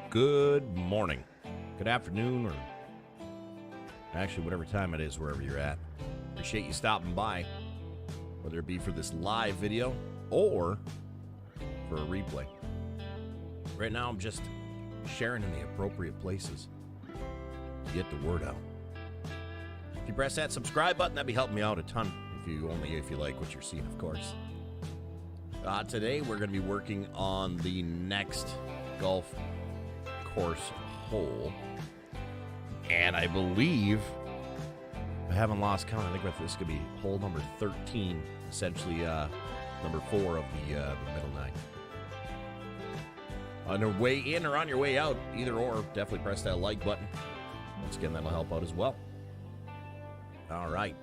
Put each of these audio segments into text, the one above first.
Good morning, good afternoon, or actually whatever time it is wherever you're at. Appreciate you stopping by, whether it be for this live video or for a replay. Right now I'm just sharing in the appropriate places to get the word out. If you press that subscribe button, that'd be helping me out a ton, if you like what you're seeing, of course. Today we're going to be working on the next golf course hole, and I believe, if I haven't lost count, I think this could be hole number 13, essentially number 4 of the middle 9. On your way in or on your way out, either or, definitely press that like button. Once again, that'll help out as well. All right,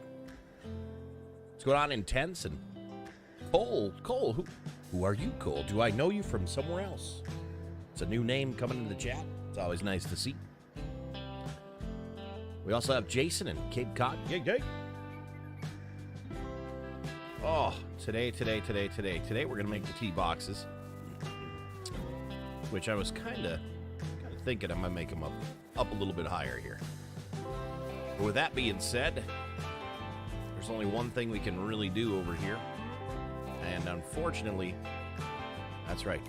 what's going on, Intense and Cole? Who are you, Cole? Do I know you from somewhere else? It's a new name coming into the chat. It's always nice to see. We also have Jason and Cape Cod. Yay. Oh, today, we're going to make the tee boxes, which I was kind of thinking I'm going to make them up a little bit higher here. But with that being said, there's only one thing we can really do over here. And unfortunately, that's right,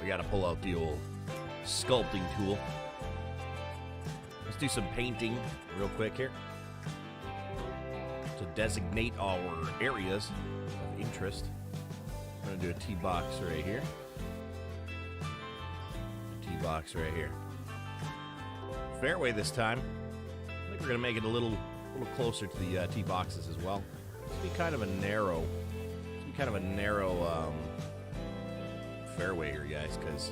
we got to pull out the old sculpting tool. Let's do some painting real quick here to designate our areas of interest. I'm going to do a tee box right here. Tee box right here. Fairway this time. I think we're going to make it a little closer to the tee boxes as well. It's be kind of a narrow fairway here, guys, because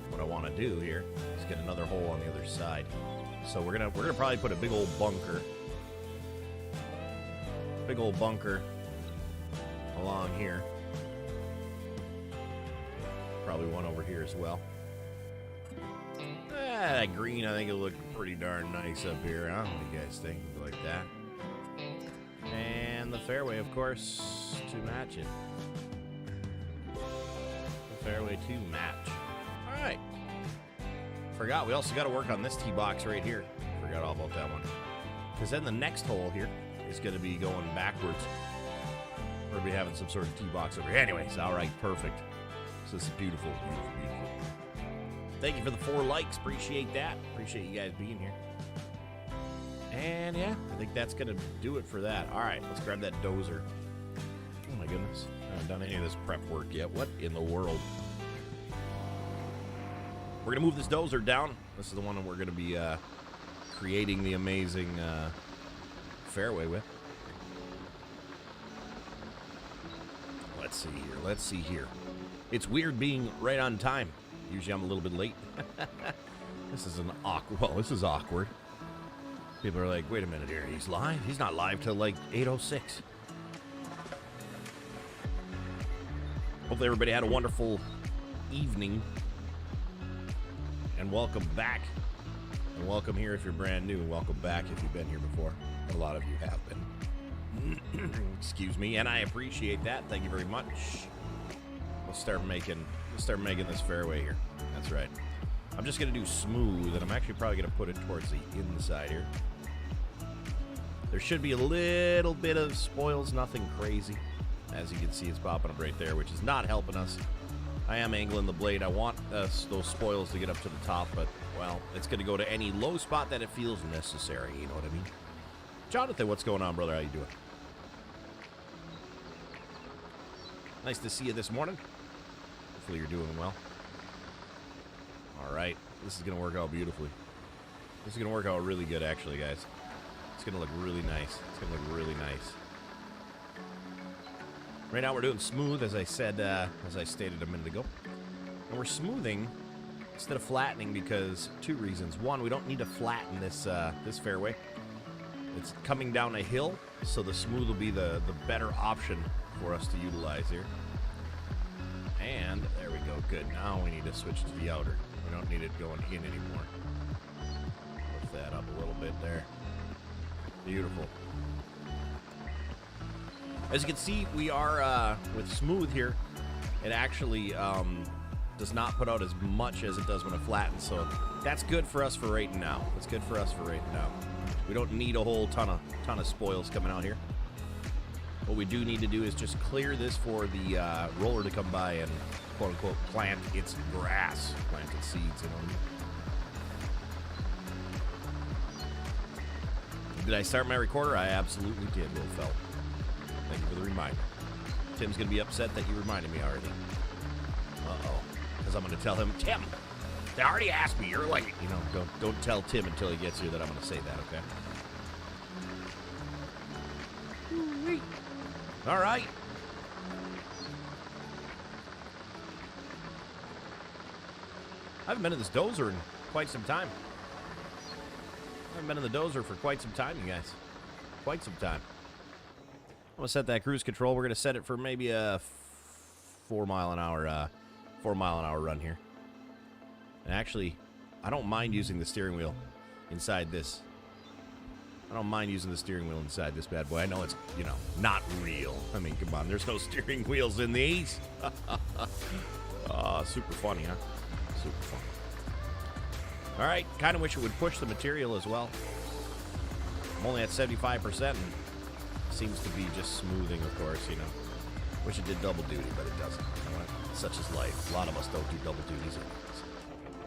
what I want to do here is get another hole on the other side. So we're gonna probably put a big old bunker along here. Probably one over here as well. That green, I think it'll look pretty darn nice up here. Huh? What do you guys think? Like that. And the fairway, of course, to match it. Fairway to match. All right. Forgot, we also got to work on this tee box right here. Forgot all about that one. Because then the next hole here is going to be going backwards. We're going to be having some sort of tee box over here. Anyways, all right, perfect. So this is beautiful. Thank you for the 4 likes. Appreciate that. Appreciate you guys being here. And yeah, I think that's going to do it for that. All right, let's grab that dozer. Oh my goodness. I haven't done any of this prep work yet. What in the world? We're going to move this dozer down. This is the one that we're going to be creating the amazing fairway with. Let's see here. It's weird being right on time. Usually I'm a little bit late. This is this is awkward. People are like, wait a minute here. He's live? He's not live till like 8:06. Hopefully everybody had a wonderful evening. And welcome back. And welcome here if you're brand new. And welcome back if you've been here before. A lot of you have been. Excuse me. And I appreciate that. Thank you very much. Let's start making this fairway here. That's right. I'm just going to do smooth. And I'm actually probably going to put it towards the inside here. There should be a little bit of spoils. Nothing crazy. As you can see, it's popping up right there, which is not helping us. I am angling the blade. I want those spoils to get up to the top, but, well, it's going to go to any low spot that it feels necessary. You know what I mean? Jonathan, what's going on, brother? How you doing? Nice to see you this morning. Hopefully you're doing well. All right. This is going to work out beautifully. This is going to work out really good, actually, guys. It's going to look really nice. It's going to look really nice. Right now we're doing smooth, as I said, as I stated a minute ago. And we're smoothing instead of flattening because 2 reasons. One, we don't need to flatten this this fairway. It's coming down a hill, so the smooth will be the better option for us to utilize here. And there we go. Good. Now we need to switch to the outer. We don't need it going in anymore. Lift that up a little bit there. Beautiful. As you can see, we are with smooth here. It actually does not put out as much as it does when it flattens. So that's good for us for right now. That's good for us for right now. We don't need a whole ton of spoils coming out here. What we do need to do is just clear this for the roller to come by and quote unquote plant its grass, plant its seeds. You know. Did I start my recorder? I absolutely did, little fella. Thank you for the reminder. Tim's going to be upset that you reminded me already. Uh-oh. Because I'm going to tell him, Tim, they already asked me. You're late. You know, don't tell Tim until he gets here that I'm going to say that, okay? Ooh-wee. All right. I haven't been in this dozer in quite some time. I haven't been in the dozer for quite some time, you guys. Quite some time. I'm going to set that cruise control. We're going to set it for maybe a 4 mile an hour run here. And actually, I don't mind using the steering wheel inside this. I don't mind using the steering wheel inside this bad boy. I know it's, you know, not real. I mean, come on, there's no steering wheels in these. Super funny, huh? Super funny. All right, kind of wish it would push the material as well. I'm only at 75%, and seems to be just smoothing, of course, you know. Wish it did double duty, but it doesn't. You know what? Such is life. A lot of us don't do double duties.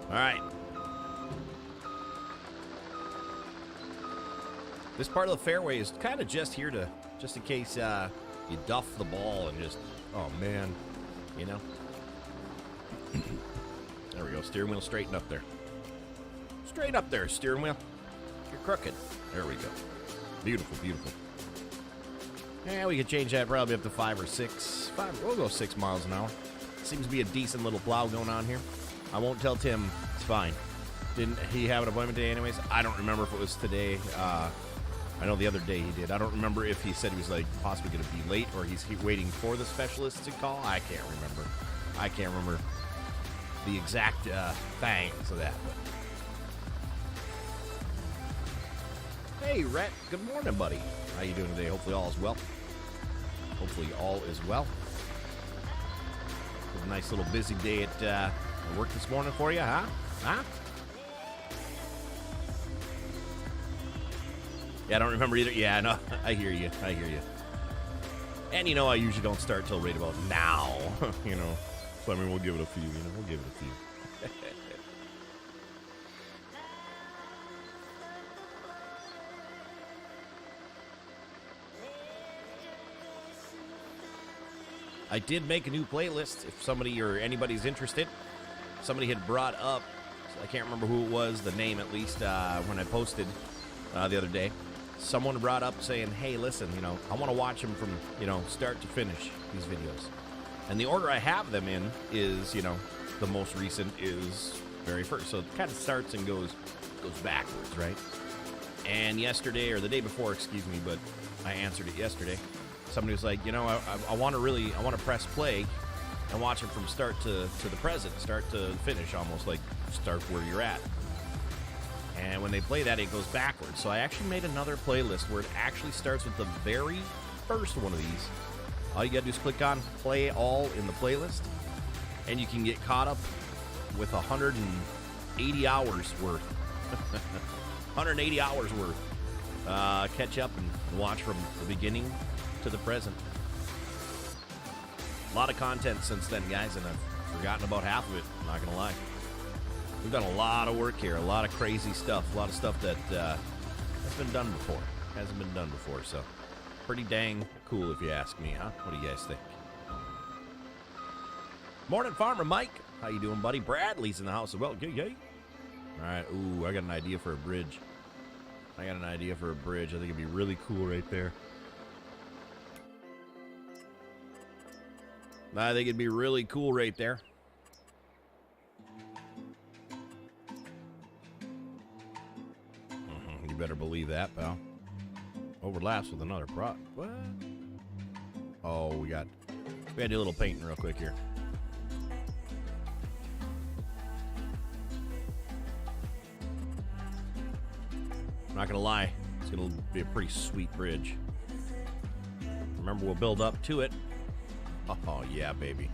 All right. This part of the fairway is kind of just here to, just in case you duff the ball and just, oh man, you know. There we go. Steering wheel straighten up there. Straight up there, steering wheel. You're crooked. There we go. Beautiful, beautiful. Yeah, we could change that probably up to 5 or 6. We'll go 6 miles an hour. Seems to be a decent little plow going on here. I won't tell Tim. It's fine. Didn't he have an appointment today anyways? I don't remember if it was today. I know the other day he did. I don't remember if he said he was like possibly going to be late or he's waiting for the specialist to call. I can't remember. I can't remember the exact things of that. But hey, Rhett. Good morning, buddy. How you doing today? Hopefully all is well. Hopefully all is well. It was a nice little busy day at work this morning for you, huh? Huh? Yeah, I don't remember either. Yeah, no, I hear you. I hear you. And, you know, I usually don't start till right about now, you know. So, I mean, we'll give it a few, you know. We'll give it a few. I did make a new playlist if somebody or anybody's interested. Somebody had brought up, I can't remember who it was, the name at least, when I posted the other day. Someone brought up saying, hey, listen, you know, I want to watch them from, you know, start to finish, these videos. And the order I have them in is, you know, the most recent is very first. So it kind of starts and goes backwards, right? And yesterday, or the day before, excuse me, but I answered it yesterday. Somebody was like, you know, I want to press play and watch it from start to the present, start to finish, almost like start where you're at. And when they play that, it goes backwards. So I actually made another playlist where it actually starts with the very first one of these. All you got to do is click on play all in the playlist, and you can get caught up with 180 hours worth. 180 hours worth. Catch up and watch from the beginning to the present. A lot of content since then, guys, and I've forgotten about half of it, I'm not going to lie. We've done a lot of work here, a lot of crazy stuff, a lot of stuff that has been done before. Hasn't been done before, so pretty dang cool if you ask me, huh? What do you guys think? Morning, Farmer Mike. How you doing, buddy? Bradley's in the house as well. Yay. All right, ooh, I got an idea for a bridge. I think it'd be really cool right there. I think it'd be really cool right there. You better believe that, pal. Overlaps with another prop. What? Oh, we gotta do a little painting real quick here. I'm not gonna lie, it's gonna be a pretty sweet bridge. Remember, we'll build up to it. Oh, yeah, baby.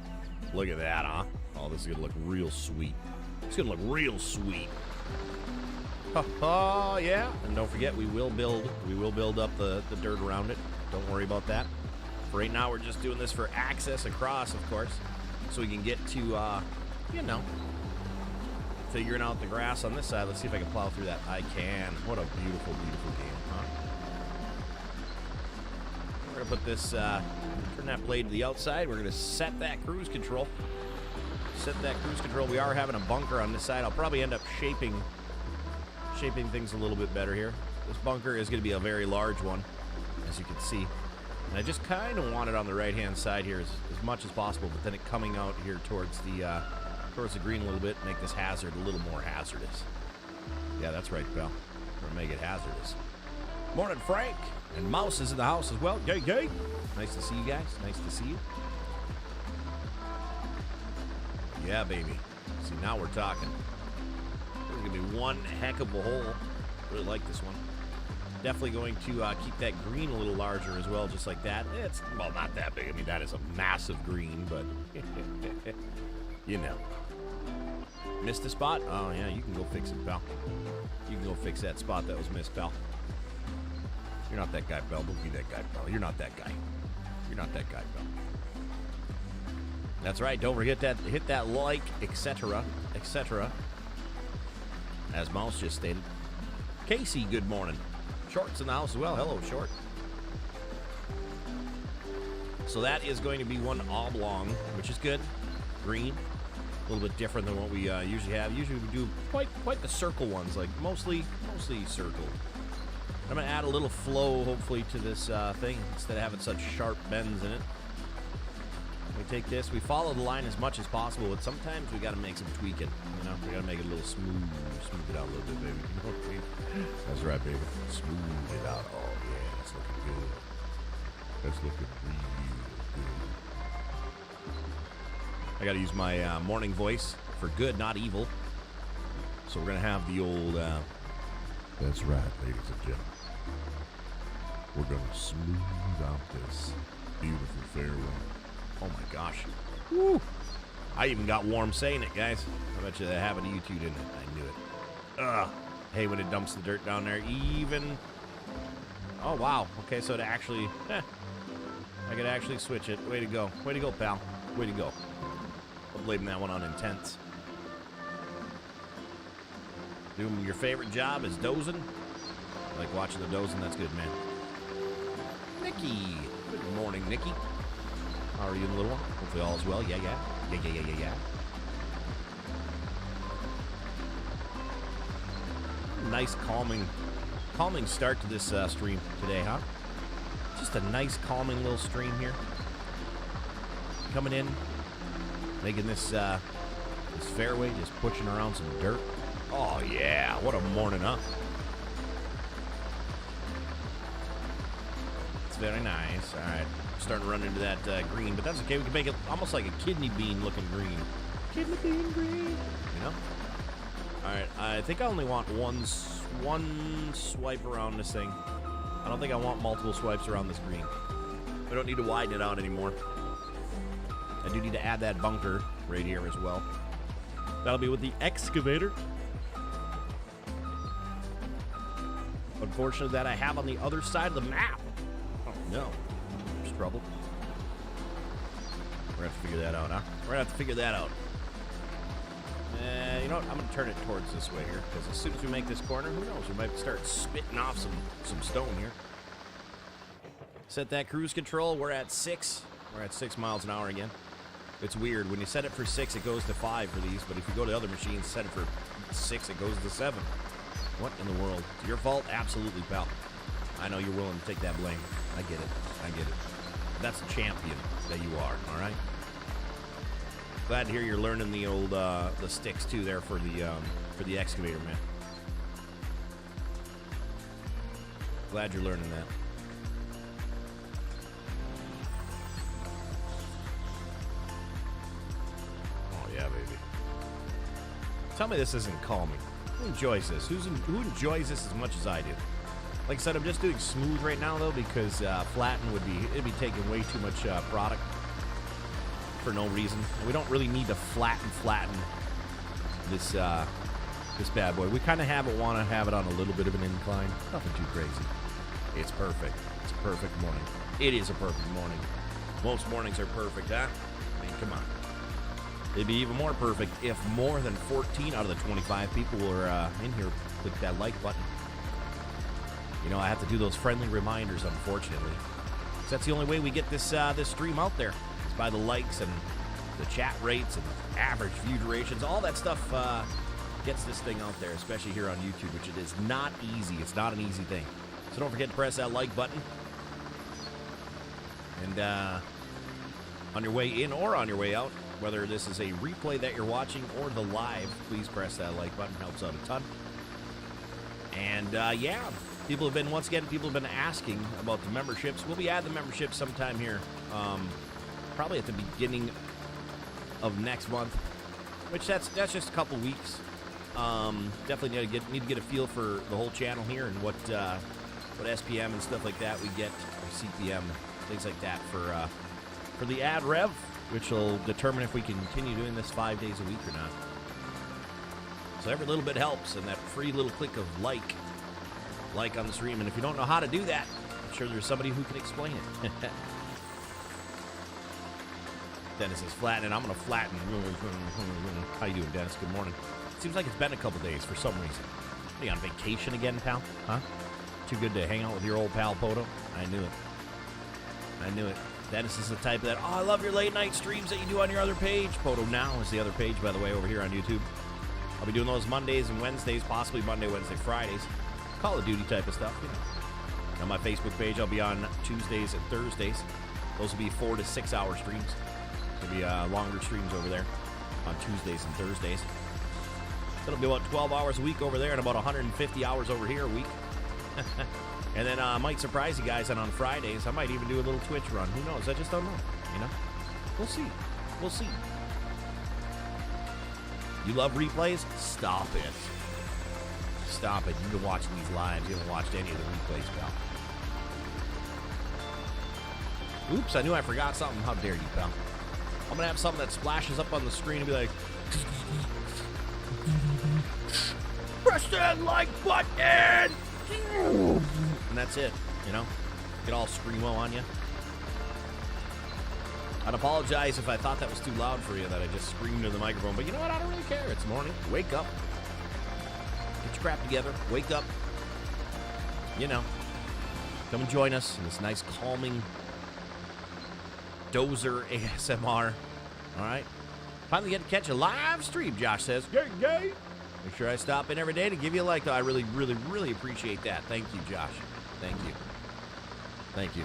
Look at that, huh? Oh, this is going to look real sweet. It's going to look real sweet. Oh, yeah. And don't forget, we will build up the dirt around it. Don't worry about that. For right now, we're just doing this for access across, of course, so we can get to, you know, figuring out the grass on this side. Let's see if I can plow through that. I can. What a beautiful, beautiful game, huh? We're going to put this, turn that blade to the outside. We're going to set that cruise control. Set that cruise control. We are having a bunker on this side. I'll probably end up shaping things a little bit better here. This bunker is going to be a very large one, as you can see. And I just kind of want it on the right-hand side here as much as possible, but then it coming out here towards the green a little bit, make this hazard a little more hazardous. Yeah, that's right, pal. We're going to make it hazardous. Morning, Frank. And Mouse is in the house as well. Yay, yay. Nice to see you guys. Nice to see you. Yeah, baby. See, now we're talking. This is going to be one heck of a hole. Really like this one. Definitely going to keep that green a little larger as well, just like that. It's, well, not that big. I mean, that is a massive green, but, you know. Missed a spot? Oh, yeah, you can go fix it, pal. You can go fix that spot that was missed, pal. You're not that guy, pal. Don't be that guy, pal. You're not that guy. You're not that guy, pal. That's right. Don't forget that. Hit that like, etc., etc. As Mouse just stated. Casey, good morning. Short's in the house as well. Hello, Short. So that is going to be one oblong, which is good. Green. A little bit different than what we usually have. Usually we do quite the circle ones, like mostly circle. I'm going to add a little flow, hopefully, to this thing instead of having such sharp bends in it. We take this, we follow the line as much as possible, but sometimes we got to make some tweaking. You know, we got to make it a little smooth it out a little bit, baby. You know what I mean? That's right, baby. Smooth it out. Oh yeah, that's looking good. That's looking real good. I got to use my morning voice for good, not evil. So we're gonna have the old. That's right, ladies and gentlemen. We're gonna smooth out this beautiful fairway. Oh my gosh. Woo! I even got warm saying it, guys. I bet you that happened to you too, didn't it? I knew it. Ugh. Hey, when it dumps the dirt down there, even... Oh, wow. Okay, so to actually... I could actually switch it. Way to go. Way to go, pal. Way to go. I'll blame that one on intense. Doing your favorite job is dozing. I like watching the dozing. That's good, man. Nikki. Good morning, Nikki. How are you, little one? Hopefully all is well. Yeah. Nice, calming start to this stream today, huh? Just a nice, calming little stream here. Coming in, making this this fairway, just pushing around some dirt. Oh yeah, what a morning, huh? It's very nice. All right. Starting to run into that green, but that's okay. We can make it almost like a kidney bean looking green. Kidney bean green. You know? Alright, I think I only want one swipe around this thing. I don't think I want multiple swipes around this green. I don't need to widen it out anymore. I do need to add that bunker right here as well. That'll be with the excavator. Unfortunately, that I have on the other side of the map. Oh, no. Trouble. We're gonna have to figure that out, huh? We're gonna have to figure that out. You know what? I'm gonna turn it towards this way here, because as soon as we make this corner, who knows? We might start spitting off some stone here. Set that cruise control. We're at 6. We're at 6 miles an hour again. It's weird. When you set it for 6, it goes to 5 for these, but if you go to other machines, set it for 6, it goes to 7. What in the world? It's your fault? Absolutely, pal. I know you're willing to take that blame. I get it. I get it. That's the champion that you are, all right? Glad to hear you're learning the old the sticks too there for the excavator, man. Glad you're learning that. Oh yeah, baby. Tell me this isn't calming. Who enjoys this? Who enjoys this as much as I do? Like I said, I'm just doing smooth right now, though, because flatten it'd be taking way too much product. for no reason. And we don't really need to flatten this this bad boy. We kind of want to have it on a little bit of an incline. Nothing too crazy. It's perfect. It's a perfect morning. It is a perfect morning. Most mornings are perfect, huh? I mean, come on. It'd be even more perfect if more than 14 out of the 25 people were in here. Click that like button. You know, I have to do those friendly reminders, unfortunately. So that's the only way we get this this stream out there. It's by the likes and the chat rates and the average view durations. All that stuff gets this thing out there, especially here on YouTube, which it is not easy. It's not an easy thing. So don't forget to press that like button. And on your way in or on your way out, whether this is a replay that you're watching or the live, please press that like button. Helps out a ton. And yeah, people have been asking about the memberships. We'll be adding the memberships sometime here, probably at the beginning of next month, which that's just a couple weeks. Definitely need to get a feel for the whole channel here and what SPM and stuff like that we get, or CPM, things like that for the ad rev, which will determine if we can continue doing this 5 days a week or not. So every little bit helps, and that free little click of like on the stream. And if you don't know how to do that, I'm sure there's somebody who can explain it. Dennis is flattening. I'm going to flatten. How you doing, Dennis? Good morning. Seems like it's been a couple days for some reason. Are you on vacation again, pal? Huh? Too good to hang out with your old pal, PODO? I knew it. Dennis is the type that, I love your late night streams that you do on your other page. PODO Now is the other page, by the way, over here on YouTube. I'll be doing those Mondays and Wednesdays, possibly Monday, Wednesday, Fridays. Call of Duty type of stuff, you know. On my Facebook page, I'll be on Tuesdays and Thursdays. Those will be 4 to 6 hour streams. There'll be longer streams over there on Tuesdays and Thursdays. That'll be about 12 hours a week over there and about 150 hours over here a week. And then I might surprise you guys, and on Fridays, I might even do a little Twitch run. Who knows? I just don't know, you know? We'll see. We'll see. You love replays? Stop it. Stop it. You've been watching these lives. You haven't watched any of the replays, pal. Oops, I knew I forgot something. How dare you, pal? I'm going to have something that splashes up on the screen and be like, press that like button! And that's it, you know? Get all screamo on you. I'd apologize if I thought that was too loud for you, that I just screamed into the microphone. But you know what? I don't really care. It's morning. Wake up. Get your crap together. Wake up. You know. Come and join us in this nice, calming dozer ASMR. All right? Finally get to catch a live stream, Josh says. Yay, yay. Make sure I stop in every day to give you a like. I really, really, really appreciate that. Thank you, Josh. Thank you. Thank you.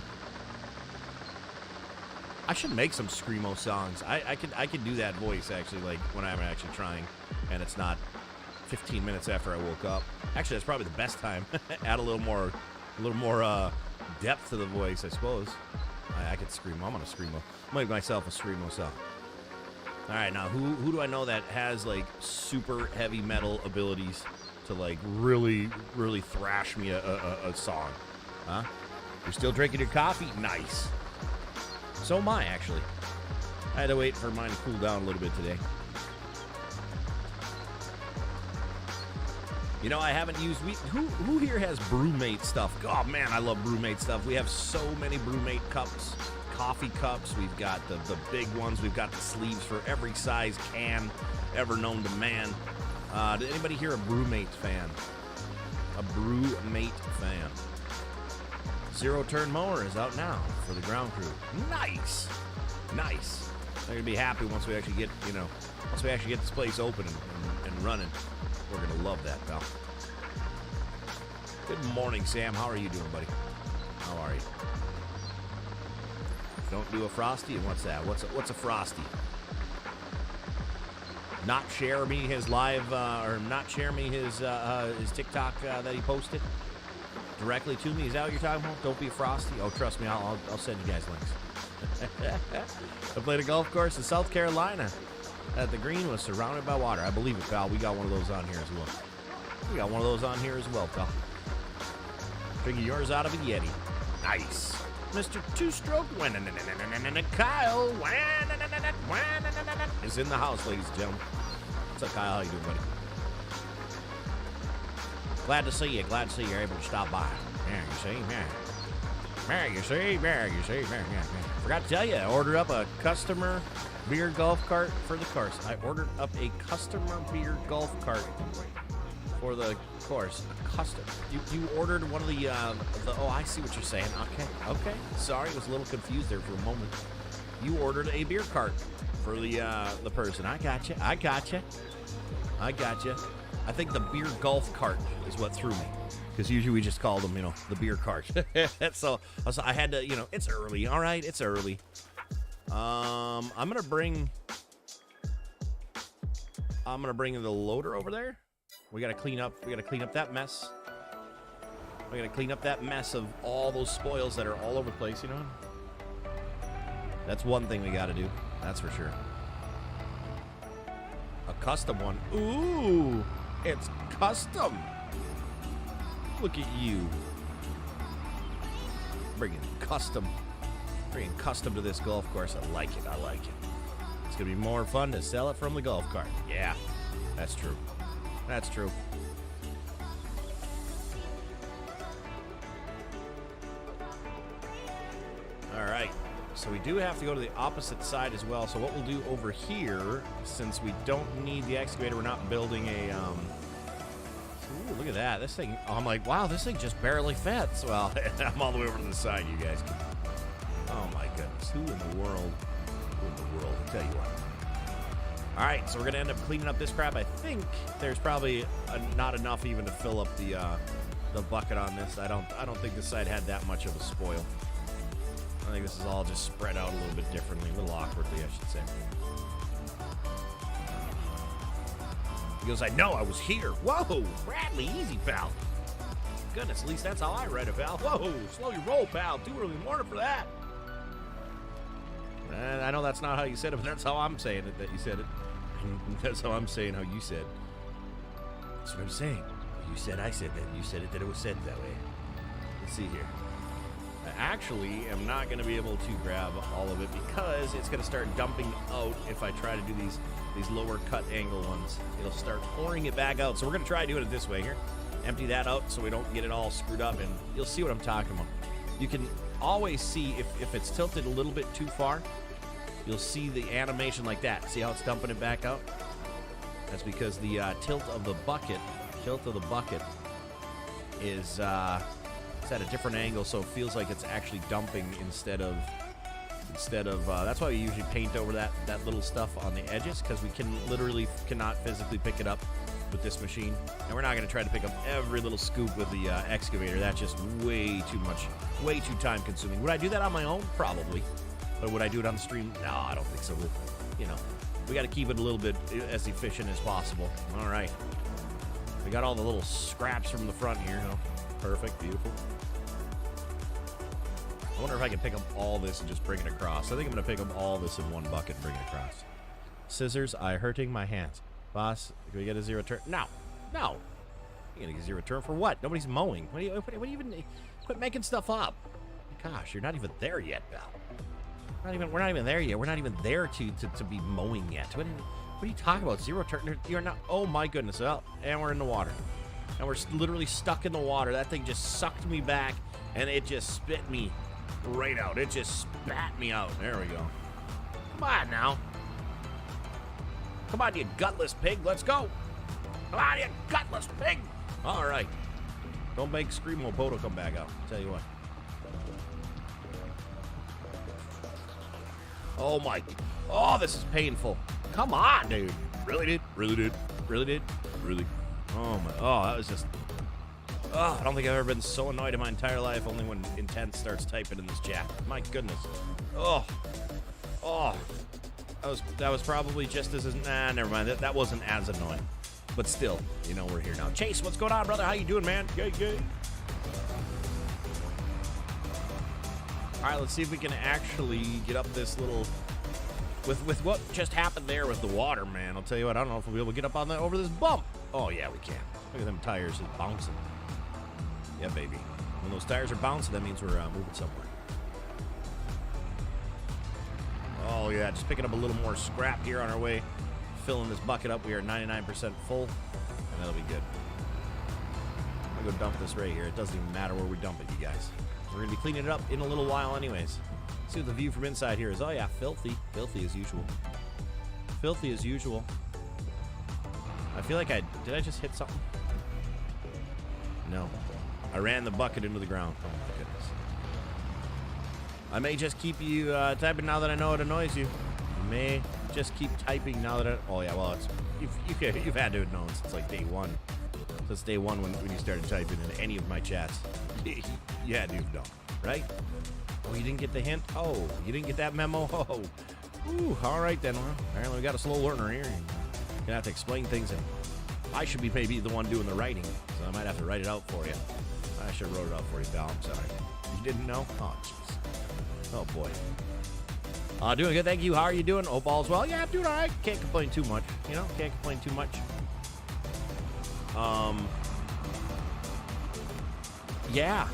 I should make some screamo songs. I could do that voice, actually, like when I'm actually trying, and it's not 15 minutes after I woke up. Actually, that's probably the best time. Add a little more depth to the voice, I suppose. I could scream. I'm gonna screamo. Make myself a screamo song. All right, now who do I know that has like super heavy metal abilities to like really, really thrash me a song? Huh? You're still drinking your coffee? Nice. So am I, actually. I had to wait for mine to cool down a little bit today. You know, I haven't used... Who here has Brewmate stuff? Oh, man, I love Brewmate stuff. We have so many Brewmate cups, coffee cups. We've got the big ones. We've got the sleeves for every size can ever known to man. Did anybody here a Brewmate fan? A Brewmate fan. Zero-turn mower is out now for the ground crew. Nice. Nice. They're going to be happy once we actually get, you know, once we actually get this place open and running. We're going to love that, pal. Good morning, Sam. How are you doing, buddy? How are you? Don't do a Frosty? And what's that? What's a Frosty? Not share me his live, or not share me his TikTok that he posted directly to me. Is that what you're talking about? Don't be a Frosty? Oh, trust me, I'll send you guys links. I played a golf course in South Carolina. The green was surrounded by water. I believe it, pal. We got one of those on here as well. We got one of those on here as well, pal. Drinking yours out of a Yeti. Nice. Mr. Two-Stroke Kyle is in the house, ladies and gentlemen. What's up, Kyle? How you doing, buddy? Glad to see you. Glad to see you're able to stop by. Yeah, you see? Yeah. Forgot to tell you, I ordered up a customer beer golf cart for the course. I ordered up a customer beer golf cart for the course. A custom. You ordered one of the oh, I see what you're saying. Okay. Sorry, I was a little confused there for a moment. You ordered a beer cart for the person. I got you. I think the beer golf cart is what threw me. Because usually we just call them, the beer cart. So I had to, it's early. All right, it's early. I'm gonna bring the loader over there. We gotta clean up that mess. We gotta clean up that mess of all those spoils that are all over the place. That's one thing we gotta do. That's for sure. A custom one. Ooh, it's custom. Look at you. Bringing custom to this golf course. I like it. It's going to be more fun to sell it from the golf cart. Yeah, that's true. All right. So we do have to go to the opposite side as well. So what we'll do over here, since we don't need the excavator, we're not building a... Ooh, look at that. This thing, I'm like, wow, this thing just barely fits. Well, I'm all the way over to the side, you guys. Oh, my goodness. Who in the world? I'll tell you what. All right, so we're going to end up cleaning up this crap. I think there's probably not enough even to fill up the bucket on this. I don't think this side had that much of a spoil. I think this is all just spread out a little bit differently, a little awkwardly, I should say. He goes, I know, I was here. Whoa, Bradley, easy, pal. Goodness, at least that's how I read it, pal. Whoa, slow your roll, pal. Too early in the morning for that. And I know that's not how you said it, but that's how I'm saying it, that you said it. That's how I'm saying how you said. That's what I'm saying. You said I said that. You said it that it was said that way. Let's see here. I actually am not going to be able to grab all of it because it's going to start dumping out if I try to do these lower cut angle ones. It'll start pouring it back out. So we're going to try doing it this way here. Empty that out so we don't get it all screwed up, and you'll see what I'm talking about. You can always see if it's tilted a little bit too far, you'll see the animation like that. See how it's dumping it back out? That's because the tilt of the bucket is it's at a different angle, so it feels like it's actually dumping instead of that's why we usually paint over that little stuff on the edges, because we cannot physically pick it up with this machine. And we're not going to try to pick up every little scoop with the excavator. That's just way too much, way too time consuming. Would I do that on my own? Probably. But would I do it on the stream? No, I don't think so. We got to keep it a little bit as efficient as possible. All right. We got all the little scraps from the front here. Perfect, beautiful. I wonder if I can pick up all this and just bring it across. I think I'm going to pick up all this in one bucket and bring it across. Scissors, I hurting my hands. Boss, can we get a zero turn? No. You're going to get a zero turn for what? Nobody's mowing. What do you even... Quit making stuff up. Gosh, you're not even there yet, pal. We're not even there yet. We're not even there to be mowing yet. What are you talking about? Zero turn? You're not... Oh, my goodness. Well, and we're in the water. And we're literally stuck in the water. That thing just sucked me back, and it just spit me right out. It just spat me out. There we go. Come on now. Come on, you gutless pig. Let's go. Come on, you gutless pig. All right. Don't make Screamo PODO come back out. I'll tell you what. Oh, my. Oh, this is painful. Come on, dude. Really, dude? Really? Oh, my. Oh, that was just... Oh, I don't think I've ever been so annoyed in my entire life, only when Intense starts typing in this chat. My goodness. Oh. That was probably just as... Nah, never mind. That wasn't as annoying. But still, we're here now. Chase, what's going on, brother? How you doing, man? Good. All right, let's see if we can actually get up this little... With what just happened there with the water, man, I'll tell you what, I don't know if we'll be able to get up on over this bump. Oh, yeah, we can. Look at them tires just bouncing. Yeah, baby. When those tires are bouncing, that means we're moving somewhere. look at that. Just picking up a little more scrap here on our way. Filling this bucket up. We are 99% full. And that'll be good. I'm going to go dump this right here. It doesn't even matter where we dump it, you guys. We're going to be cleaning it up in a little while anyways. See what the view from inside here is. Oh, yeah, filthy. Filthy as usual. Filthy as usual. I feel like did I just hit something? No. I ran the bucket into the ground. Oh, my goodness. I may just keep you typing now that I know it annoys you. I may just keep typing now that oh, yeah, well, you've had to have known since, like, day one. Since day one when you started typing in any of my chats. You had to have known, right? Oh, you didn't get the hint? Oh, you didn't get that memo? Oh. Ooh, all right then. Well, apparently we got a slow learner here. You're gonna have to explain things, and I should be maybe the one doing the writing, so I might have to write it out for you. I should have wrote it out for you, pal. I'm sorry. You didn't know? Oh, jeez. Oh, boy. Doing good, thank you. How are you doing? Hope all's well. Yeah, I'm doing all right. Can't complain too much. You know, can't complain too much. Yeah.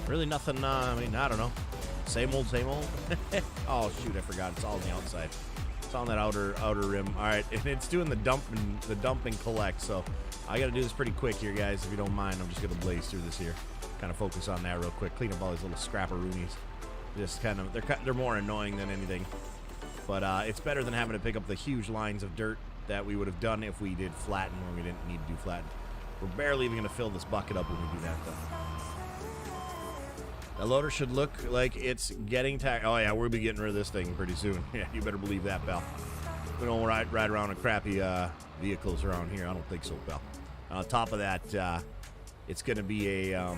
Really nothing, I mean, I don't know. Same old, same old. Oh, shoot, I forgot. It's all on the outside. It's on that outer rim. All right, and it's doing the dump and collect, so I got to do this pretty quick here, guys, if you don't mind. I'm just going to blaze through this here. Kind of focus on that real quick. Clean up all these little scrapperoonies. Just kind of, they're more annoying than anything. But it's better than having to pick up the huge lines of dirt that we would have done if we did flatten when we didn't need to do flatten. We're barely even going to fill this bucket up when we do that, though. The loader should look like it's getting tired. Oh, yeah, we'll be getting rid of this thing pretty soon. Yeah, you better believe that, pal. We don't ride around in crappy vehicles around here. I don't think so, pal. On top of that, it's going to be a...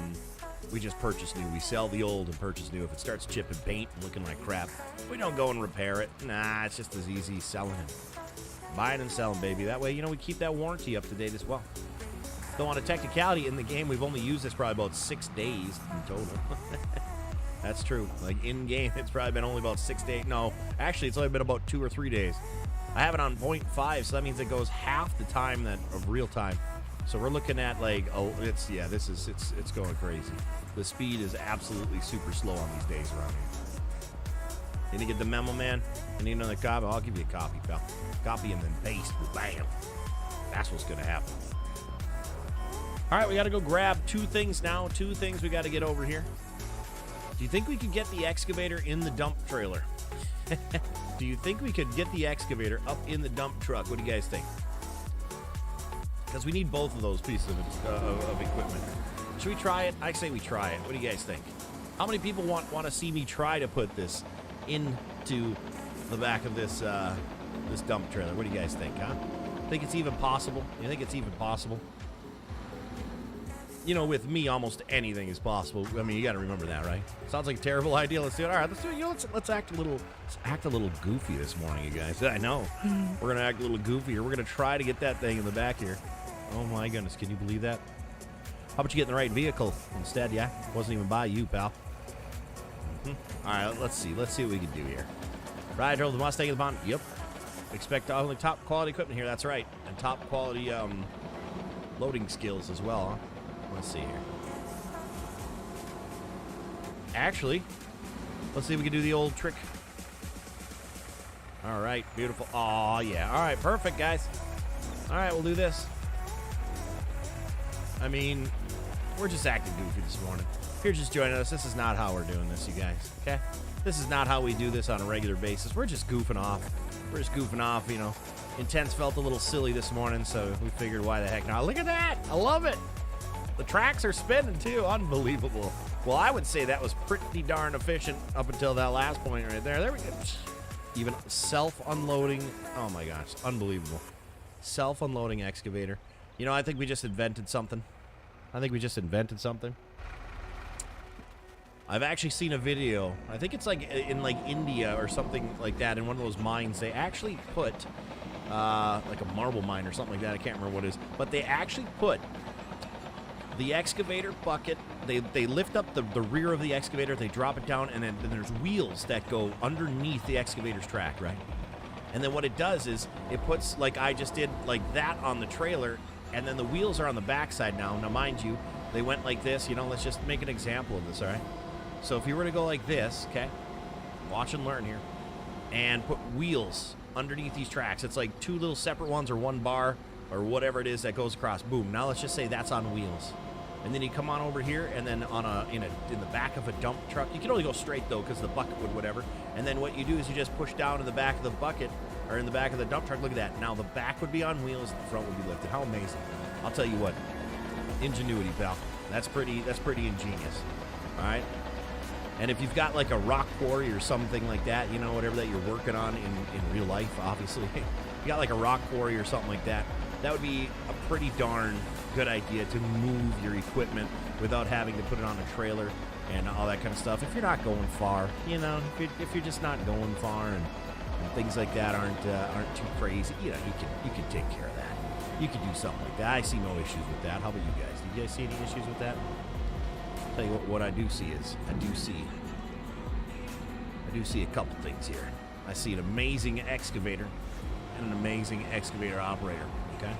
we just purchase new. We sell the old and purchase new. If it starts chipping paint and looking like crap, we don't go and repair it. Nah, it's just as easy selling it. Buying and selling, baby. That way, you know, we keep that warranty up to date as well. Though on a technicality, in the game, we've only used this probably about 6 days in total. That's true. Like, in-game, it's probably been only about 6 days. No, actually, it's only been about 2 or 3 days. I have it on 0.5, so that means it goes half the time of real time. So we're looking at, like, oh, it's going crazy. The speed is absolutely super slow on these days around here. You didn't get the memo, man? I need another copy? I'll give you a copy, pal. Copy and then paste. Bam. That's what's going to happen. All right, we got to go grab 2 things now. 2 things we got to get over here. Do you think we could get the excavator in the dump trailer? Do you think we could get the excavator up in the dump truck? What do you guys think? Because we need both of those pieces of equipment. Should we try it? I say we try it. What do you guys think? How many people want to see me try to put this into the back of this this dump trailer? What do you guys think, huh? Think it's even possible? You think it's even possible? You know, with me, almost anything is possible. I mean, you got to remember that, right? Sounds like a terrible idea. Let's do it. All right, let's do it. You know, let's act a little goofy this morning, you guys. I know. We're gonna act a little goofy here. We're gonna try to get that thing in the back here. Oh my goodness, can you believe that? How about you get in the right vehicle instead? Yeah, wasn't even by you, pal. All right, let's see what we can do here. Ride, drove the Mustang in the bond. Yep. Expect only top quality equipment here. That's right, and top quality loading skills as well. Huh? Let's see here. Actually, let's see if we can do the old trick. All right, beautiful. Oh, yeah. All right, perfect, guys. All right, we'll do this. I mean, we're just acting goofy this morning. If you're just joining us, this is not how we're doing this, you guys, okay? This is not how we do this on a regular basis. We're just goofing off. We're just goofing off, you know. Intense felt a little silly this morning, so we figured why the heck not. Look at that. I love it. The tracks are spinning, too. Unbelievable. Well, I would say that was pretty darn efficient up until that last point right there. There we go. Even self-unloading. Oh, my gosh. Unbelievable. Self-unloading excavator. You know, I think we just invented something. I've actually seen a video. I think it's like in like India or something like that. In one of those mines, they actually put like a marble mine or something like that. I can't remember what it is. But they actually put the excavator bucket, they lift up the rear of the excavator, they drop it down, and then there's wheels that go underneath the excavator's track, right? And then what it does is it puts, like I just did, like that on the trailer, and then the wheels are on the backside now. Now, mind you, they went like this. You know, let's just make an example of this, all right? So if you were to go like this, okay, watch and learn here, and put wheels underneath these tracks. It's like 2 little separate ones or 1 bar or whatever it is that goes across. Boom. Now let's just say that's on wheels. And then you come on over here, and then in the back of a dump truck. You can only go straight though, because the bucket would whatever. And then what you do is you just push down in the back of the bucket, or in the back of the dump truck. Look at that. Now the back would be on wheels, the front would be lifted. How amazing! I'll tell you what, ingenuity, pal. That's pretty ingenious. All right. And if you've got like a rock quarry or something like that, you know, whatever that you're working on in real life, obviously, you got like a rock quarry or something like that. That would be a pretty darn good idea to move your equipment without having to put it on a trailer and all that kind of stuff. If you're not going far, you know, if you're just not going far and things like that aren't too crazy, you know, you can take care of that. You could do something like that. I see no issues with that. How about you guys? Do you guys see any issues with that? I'll tell you what I do see is I do see a couple things here. I see an amazing excavator and an amazing excavator operator. Okay,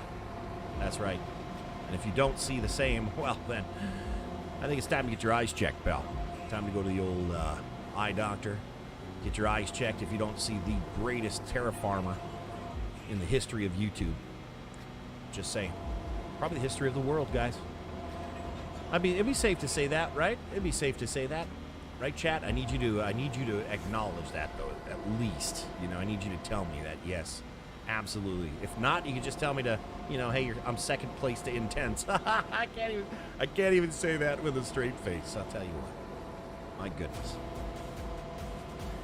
that's right. And if you don't see the same, well, then I think it's time to get your eyes checked, pal. Time to go to the old eye doctor. Get your eyes checked if you don't see the greatest terra farmer in the history of YouTube. Just saying. Probably the history of the world, guys. I mean, it'd be safe to say that, right? It'd be safe to say that. Right, chat? I need you to acknowledge that, though, at least. You know, I need you to tell me that, yes. Absolutely. If not, you can just tell me to, you know, hey, I'm second place to intense. I can't even say that with a straight face. I'll tell you what. My goodness.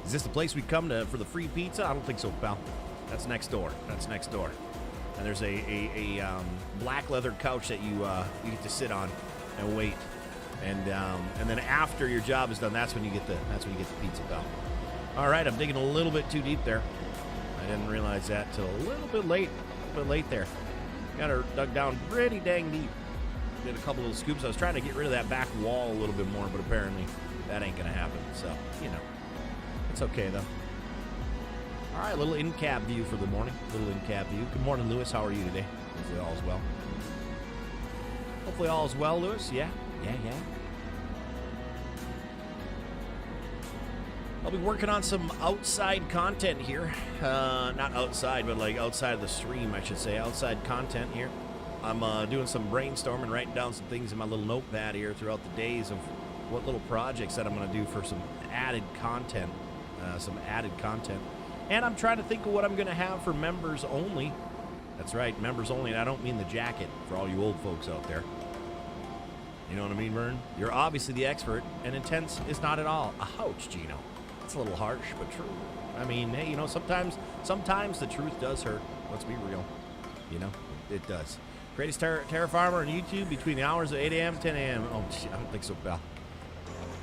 Is this the place we come to for the free pizza? I don't think so, pal. That's next door. That's next door. And there's a black leather couch that you get to sit on and wait. And then after your job is done, that's when you get the pizza, pal. All right, I'm digging a little bit too deep there. I didn't realize that till a little bit late there. Got her dug down pretty dang deep. Did a couple little scoops. I was trying to get rid of that back wall a little bit more, but apparently that ain't gonna happen. So, you know, it's okay though. All right, a little in-cab view for the morning. Little in-cab view. Good morning, Lewis. How are you today? Hopefully all is well. Hopefully all is well, Lewis. Yeah. I'll be working on some outside content here. Not outside, but like outside of the stream, I should say. Outside content here. I'm doing some brainstorming, writing down some things in my little notepad here throughout the days of what little projects that I'm going to do for some added content. And I'm trying to think of what I'm going to have for members only. That's right, members only. And I don't mean the jacket for all you old folks out there. You know what I mean, Vern? You're obviously the expert, and intense is not at all. Ouch, Gino. It's a little harsh, but true. I mean, hey, you know, sometimes the truth does hurt. Let's be real. You know, it does. Greatest Terra Farmer on YouTube between the hours of 8 a.m. and 10 a.m. Oh, gee, I don't think so, pal.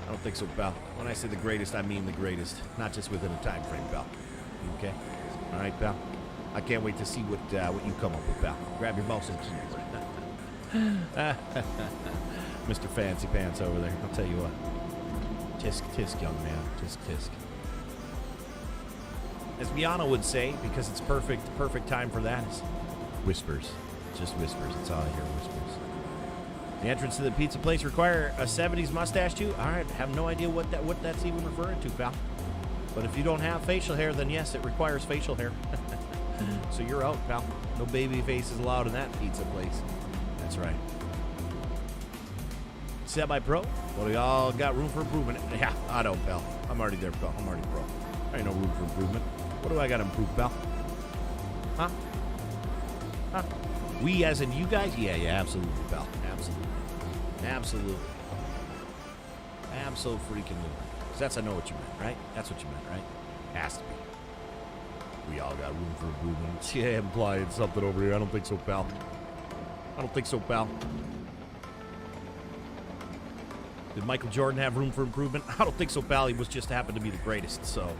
I don't think so, pal. When I say the greatest, I mean the greatest. Not just within a time frame, pal. Okay? All right, pal? I can't wait to see what you come up with, pal. Grab your mouse and keyboard. Mr. Fancy Pants over there. I'll tell you what. Tisk, tisk, young man. Tisk, tisk. As Miana would say, because it's perfect time for that, is whispers. Just whispers. That's all I hear, whispers. The entrance to the pizza place require a 70s mustache too? All right, have no idea what that's even referring to, pal. But if you don't have facial hair, then yes, it requires facial hair. So you're out, pal. No baby faces allowed in that pizza place. That's right. Semi-pro? Well, we all got room for improvement. Yeah, I don't, pal. I'm already there, pal. I'm already pro. There ain't no room for improvement. What do I got to improve, pal? Huh? We as in you guys? Yeah, absolutely, pal. Absolutely. Absolute-freaking-lutely. Because that's, I know what you meant, right? That's what you meant, right? Has to be. We all got room for improvement. Yeah, implying something over here. I don't think so, pal. Did Michael Jordan have room for improvement? I don't think so, pal. He was just happened to be the greatest. So,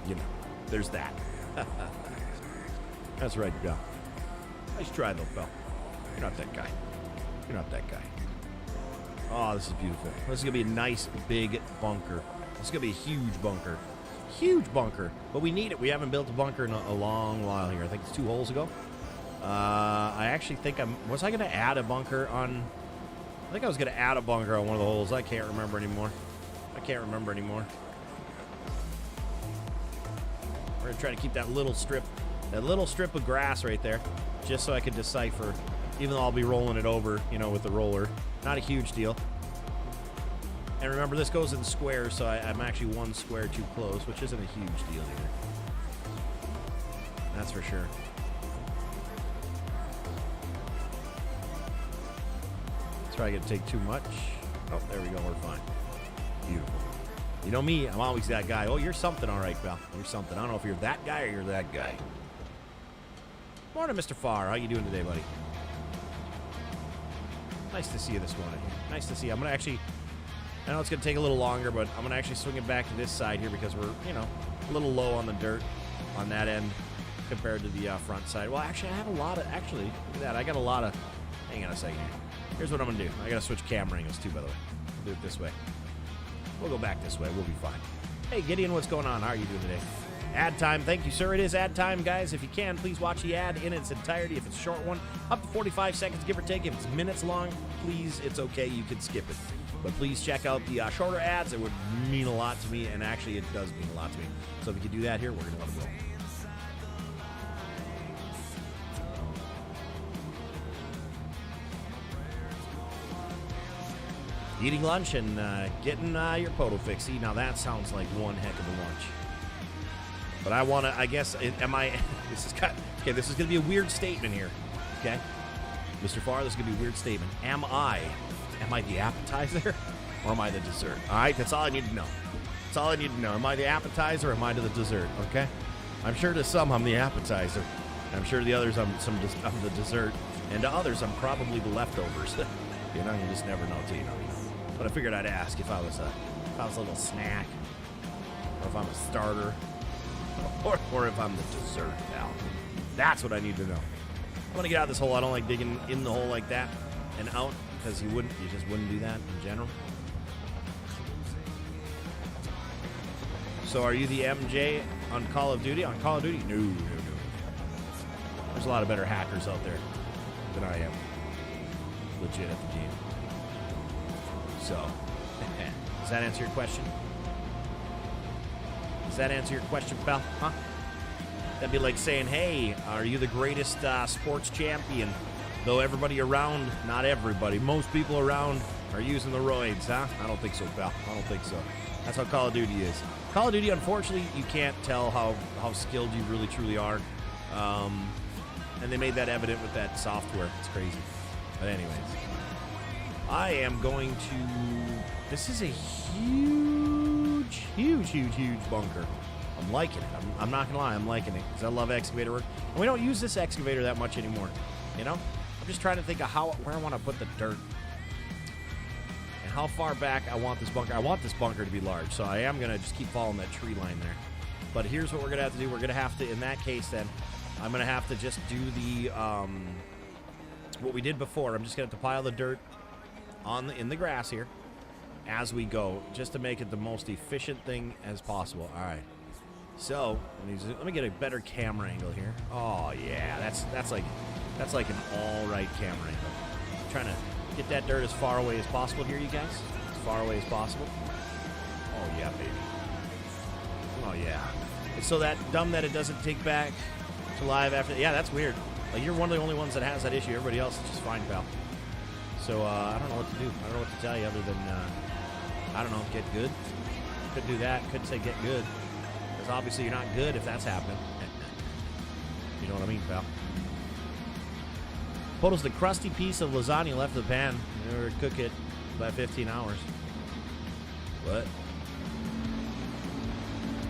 you know, there's that. That's right, pal. Nice try, though, pal. You're not that guy. Oh, this is beautiful. This is going to be a nice, big bunker. This is going to be a huge bunker. Huge bunker. But we need it. We haven't built a bunker in a long while here. I think it's 2 holes ago. I actually think was I going to add a bunker on... I think I was going to add a bunker on one of the holes. I can't remember anymore. We're gonna try to keep that little strip of grass right there, just so I can decipher, even though I'll be rolling it over, you know, with the roller. Not a huge deal. And remember, this goes in squares, so I'm actually one square too close, which isn't a huge deal either. That's for sure. It's probably gonna take too much. Oh, there we go, we're fine. Beautiful. You know me, I'm always that guy. Oh, you're something, all right, pal. You're something. I don't know if you're that guy or you're that guy. Morning, Mr. Farr. How you doing today, buddy? Nice to see you this morning. Nice to see you. I'm going to actually, I know it's going to take a little longer, but I'm going to actually swing it back to this side here because we're, you know, a little low on the dirt on that end compared to the front side. Well, actually, I have a lot of, actually, look at that. I got a lot of, hang on a second here. Here's what I'm going to do. I got to switch camera angles too, by the way. I'll do it this way. We'll go back this way. We'll be fine. Hey, Gideon, what's going on? How are you doing today? Ad time. Thank you, sir. It is ad time, guys. If you can, please watch the ad in its entirety. If it's a short one, up to 45 seconds, give or take. If it's minutes long, please, it's okay. You can skip it. But please check out the shorter ads. It would mean a lot to me, and actually, it does mean a lot to me. So if you can do that here, we're going to let it roll. Eating lunch and getting your PODO fix. See, now that sounds like one heck of a lunch. But I want to, I guess, this is going to be a weird statement here, okay? Mr. Farr, this is going to be a weird statement. Am I the appetizer or am I the dessert? All right, that's all I need to know. That's all I need to know. Am I the appetizer or am I the dessert, okay? I'm sure to some I'm the appetizer. I'm sure to the others I'm the dessert. And to others I'm probably the leftovers. You know, you just never know till you know. But I figured I'd ask if I was a little snack, or if I'm a starter, or if I'm the dessert now. That's what I need to know. I want to get out of this hole. I don't like digging in the hole like that and out, because you just wouldn't do that in general. So are you the MJ on Call of Duty? On Call of Duty? No. There's a lot of better hackers out there than I am. Legit at the game. So, does that answer your question? Does that answer your question, pal? Huh? That'd be like saying, hey, are you the greatest sports champion? Though everybody around, not everybody, most people around are using the roids, huh? I don't think so, pal. I don't think so. That's how Call of Duty is. Call of Duty, unfortunately, you can't tell how skilled you really, truly are. And they made that evident with that software. It's crazy. But anyways. I am going to... This is a huge bunker. I'm liking it. I'm not going to lie. I'm liking it because I love excavator work. And we don't use this excavator that much anymore. You know? I'm just trying to think of where I want to put the dirt. And how far back I want this bunker. I want this bunker to be large. So I am going to just keep following that tree line there. But here's what we're going to have to do. We're going to have to, in that case then, I'm going to have to just do the... what we did before. I'm just going to have to pile the dirt in the grass here as we go, just to make it the most efficient thing as possible. All right, so let me get a better camera angle here. Oh yeah, that's like an all right camera angle. I'm trying to get that dirt as far away as possible here, you guys, as far away as possible. Oh yeah, baby. Oh yeah. It's so that dumb that it doesn't take back to live after. Yeah, that's weird. Like, you're one of the only ones that has that issue. Everybody else is just fine, pal. So, I don't know what to do. I don't know what to tell you other than, I don't know, get good. Could do that. Could say get good. Because obviously you're not good if that's happening. You know what I mean, pal? PODO's the crusty piece of lasagna left in the pan. You never cook it by 15 hours. What?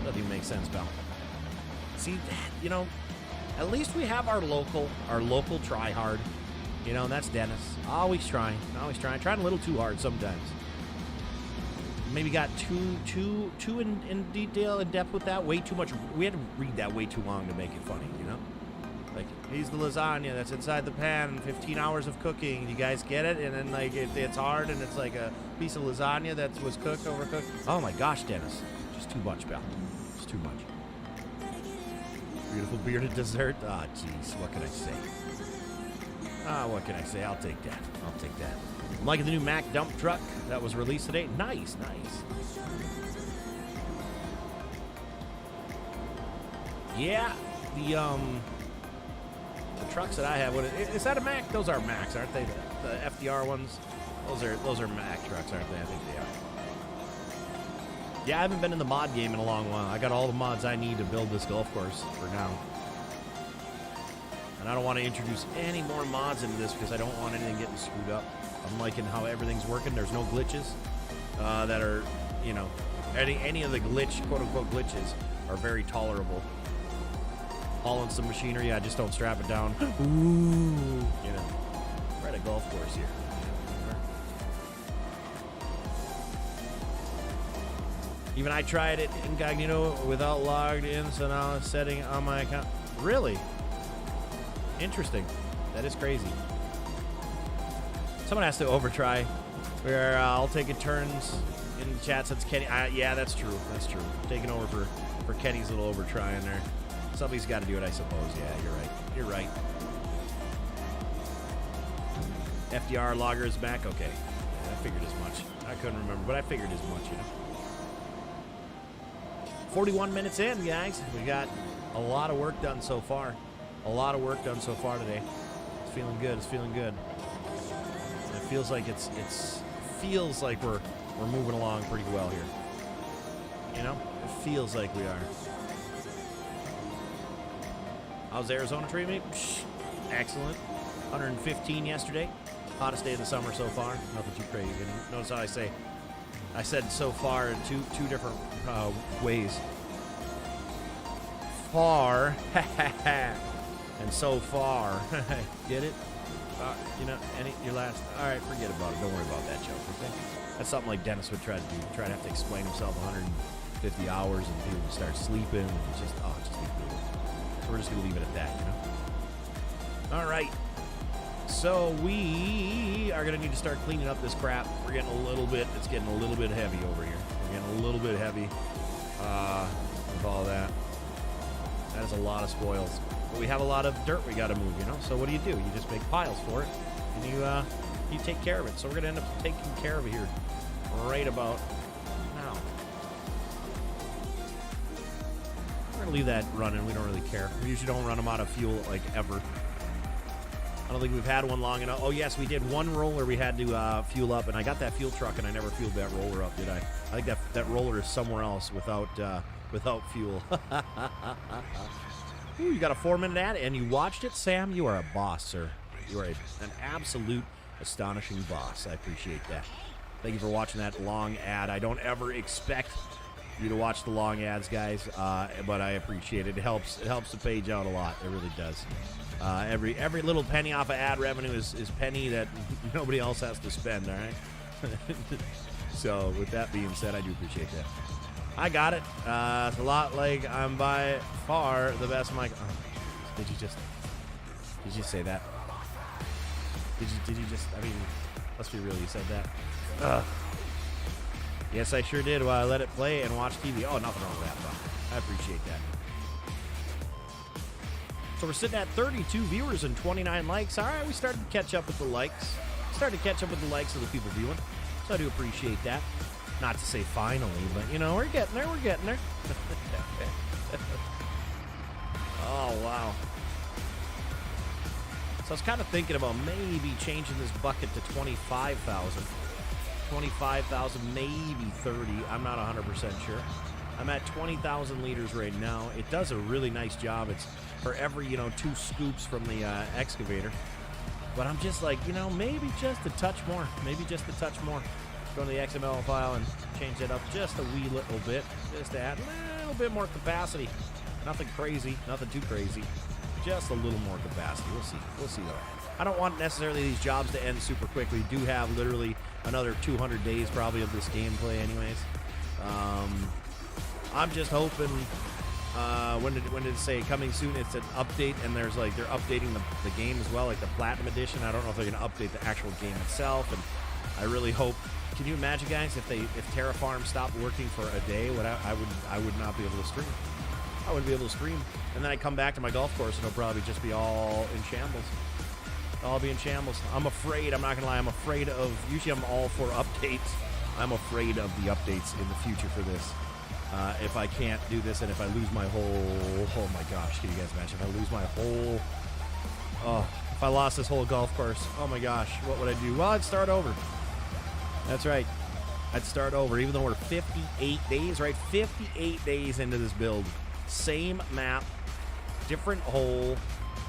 Doesn't even make sense, pal. See, you know... At least we have our local try-hard. You know, and that's Dennis. Always trying. Trying a little too hard sometimes. Maybe got too in detail, in depth with that. Way too much. We had to read that way too long to make it funny, you know? Like, he's the lasagna that's inside the pan, 15 hours of cooking. You guys get it? And then, like, it's hard, and it's like a piece of lasagna that was overcooked. Oh, my gosh, Dennis. Just too much, pal. Just too much. Beautiful bearded dessert. Ah, jeez. What can I say? What can I say? I'll take that. I'm liking the new Mack dump truck that was released today. Nice. Yeah, the trucks that I have, is that a Mack? Those are Macks, aren't they? The FDR ones? Those are Mack trucks, aren't they? I think they are. Yeah, I haven't been in the mod game in a long while. I got all the mods I need to build this golf course for now. And I don't want to introduce any more mods into this because I don't want anything getting screwed up. I'm liking how everything's working. There's no glitches that are, you know, any of the quote-unquote glitches are very tolerable. Hauling some machinery, I just don't strap it down. Ooh, you know, we're at a golf course here. Even I tried it incognito without logged in, so now it's setting on my account. Really? Interesting. That is crazy. Someone has to overtry. Where I'll take it turns in the chat since Kenny. Yeah, that's true. That's true. Taking over for Kenny's little overtry in there. Somebody's got to do it, I suppose. Yeah, you're right. You're right. FDR logger is back. Okay. Yeah, I figured as much. I couldn't remember, but I figured as much, you know. 41 minutes in, guys. We got a lot of work done so far. A lot of work done so far today. It's feeling good. It's feeling good. And it feels like it feels like we're moving along pretty well here. You know, it feels like we are. How's Arizona treating me? Psh, excellent. 115 yesterday. Hottest day of the summer so far. Nothing too crazy. Notice how I said so far in two different ways. Far and so far. Get it? You know, your last. All right, forget about it. Don't worry about that joke. Okay? That's something like Dennis would try to do. Try to have to explain himself 150 hours and people would start sleeping. And it's just be brutal. So we're just gonna leave it at that, you know. All right. So we are gonna need to start cleaning up this crap. We're getting it's getting a little bit heavy over here. We're getting a little bit heavy with all that. That is a lot of spoils. But we have a lot of dirt we gotta move, you know. So what do? You just make piles for it, and you take care of it. So we're gonna end up taking care of it here right about now. We're gonna leave that running. We don't really care. We usually don't run them out of fuel like ever. I don't think we've had one long enough. Oh, yes, we did one roller we had to fuel up, and I got that fuel truck, and I never fueled that roller up, did I? I think that roller is somewhere else without fuel. Ooh, you got a 4-minute ad, and you watched it, Sam? You are a boss, sir. You are an absolute astonishing boss. I appreciate that. Thank you for watching that long ad. I don't ever expect you to watch the long ads, guys, but I appreciate it. It helps the page out a lot. It really does. Every little penny off of ad revenue is penny that nobody else has to spend, all right? So with that being said, I do appreciate that. I got it. It's a lot like I'm by far the best mic. Oh, did you say that? Did you just, I mean, let's be real, you said that. Ugh. Yes, I sure did while I let it play and watch TV. Oh, nothing wrong with that, though. I appreciate that. So we're sitting at 32 viewers and 29 likes. All right, we started to catch up with the likes. Started to catch up with the likes of the people viewing. So I do appreciate that. Not to say finally, but, you know, we're getting there. We're getting there. Oh, wow. So I was kind of thinking about maybe changing this bucket to 25,000. 25,000, maybe 30. I'm not 100% sure. I'm at 20,000 liters right now. It does a really nice job. It's for every, 2 scoops from the excavator. But I'm just like, maybe just a touch more. Maybe just a touch more. Go to the XML file and change it up just a wee little bit. Just to add a little bit more capacity. Nothing crazy. Nothing too crazy. Just a little more capacity. We'll see. We'll see, though. I don't want necessarily these jobs to end super quick. We do have literally another 200 days probably of this gameplay anyways. I'm just hoping, when did it say coming soon? It's an update, and there's like, they're updating the game as well, like the Platinum Edition. I don't know if they're going to update the actual game itself, and I really hope. Can you imagine, guys, if Terraform stopped working for a day, I would not be able to stream. I wouldn't be able to stream. And then I come back to my golf course, and it'll probably just be all in shambles. I'll be in shambles. I'm afraid, I'm not going to lie, I'm afraid of, usually I'm all for updates. I'm afraid of the updates in the future for this. if I can't do this and if I lose my whole... Oh, my gosh. Can you guys imagine if I lose my whole... Oh, if I lost this whole golf course. Oh, my gosh. What would I do? Well, I'd start over. That's right. I'd start over, even though we're 58 days, right? 58 days into this build. Same map, different hole.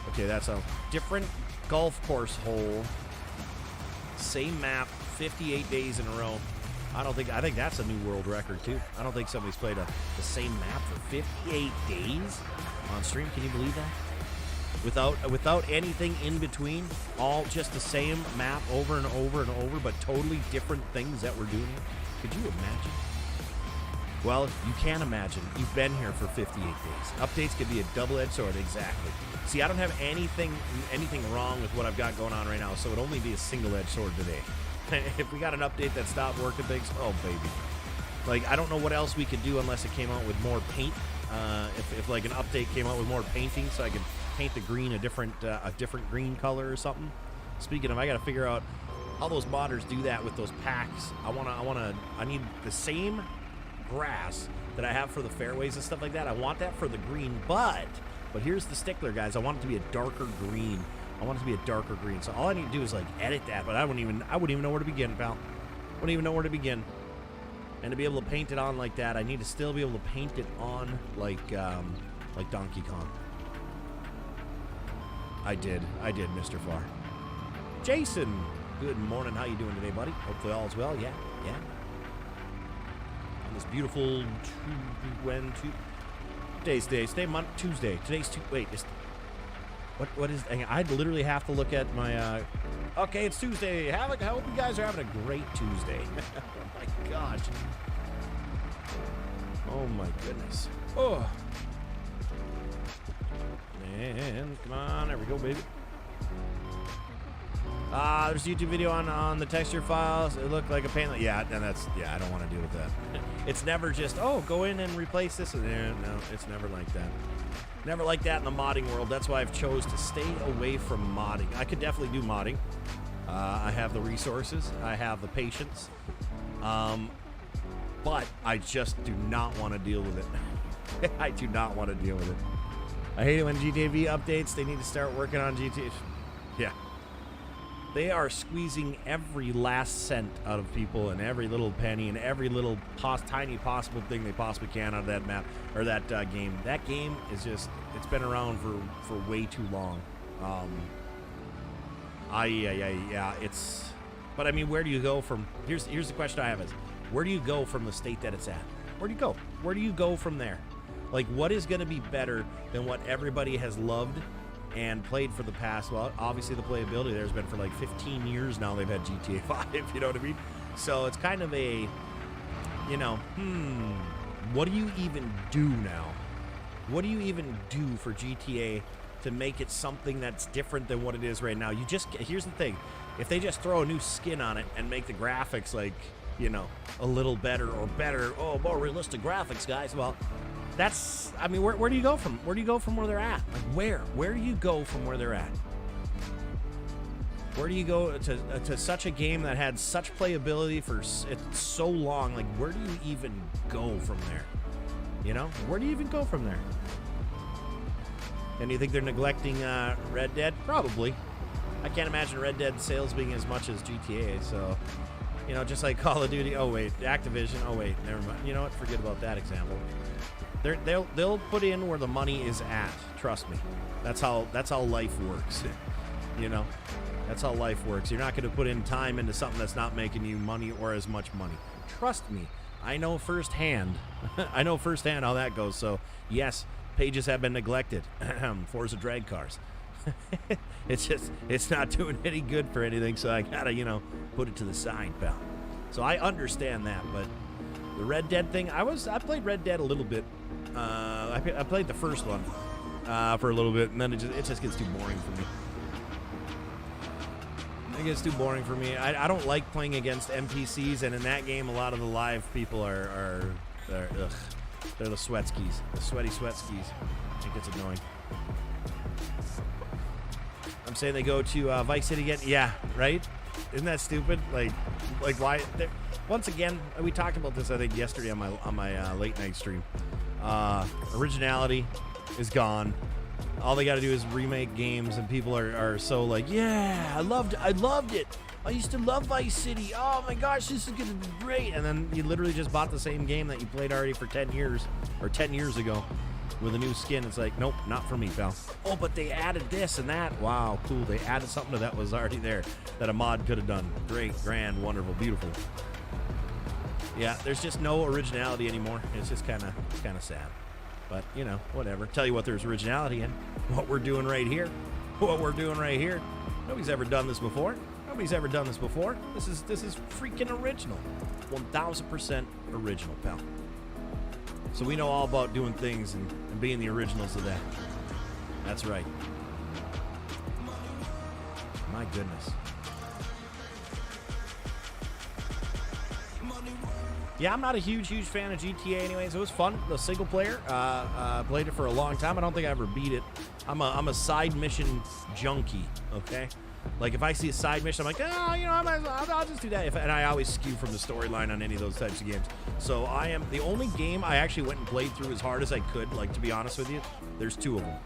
Okay, that's a different golf course hole. Same map, 58 days in a row. I think that's a new world record, too. I don't think somebody's played the same map for 58 days on stream. Can you believe that? Without anything in between, all just the same map over and over and over, but totally different things that we're doing. Could you imagine? Well, you can imagine. You've been here for 58 days. Updates could be a double-edged sword, exactly. See, I don't have anything wrong with what I've got going on right now, so it would only be a single-edged sword today. If we got an update that stopped working things, oh, baby. Like, I don't know what else we could do unless it came out with more paint. If like an update came out with more painting, so I could paint the green a different green color or something. Speaking of, I got to figure out how those modders do that with those packs. I need the same grass that I have for the fairways and stuff like that. I want that for the green, but here's the stickler, guys. I want it to be a darker green. So all I need to do is like edit that, but I wouldn't even know where to begin, pal. Wouldn't even know where to begin. And to be able to paint it on like that, I need to still be able to paint it on like Donkey Kong. I did, Mr. Farr. Jason, good morning. How you doing today, buddy? Hopefully all is well. Yeah. On this beautiful Tuesday. Today's Wait, what is? I'd literally have to look at my. Okay, it's Tuesday. I hope you guys are having a great Tuesday. Oh my gosh. Oh my goodness. Oh. And come on, there we go, baby. There's a YouTube video on the texture files. It looked like a paint. Yeah, and I don't want to deal with that. It's never just, go in and replace this. No, it's never like that. Never like that in the modding world. That's why I've chose to stay away from modding. I could definitely do modding. I have the resources. I have the patience. But I just do not want to deal with it. I do not want to deal with it. I hate it when GTA V updates. They need to start working on GTA. Yeah. They are squeezing every last cent out of people and every little penny and every little tiny possible thing they possibly can out of that map or that game. That game is just, it's been around for way too long. It's, but I mean, where do you go from, here's the question I have is, where do you go from the state that it's at? Where do you go? Where do you go from there? Like, what is going to be better than what everybody has loved and played for the past? Well, obviously the playability there's been for like 15 years now. They've had GTA 5, you know what I mean? So it's kind of a, what do you even do now? What do you even do for GTA to make it something that's different than what it is right now? Here's the thing. If they just throw a new skin on it and make the graphics like, a little better, more realistic graphics, guys, well, that's, I mean, where do you go from? Where do you go from where they're at? Like, where do you go from where they're at? Where do you go to such a game that had such playability for so long? Like, where do you even go from there? Where do you even go from there? And do you think they're neglecting Red Dead? Probably. I can't imagine Red Dead sales being as much as GTA, so, just like Call of Duty. Oh, wait, Activision. Oh, wait, never mind. You know what? Forget about that example. They'll put in where the money is at. Trust me. That's how life works. That's how life works. You're not going to put in time into something that's not making you money or as much money. Trust me. I know firsthand. I know firsthand how that goes. So yes, pages have been neglected. Forza drag cars. It's not doing any good for anything. So I gotta put it to the side, pal. So I understand that, but the Red Dead thing, I played Red Dead a little bit. I played the first one for a little bit, and then it just gets too boring for me. It gets too boring for me. I don't like playing against NPCs, and in that game, a lot of the live people are they're the sweat skis, the sweaty sweat skis. It gets annoying. I'm saying they go to Vice City again. Yeah, right? Isn't that stupid? Like why? once again, we talked about this, I think, yesterday on my late night stream. Originality is gone. All they got to do is remake games, and people are so like, yeah, I loved it. I used to love Vice City. Oh my gosh, this is gonna be great. And then you literally just bought the same game that you played already for 10 years, or 10 years ago, with a new skin. It's like, nope, not for me, pal. Oh, but they added this and that. Wow, cool. They added something to that was already there that a mod could have done. Great, grand, wonderful, beautiful. Yeah, there's just no originality anymore. It's just kind of sad. But, you know, whatever. Tell you what there's originality in. What we're doing right here. What we're doing right here. Nobody's ever done this before. Nobody's ever done this before. This is freaking original. 1,000% original, pal. So we know all about doing things and being the originals of that. That's right. My goodness. Yeah, I'm not a huge fan of GTA anyways. It was fun. The single player. Played it for a long time. I don't think I ever beat it. I'm a side mission junkie, okay? Like, if I see a side mission, I'm like, oh, you know, I'll just do that. And I always skew from the storyline on any of those types of games. So I am the only game I actually went and played through as hard as I could, like, to be honest with you. There's two of them.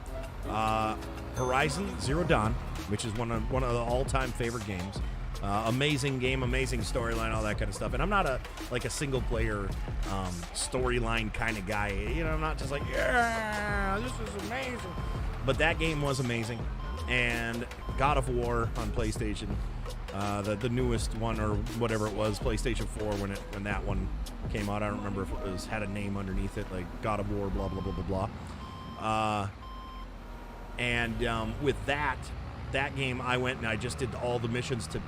Horizon Zero Dawn, which is one of the all-time favorite games. Amazing game, amazing storyline, all that kind of stuff. And I'm not a single-player storyline kind of guy. You know, I'm not just like, yeah, this is amazing. But that game was amazing. And God of War on PlayStation, the newest one or whatever it was, PlayStation 4 when that one came out. I don't remember if it had a name underneath it, like God of War, blah blah blah blah blah. With that game, I went and I just did all the missions to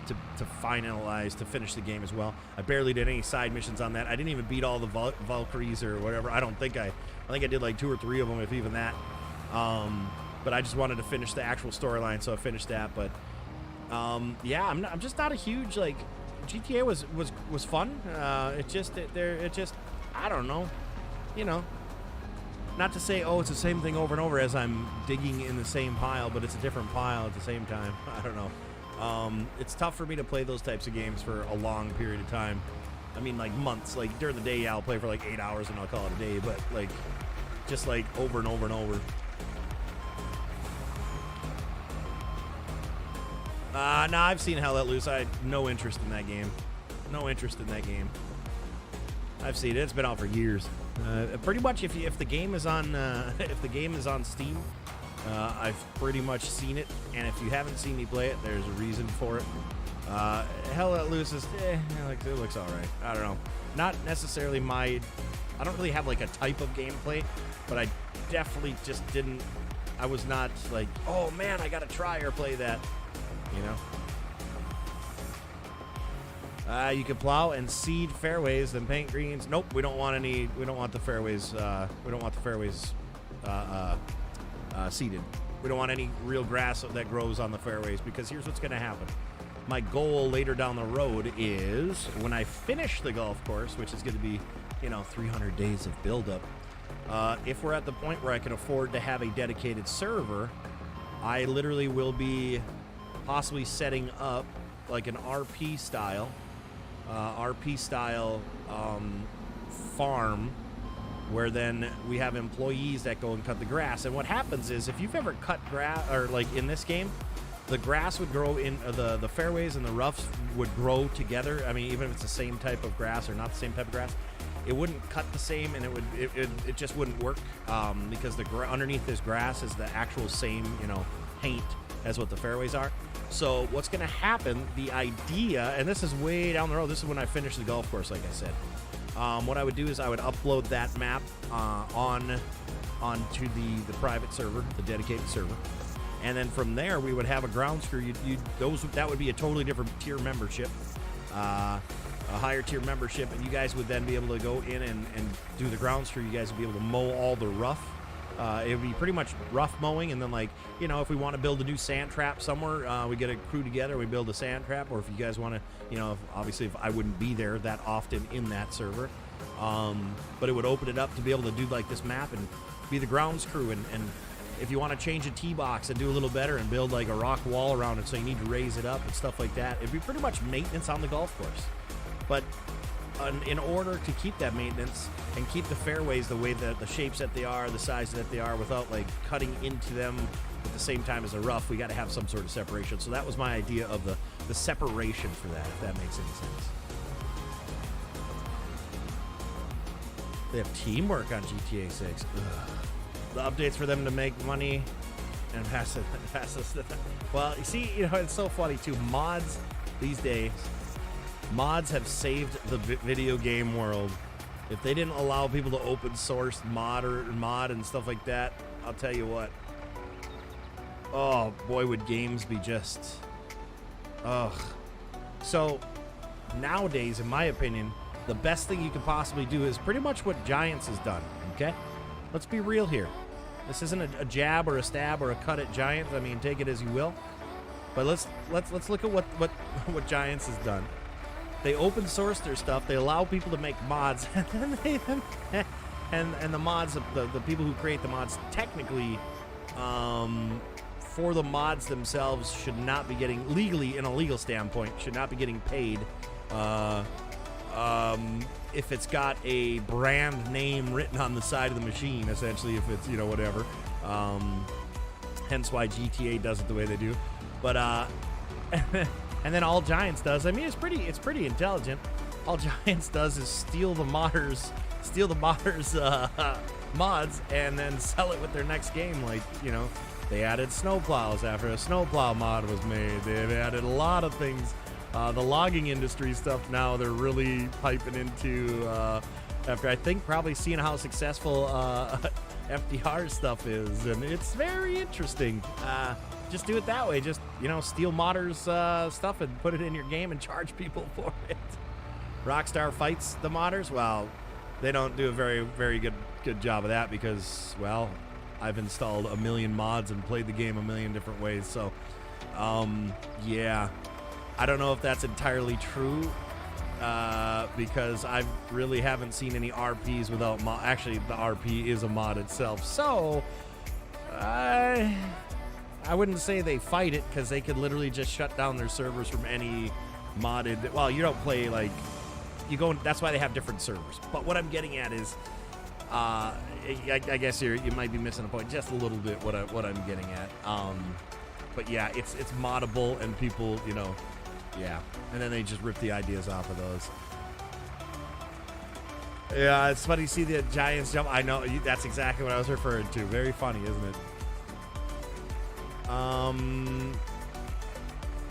finish the game as well. I barely did any side missions on that. I didn't even beat all the Valkyries or whatever. I think I did like 2 or 3 of them, if even that. But I just wanted to finish the actual storyline, so I finished that. But yeah, I'm just not a huge, like, GTA was fun. It just I don't know, you know. Not to say, oh, it's the same thing over and over as I'm digging in the same pile, but it's a different pile at the same time. I don't know. It's tough for me to play those types of games for a long period of time. I mean, like months. Like during the day, yeah, I'll play for like 8 hours and I'll call it a day. But like, just like over and over and over. Nah, I've seen Hell Let Loose. I had no interest in that game. No interest in that game. I've seen it. It's been out for years. Pretty much, if the game is on Steam, I've pretty much seen it. And if you haven't seen me play it, there's a reason for it. Hell Let Loose is, it looks all right. I don't know. Not necessarily my. I don't really have like a type of gameplay, but I definitely just didn't. I was not like, oh man, I gotta try or play that. You know. You can plow and seed fairways, then paint greens. Nope, we don't want any. We don't want the fairways. We don't want the fairways seeded. We don't want any real grass that grows on the fairways, because here's what's going to happen. My goal later down the road is when I finish the golf course, which is going to be, 300 days of buildup. If we're at the point where I can afford to have a dedicated server, I literally will be possibly setting up like an RP style farm, where then we have employees that go and cut the grass. And what happens is, if you've ever cut grass, or like in this game, the grass would grow in the fairways and the roughs would grow together. I mean, even if it's the same type of grass or not the same type of grass, it wouldn't cut the same, and it just wouldn't work, because underneath this grass is the actual same paint as what the fairways are. So what's going to happen, the idea, and this is way down the road, this is when I finish the golf course, like I said. What I would do is I would upload that map onto the private server, the dedicated server. And then from there, we would have a grounds crew. That would be a totally different tier membership, a higher tier membership, and you guys would then be able to go in and do the grounds crew. You guys would be able to mow all the rough. It would be pretty much rough mowing, and then if we want to build a new sand trap somewhere, we get a crew together, we build a sand trap. Or if you guys want to, obviously if I wouldn't be there that often in that server, but it would open it up to be able to do like this map and be the grounds crew. And if you want to change a tee box and do a little better and build like a rock wall around it, so you need to raise it up and stuff like that, it'd be pretty much maintenance on the golf course. But in order to keep that maintenance and keep the fairways the way that the shapes that they are, the size that they are, without like cutting into them at the same time as a rough, we got to have some sort of separation. So that was my idea of the separation for that, if that makes any sense. They have teamwork on GTA 6. Ugh. The updates for them to make money and pass us. Well, you see, it's so funny too. Mods these days, mods have saved the video game world. If they didn't allow people to open source mod and stuff like that, I'll tell you what. Oh boy, would games be just. Ugh. So nowadays, in my opinion, the best thing you could possibly do is pretty much what Giants has done. Okay, let's be real here. This isn't a jab or a stab or a cut at Giants. I mean, take it as you will. But let's look at what Giants has done. They open source their stuff. They allow people to make mods, and then and the mods, the people who create the mods, technically, for the mods themselves, should not be getting legally, in a legal standpoint, should not be getting paid. If it's got a brand name written on the side of the machine, essentially, if it's, whatever. Hence why GTA does it the way they do. But, and then all Giants does, I mean, it's pretty intelligent. All Giants does is steal the modders' mods and then sell it with their next game. Like, they added snowplows after a snowplow mod was made. They've added a lot of things. The logging industry stuff now, they're really piping into, after I think probably seeing how successful FDR stuff is. And it's very interesting. Just do it that way. Just, steal modders' stuff and put it in your game and charge people for it. Rockstar fights the modders. Well, they don't do a very, very good job of that because, well, I've installed a million mods and played the game a million different ways. So, yeah. I don't know if that's entirely true because I really haven't seen any RPs without mod. Actually, the RP is a mod itself. So, I wouldn't say they fight it because they could literally just shut down their servers from any modded. Well, you don't play like you go. That's why they have different servers. But what I'm getting at is, I guess you might be missing a point just a little bit. What I'm getting at. But yeah, it's moddable and people, yeah. And then they just rip the ideas off of those. Yeah, it's funny to see the Giants jump. I know that's exactly what I was referring to. Very funny, isn't it?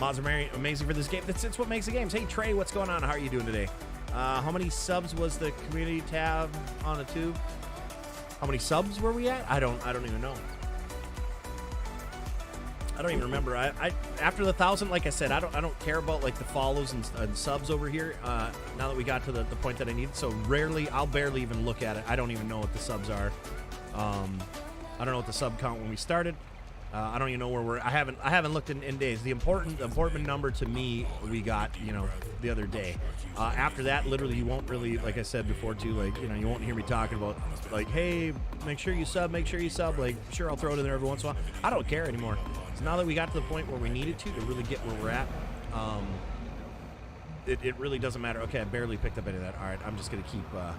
Mods are amazing for this game. It's what makes the games. Hey Trey, what's going on? How are you doing today? How many subs was the community tab on the tube? How many subs were we at? I don't even know. I don't even remember. I after the 1,000, like I said, I don't care about like the follows and subs over here. Now that we got to the point that I need, so I'll barely even look at it. I don't even know what the subs are. I don't know what the sub count when we started. I don't even know where I haven't looked in days. The important number to me we got the other day. After that, literally you won't really, like I said before too, like you won't hear me talking about like, hey, make sure you sub. Like, sure, I'll throw it in there every once in a while. I don't care anymore. So now that we got to the point where we needed to really get where we're at, it really doesn't matter. Okay, I barely picked up any of that. All right, I'm just gonna keep. I'm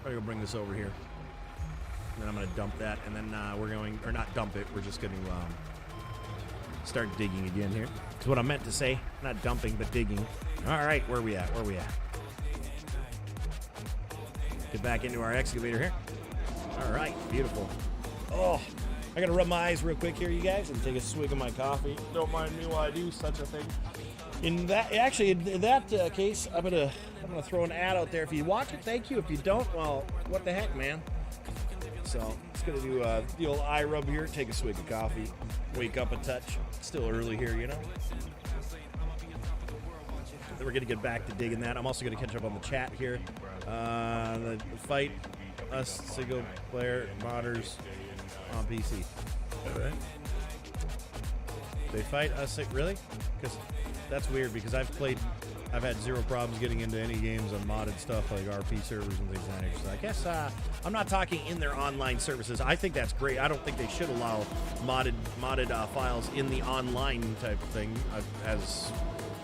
gonna go bring this over here. And then I'm going to dump that, and then we're going, or not dump it, we're just going to start digging again here. That's what I meant to say. Not dumping, but digging. All right, where are we at? Get back into our excavator here. All right, beautiful. Oh, I got to rub my eyes real quick here, you guys, and take a swig of my coffee. Don't mind me while I do such a thing. In that case, I'm gonna throw an ad out there. If you watch it, thank you. If you don't, well, what the heck, man. So, it's going to do the old eye rub here, take a swig of coffee, wake up a touch. It's still early here, Then we're going to get back to digging that. I'm also going to catch up on the chat here. The fight us single player modders on PC. All right. They fight us, really? Because that's weird because I've had zero problems getting into any games on modded stuff like RP servers and things like that. So I guess I'm not talking in their online services. I think that's great. I don't think they should allow modded files in the online type of thing. As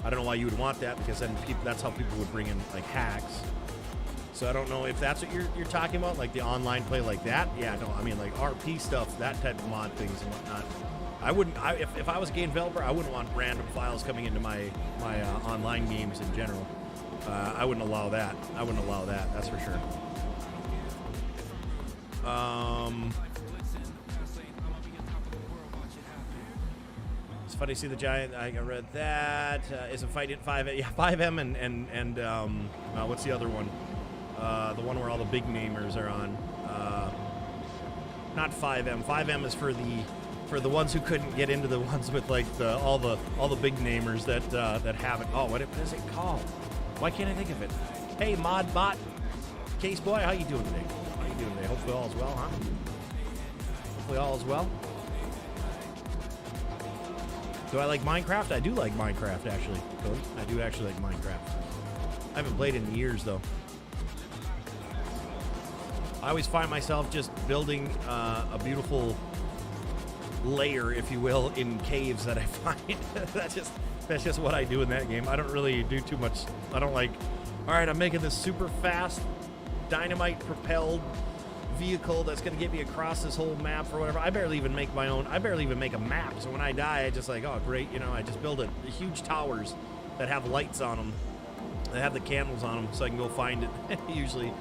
I don't know why you would want that, because then that's how people would bring in like hacks. So I don't know if that's what you're talking about, like the online play like that. Yeah, no, I mean like RP stuff, that type of mod things and whatnot. I wouldn't. If I was a game developer, I wouldn't want random files coming into my online games in general. I wouldn't allow that. I wouldn't allow that. That's for sure. It's funny to see the giant. I read that. Is a fight in 5M? Yeah, 5M and what's the other one? The one where all the big namers are on. Not 5M. 5M is for the ones who couldn't get into the ones with like all the big namers that haven't. Oh, what is it called? Why can't I think of it? Hey, Mod Bot, Case Boy, how you doing today? How you doing today? Hopefully all is well, huh? Hopefully all is well. Do I like Minecraft? I do like Minecraft, actually. I do actually like Minecraft. I haven't played in years, though. I always find myself just building a beautiful layer, if you will, in caves that I find. That's just what I do in that game. I don't really do too much. I don't like, all right, I'm making this super fast dynamite-propelled vehicle that's going to get me across this whole map or whatever. I barely even make my own. I barely even make a map. So when I die, I just like, oh, great. You know, I just build huge towers that have lights on them. They have the candles on them so I can go find it. Usually,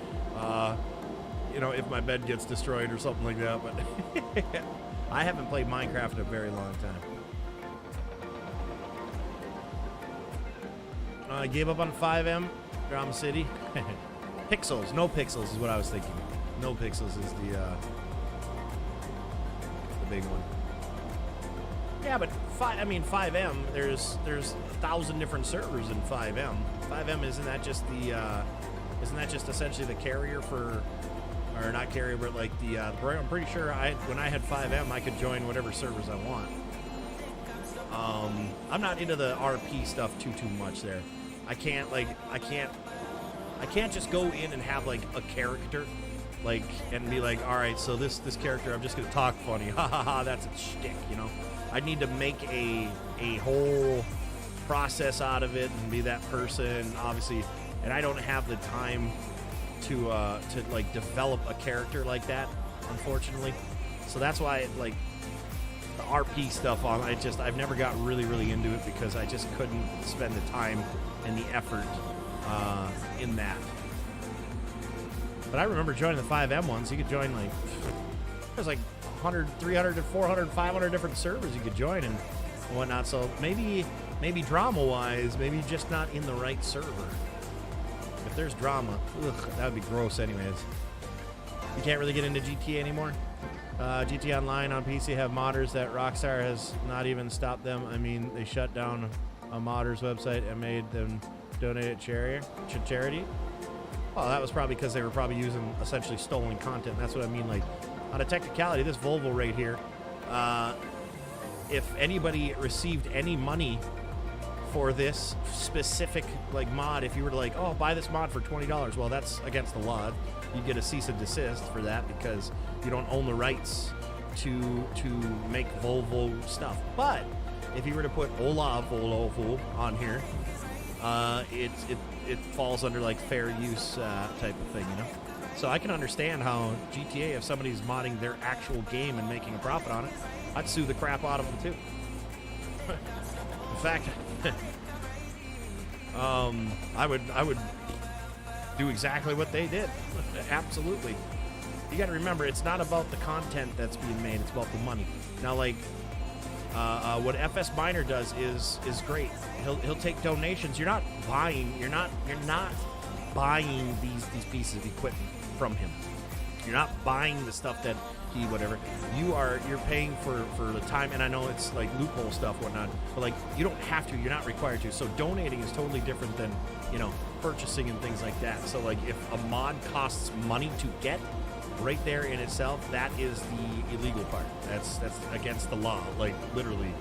you know, if my bed gets destroyed or something like that. But I haven't played Minecraft in a very long time. I gave up on 5M, Drama City. Pixels, no pixels is what I was thinking. No pixels is the big one. Yeah, but 5M. There's 1,000 different servers in 5M. 5M isn't that just essentially the carrier for, or not carrier, but like I'm pretty sure when I had 5M, I could join whatever servers I want. I'm not into the RP stuff too much there. I can't just go in and have like a character, like, and be like, all right, so this character, I'm just gonna talk funny, ha ha ha, that's a shtick, you know. I need to make a whole process out of it and be that person, obviously, and I don't have the time to like develop a character like that, unfortunately. So that's why like the RP stuff on, I've never got really into it because I just couldn't spend the time and the effort in that. But I remember joining the 5M ones. You could join like, there's like 100, 300 to 400, 500 different servers you could join and whatnot. So maybe drama-wise, maybe just not in the right server. If there's drama, that would be gross anyways. You can't really get into GTA anymore. GTA Online on PC have modders that Rockstar has not even stopped them. I mean, they shut down a modder's website and made them donate it to charity. Well, that was probably because they were probably using essentially stolen content. That's what I mean. Like, on a technicality, this Volvo right here, if anybody received any money for this specific like mod, if you were to like, oh, buy this mod for $20, well, that's against the law. You get a cease and desist for that because you don't own the rights to make Volvo stuff. But if you were to put Volvo on here, it falls under like fair use type of thing, you know. So I can understand how GTA, if somebody's modding their actual game and making a profit on it, I'd sue the crap out of them too. In fact, I would do exactly what they did. Absolutely. You got to remember, it's not about the content that's being made; it's about the money. Now, like what FS Miner does is great. He'll take donations. You're not buying these pieces of equipment from him. You're not buying the stuff that he whatever. You're paying for the time, and I know it's like loophole stuff, whatnot, but like you don't have to. You're not required to. So donating is totally different than, you know, purchasing and things like that. So like if a mod costs money to get, right there in itself, that is the illegal part. That's against the law. Like literally,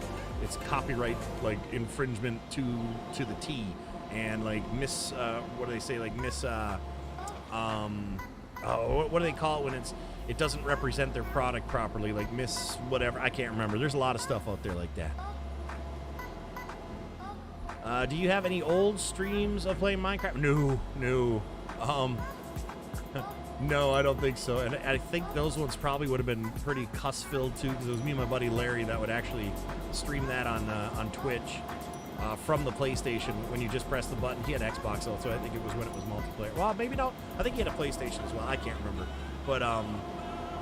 it's copyright like infringement to the T. And like what do they say? Like what do they call it when it doesn't represent their product properly? Like whatever. I can't remember. There's a lot of stuff out there like that. Do you have any old streams of playing Minecraft? No. No, I don't think so. And I think those ones probably would have been pretty cuss-filled too, because it was me and my buddy Larry that would actually stream that on Twitch from the PlayStation when you just press the button. He had Xbox though, so I think it was when it was multiplayer. Well, maybe no. I think he had a PlayStation as well. I can't remember. But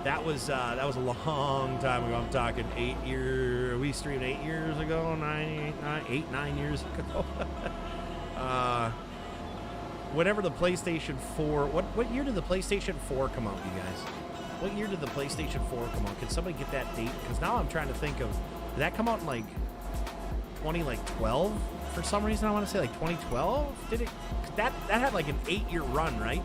that was a long time ago. I'm talking 8 years. We streamed 8 years ago, 9 years ago. Whenever the PlayStation 4, what year did the PlayStation 4 come out, you guys? What year did the PlayStation 4 come out? Can somebody get that date? Because now I'm trying to think of, did that come out in like 2012? For some reason, I want to say like 2012. Did it? That had like an 8-year run, right?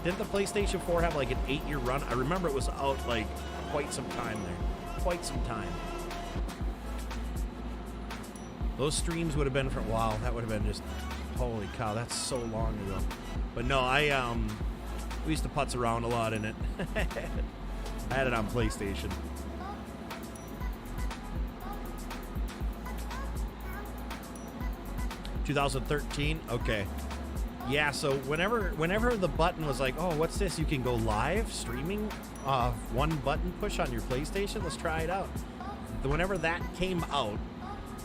Didn't the PlayStation 4 have like an 8-year run? I remember it was out like quite some time there. Quite some time. Those streams would have been from, wow, that would have been just, holy cow, that's so long ago. But no, we used to putz around a lot in it. I had it on PlayStation. $2013, okay. Yeah, so whenever the button was like, oh, what's this? You can go live streaming one button push on your PlayStation. Let's try it out. Whenever that came out,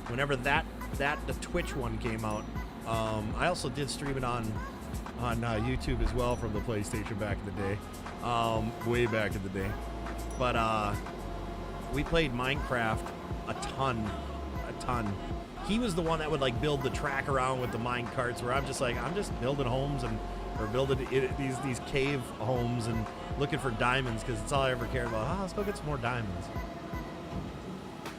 whenever the Twitch one came out, I also did stream it on YouTube as well from the PlayStation back in the day, way back in the day. But we played Minecraft a ton. He was the one that would like build the track around with the mine carts, where I'm just building homes or building these cave homes and looking for diamonds, because it's all I ever cared about. Oh, let's go get some more diamonds.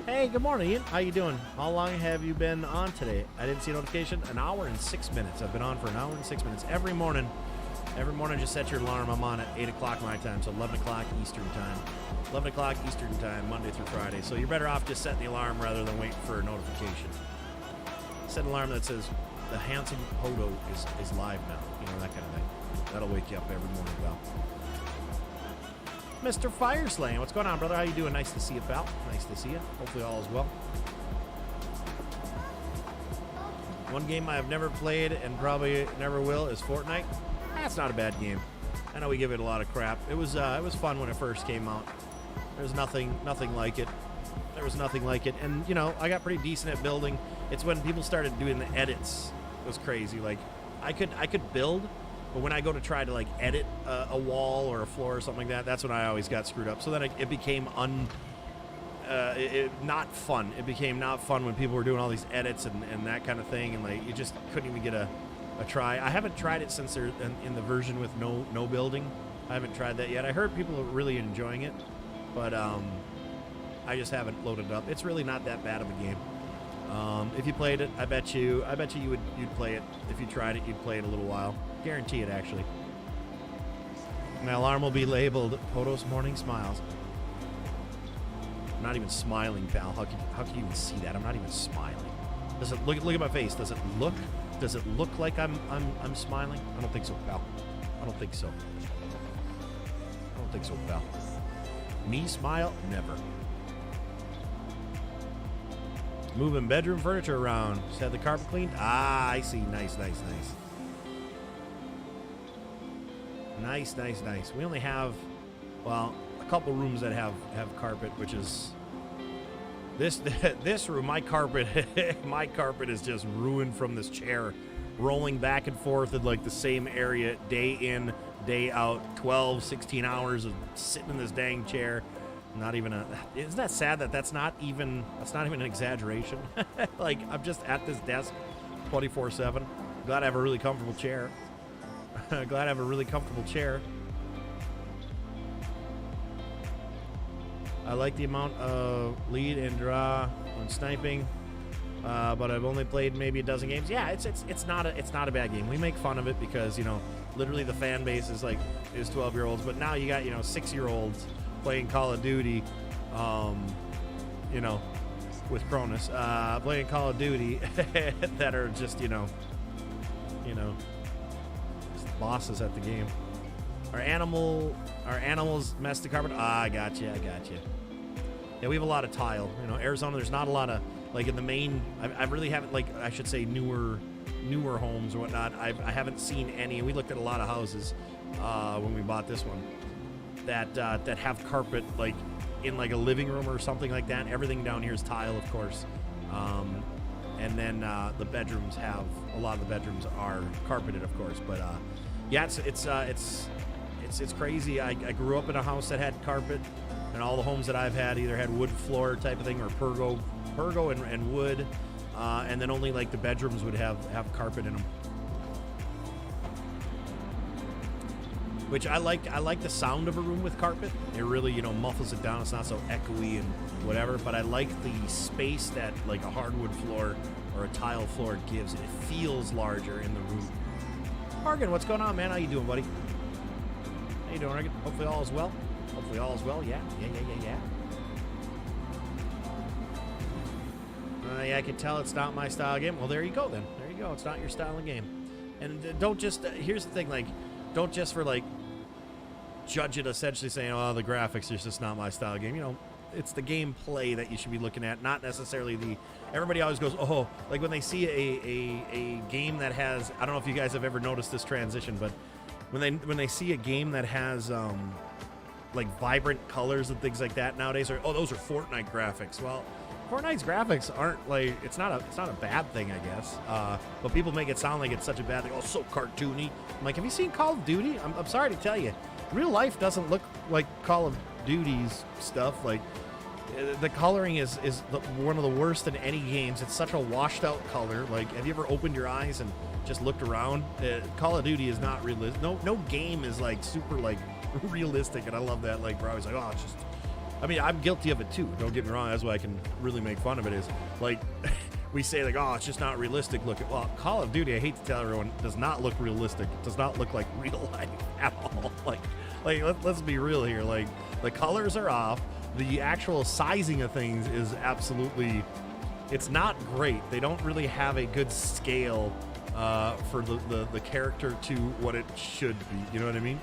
Hey, good morning, Ian. How you doing? How long have you been on today? I didn't see a notification. An hour and 6 minutes. I've been on for an hour and 6 minutes every morning. Every morning, just set your alarm. I'm on at 8 o'clock my time, so 11 o'clock Eastern time. 11 o'clock Eastern time, Monday through Friday. So you're better off just setting the alarm rather than waiting for a notification. Set an alarm that says the handsome PODO is live now. You know, that kind of thing. That'll wake you up every morning, pal. Mr. Fireslaying, what's going on, brother? How you doing? Nice to see you, pal. Nice to see you. Hopefully all is well. One game I have never played and probably never will is Fortnite. That's not a bad game. I know we give it a lot of crap. It was fun when it first came out. There's nothing like it. There was nothing like it. And, you know, I got pretty decent at building. It's when people started doing the edits. It was crazy. Like, I could build, but when I go to try to, like, edit a wall or a floor or something like that, that's when I always got screwed up. So then it became not fun. It became not fun when people were doing all these edits and that kind of thing, and, like, you just couldn't even get a try. I haven't tried it since they're in the version with no building. I haven't tried that yet. I heard people are really enjoying it, but I just haven't loaded it up. It's really not that bad of a game. If you played it, I bet you you'd play it. If you tried it, you'd play it a little while. Guarantee it, actually. My alarm will be labeled PODO's Morning Smiles. I'm not even smiling, pal. How can you even see that? I'm not even smiling. Does it look at my face? Does it look like I'm smiling? I don't think so, pal. I don't think so. I don't think so, pal. Me smile? Never. Moving bedroom furniture around. Just had the carpet cleaned. Ah, I see. Nice. Nice. We only have, well, a couple rooms that have carpet, which is this room. My carpet is just ruined from this chair, rolling back and forth in like the same area day in, day out, 12, 16 hours of sitting in this dang chair. Not even isn't that sad that's not even an exaggeration? Like, I'm just at this desk 24/7. Glad I have a really comfortable chair. Glad I have a really comfortable chair. I like the amount of lead and draw when sniping, but I've only played maybe a dozen games. Yeah, it's not a bad game. We make fun of it because, you know, literally the fan base is 12-year-olds, but now you got, you know, 6-year-olds playing Call of Duty, you know, with Cronus, playing Call of Duty that are just, you know, just bosses at the game. Our animals mess the carpet. Ah, I got you. Yeah, we have a lot of tile. You know, Arizona, there's not a lot of, like in the main, I really haven't, like, I should say newer homes or whatnot. I haven't seen any. We looked at a lot of houses when we bought this one that have carpet, like, in like a living room or something like that. Everything down here is tile, of course. And then the bedrooms have, a lot of the bedrooms are carpeted, of course. But yeah, it's crazy. I grew up in a house that had carpet, and all the homes that I've had either had wood floor type of thing or pergo and wood, and then only like the bedrooms would have carpet in them. Which I like the sound of a room with carpet. It really, you know, muffles it down. It's not so echoey and whatever, but I like the space that like a hardwood floor or a tile floor gives. It feels larger in the room. Morgan, what's going on, man? How you doing, buddy? How you doing, Morgan? Hopefully all is well. Hopefully all is well. Yeah. Yeah, I can tell it's not my style of game. Well, there you go then. There you go. It's not your style of game. And don't just, here's the thing, like, don't just for like, judge it essentially saying, oh, the graphics is just not my style of game. You know, it's the gameplay that you should be looking at, not necessarily the, everybody always goes, oh, like when they see a game that has, I don't know if you guys have ever noticed this transition, but when they see a game that has like vibrant colors and things like that nowadays, or, oh, those are Fortnite graphics. Well, Fortnite's graphics aren't like, it's not a bad thing, I guess. But people make it sound like it's such a bad thing. Oh, so cartoony. I'm like, have you seen Call of Duty? I'm sorry to tell you, real life doesn't look like Call of Duty's stuff. Like, the coloring is one of the worst in any games. It's such a washed out color. Like, have you ever opened your eyes and just looked around? Call of Duty is not realistic. No game is like super like realistic, and I love that. Like, we're always like, oh, it's just, I mean, I'm guilty of it too. Don't get me wrong. That's why I can really make fun of it. Is like, we say like, oh, it's just not realistic looking. Well, Call of Duty, I hate to tell everyone, does not look realistic. It does not look like real life at all. Like let's be real here. Like, the colors are off. The actual sizing of things is absolutely, it's not great. They don't really have a good scale for the character to what it should be. You know what I mean?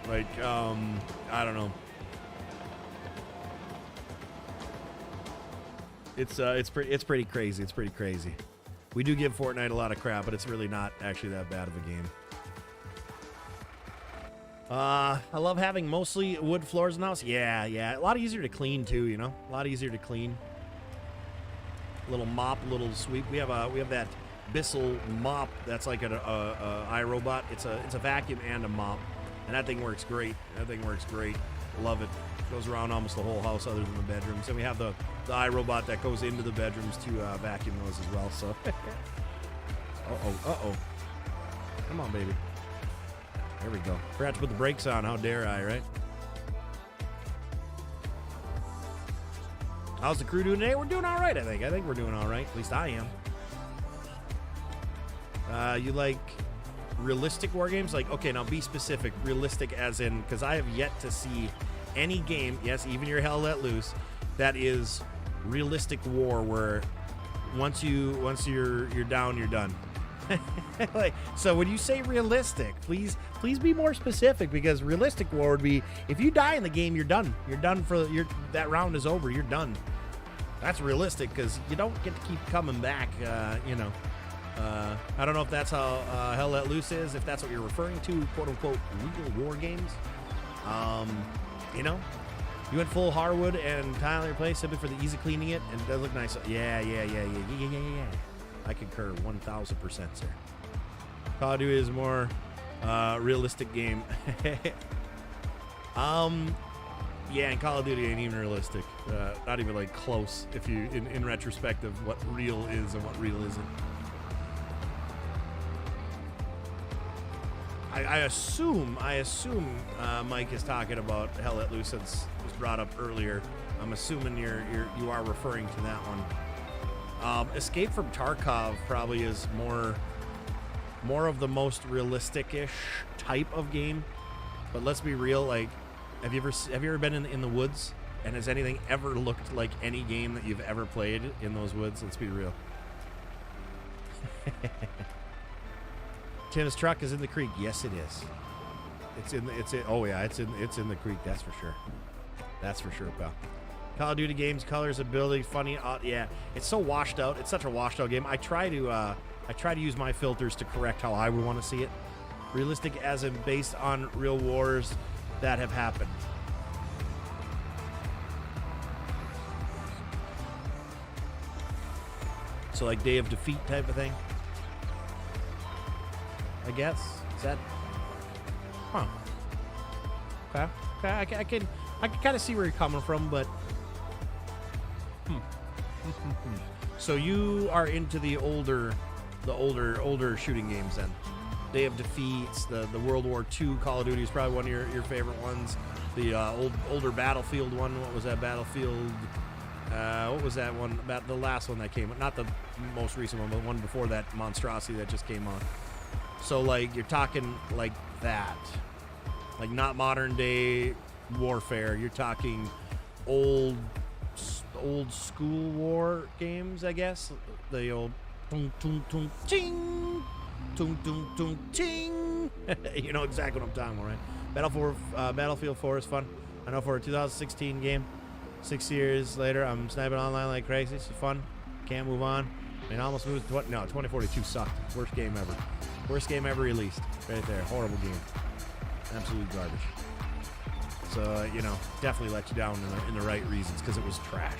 Like, I don't know. It's pretty crazy. It's pretty crazy. We do give Fortnite a lot of crap, but it's really not actually that bad of a game. I love having mostly wood floors in the house. Yeah. A lot easier to clean too, you know? A lot easier to clean. A little mop, a little sweep. We have that Bissell mop that's like an iRobot. It's a vacuum and a mop. And that thing works great. Love it. Goes around almost the whole house other than the bedrooms. And we have the iRobot that goes into the bedrooms to vacuum those as well. So, uh-oh. Come on, baby. There we go. Forgot to put the brakes on. How dare I, right? How's the crew doing today? We're doing all right, I think. I think we're doing all right. At least I am. You like realistic war games? Like, okay, now be specific. Realistic as in, because I have yet to see any game, yes, even your Hell Let Loose, that is realistic war where once you're down, you're done. Like, so when you say realistic, please be more specific, because realistic war would be if you die in the game, you're done. You're done that round is over. You're done. That's realistic, because you don't get to keep coming back. You know. I don't know if that's how Hell Let Loose is, if that's what you're referring to, quote unquote, real war games. You know, you went full hardwood and tile in your place simply for the ease of cleaning it, and it does look nice. Yeah. I concur 1,000%, sir. Call of Duty is a more realistic game. Yeah, and Call of Duty ain't even realistic. Not even like close. If you in retrospect of what real is and what real isn't. I assume Mike is talking about Hell Let Loose, since it was brought up earlier. I'm assuming you are referring to that one. Escape from Tarkov probably is more of the most realistic-ish type of game. But let's be real, like, have you ever been in the woods? And has anything ever looked like any game that you've ever played in those woods? Let's be real. Tim's truck is in the creek. Yes, it is. It's in the creek. That's for sure. That's for sure, pal. Call of Duty games, colors, ability, funny. Yeah, it's so washed out. It's such a washed out game. I try to use my filters to correct how I would want to see it. Realistic as in based on real wars that have happened. So like Day of Defeat type of thing, I guess. Is that? Huh. Okay. I can kind of see where you're coming from, but. So you are into the older shooting games then. Day of Defeats, the World War II Call of Duty is probably one of your favorite ones. The older Battlefield one. What was that? Battlefield. What was that one? About the last one that came, not the most recent one, but one before that monstrosity that just came on. So like you're talking like that, like not modern day warfare. You're talking old school war games, I guess. The old tung tung tung ching, tung tung tung ching. You know exactly what I'm talking about, right? Battlefield 4 is fun. I know for a 2016 game. 6 years later, I'm sniping online like crazy. It's fun. Can't move on. I mean, almost moved to 2042 sucked. Worst game ever. Worst game ever released. Right there. Horrible game. Absolute garbage. So, definitely let you down in the right reasons because it was trash.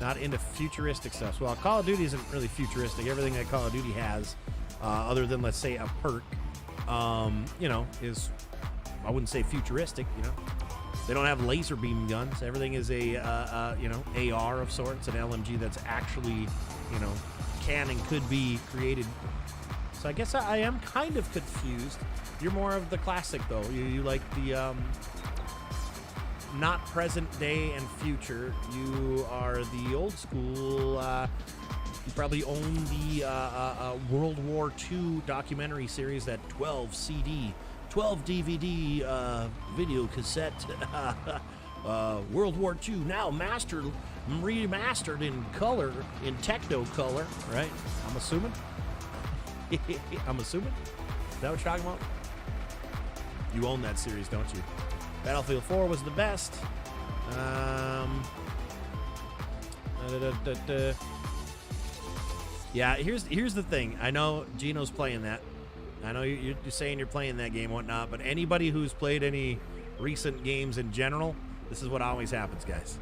Not into futuristic stuff. Well, Call of Duty isn't really futuristic. Everything that Call of Duty has, other than, let's say, a perk, is, I wouldn't say futuristic, They don't have laser beam guns. Everything is a, AR of sorts, an LMG that's actually, can and could be created. So I guess I am kind of confused. You're more of the classic, though. You like the not present day and future. You are the old school. You probably own the World War II documentary series, that 12 DVD video cassette. World War II now remastered in color, in techno color, right? I'm assuming. Is that what you're talking about? You own that series, don't you? Battlefield 4 was the best. Yeah, here's the thing. I know Gino's playing that. I know you're saying you're playing that game and whatnot, but anybody who's played any recent games in general, this is what always happens, guys.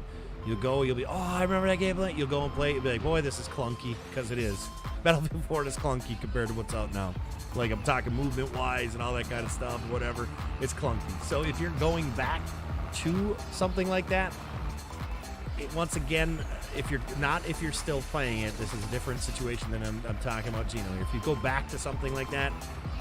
You'll be, I remember that game. You'll go and play it. You'll be like, boy, this is clunky, because it is. Battlefield 4 is clunky compared to what's out now. Like, I'm talking movement-wise and all that kind of stuff, whatever. It's clunky. So if you're going back to something like that, once again, if you're still playing it, this is a different situation than I'm talking about Gino. If you go back to something like that,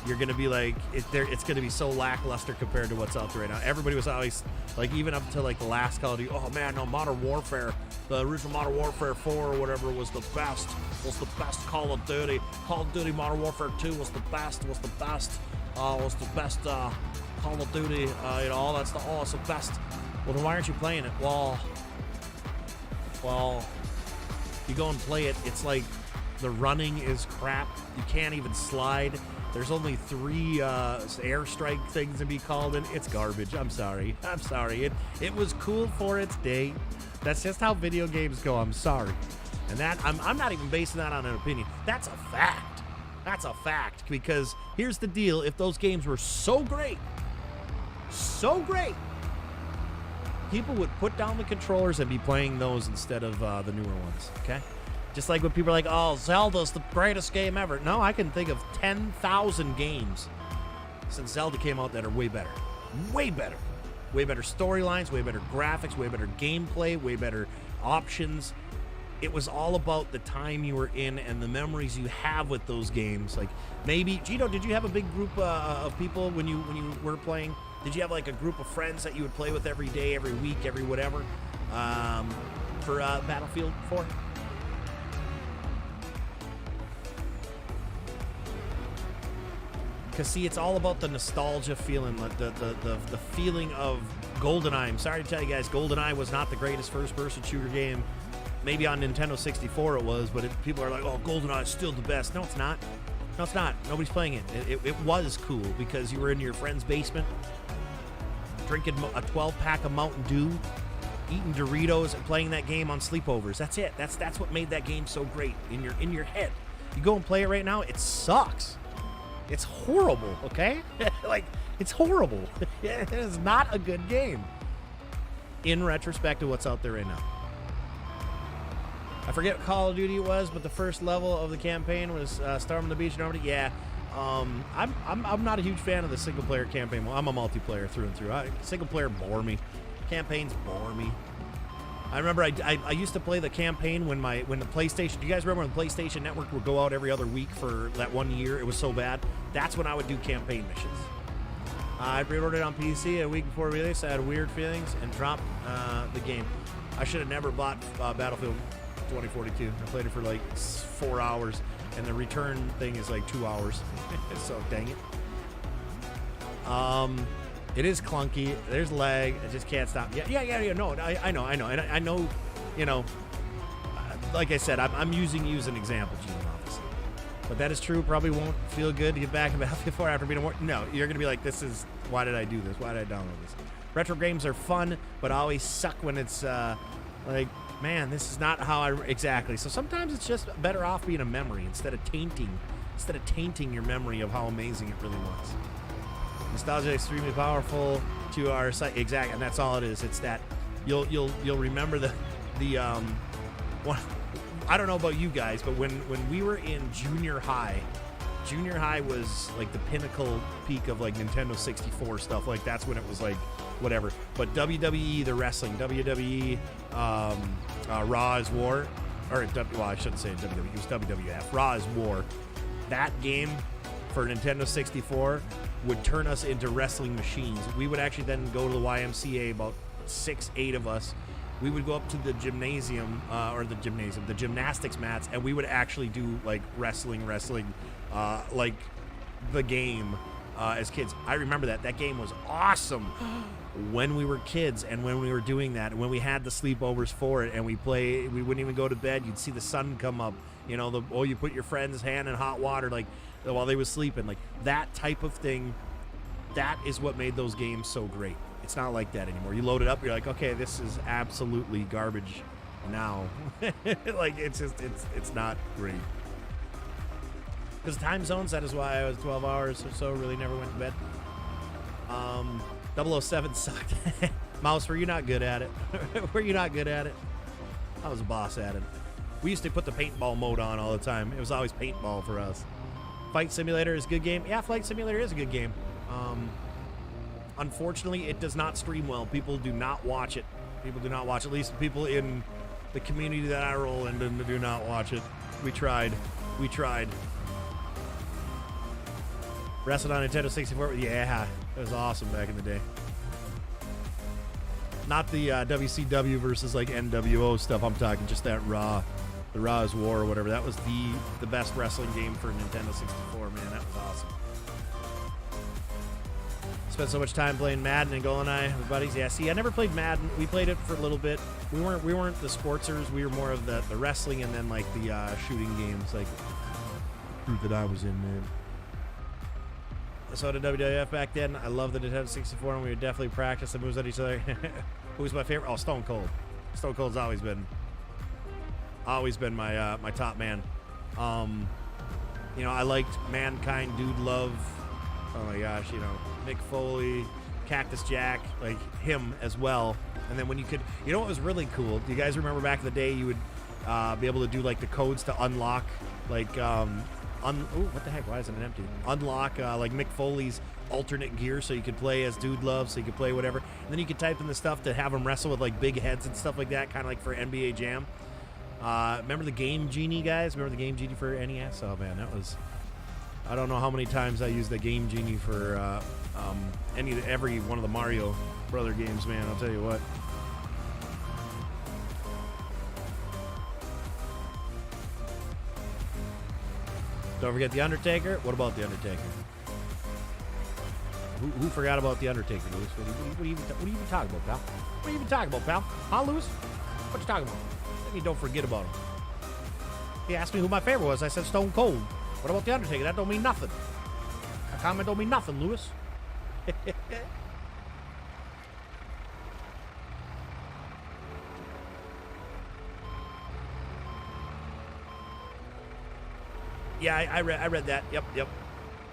you're going to be like, it's going to be so lackluster compared to what's out there right now. Everybody was always, like, even up to, like, the last Call of Duty, oh, man, no, Modern Warfare, the original Modern Warfare 4 or whatever was the best Call of Duty. Call of Duty Modern Warfare 2 was the best Call of Duty, all that stuff. Oh, it's the best. Well, then why aren't you playing it? Well, you go and play it, it's like the running is crap. You can't even slide. There's only 3 airstrike things to be called in. It's garbage. I'm sorry. It was cool for its day. That's just how video games go. I'm sorry. And that I'm not even basing that on an opinion. That's a fact. Because here's the deal. If those games were so great, people would put down the controllers and be playing those instead of the newer ones, okay? Just like when people are like, oh, Zelda's the greatest game ever. No, I can think of 10,000 games since Zelda came out that are way better. Way better. Way better storylines, way better graphics, way better gameplay, way better options. It was all about the time you were in and the memories you have with those games. Like, maybe, Gino, did you have a big group of people when you were playing? Did you have like a group of friends that you would play with every day, every week, every whatever, for Battlefield 4? Because, see, it's all about the nostalgia feeling, the feeling of GoldenEye. I'm sorry to tell you guys, GoldenEye was not the greatest first-person shooter game. Maybe on Nintendo 64 it was, but people are like, oh, GoldenEye is still the best. No, it's not. No, it's not. Nobody's playing it. It was cool because you were in your friend's basement drinking a 12-pack of Mountain Dew, eating Doritos and playing that game on sleepovers. That's it. That's what made that game so great in your head. You go and play it right now, it sucks. It's horrible, okay? Like, it's horrible. It is not a good game. In retrospect to what's out there right now. I forget what Call of Duty it was, but the first level of the campaign was Storm on the Beach in Normandy. Yeah, I'm not a huge fan of the single player campaign. Well, I'm a multiplayer through and through. Single player bore me. Campaigns bore me. I remember I used to play the campaign when the PlayStation. Do you guys remember when the PlayStation Network would go out every other week for that 1 year? It was so bad. That's when I would do campaign missions. I pre-ordered it on PC a week before release. I had weird feelings and dropped the game. I should have never bought Battlefield 2042. I played it for like 4 hours, and the return thing is like 2 hours. So dang it. It is clunky. There's lag. I just can't stop. Yeah. No, I know, and I know. You know, like I said, I'm using you as an example, Gene, obviously. But that is true. Probably won't feel good to get back in Battlefield 4 after being a war. No, you're gonna be like, this is why did I do this? Why did I download this? Retro games are fun, but always suck when it's like, man, this is not how I exactly. So sometimes it's just better off being a memory instead of tainting your memory of how amazing it really was. Nostalgia is extremely powerful to our site. Exactly, and that's all it is. It's that you'll remember the one. I don't know about you guys, but when we were in junior high was like the pinnacle peak of like Nintendo 64 stuff. Like that's when it was like whatever. But WWE, the wrestling, WWE, Raw is War, or well, I shouldn't say WWE. It was WWF. Raw is War. That game for Nintendo 64 would turn us into wrestling machines. We would actually then go to the YMCA, about 6-8 of us. We would go up to the gymnasium, the gymnastics mats, and we would actually do like wrestling, like the game as kids. I remember that game was awesome when we were kids, and when we were doing that, when we had the sleepovers for it, and we wouldn't even go to bed. You'd see the sun come up. You know, you put your friend's hand in hot water, like while they was sleeping, like that type of thing. That is what made those games so great. It's not like that anymore. You load it up, you're like, okay, this is absolutely garbage now. Like, it's not great. Because time zones, that is why I was 12 hours or so, really never went to bed. 007 sucked. Mouse, were you not good at it? Were you not good at it? I was a boss at it. We used to put the paintball mode on all the time. It was always paintball for us. Flight Simulator is a good game. Yeah, Flight Simulator is a good game. Unfortunately, it does not stream well. People do not watch it. At least people in the community that I roll in do not watch it. We tried. Wrestled on Nintendo 64. Yeah, it was awesome back in the day. Not the WCW versus like NWO stuff. I'm talking just that Raw. The Raw is War or whatever. That was the best wrestling game for Nintendo 64, man. That was awesome. Spent so much time playing Madden and GoldenEye with buddies. Yeah, see, I never played Madden. We played it for a little bit. We weren't the sportsers. We were more of the wrestling and then like the shooting games, like the group that I was in, man. So did WWF back then. I love the Nintendo 64, and we would definitely practice the moves at each other. Who's my favorite? Oh, Stone Cold. Stone Cold's always been my my top man. You know, I liked Mankind, Dude Love. Oh my gosh, you know, Mick Foley, Cactus Jack, like him as well. And then when you could, you know what was really cool? Do you guys remember back in the day you would be able to do like the codes to unlock, like, what the heck? Why isn't it empty? Unlock like Mick Foley's alternate gear so you could play as Dude Love, so you could play whatever. And then you could type in the stuff to have him wrestle with like big heads and stuff like that, kind of like for NBA Jam. Remember the Game Genie, guys? Remember the Game Genie for NES? Oh man, that was... I don't know how many times I used the Game Genie for every one of the Mario Brother games, man. I'll tell you what. Don't forget The Undertaker. What about The Undertaker? Who forgot about The Undertaker, Lewis? What are you even talking about, pal? What are you even talking about, pal? Huh, Lewis? What you talking about? Let me don't forget about him. He asked me who my favorite was. I said Stone Cold. What about The Undertaker? That don't mean nothing. That comment don't mean nothing, Lewis. Yeah, I read that. Yep.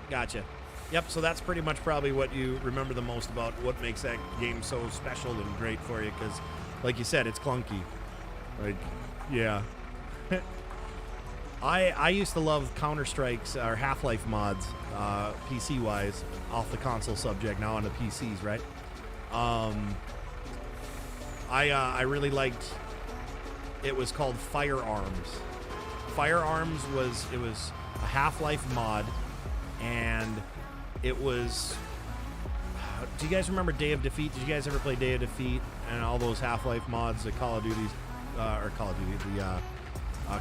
Gotcha. Yep, so that's pretty much probably what you remember the most about what makes that game so special and great for you, because, like you said, it's clunky. Like, yeah. I used to love Counter-Strike's or Half-Life mods, PC-wise, off the console subject, now on the PCs, right? I really liked, it was called Firearms. Firearms was a Half-Life mod, and it was, do you guys remember Day of Defeat? Did you guys ever play Day of Defeat and all those Half-Life mods, the Call of Duty's, the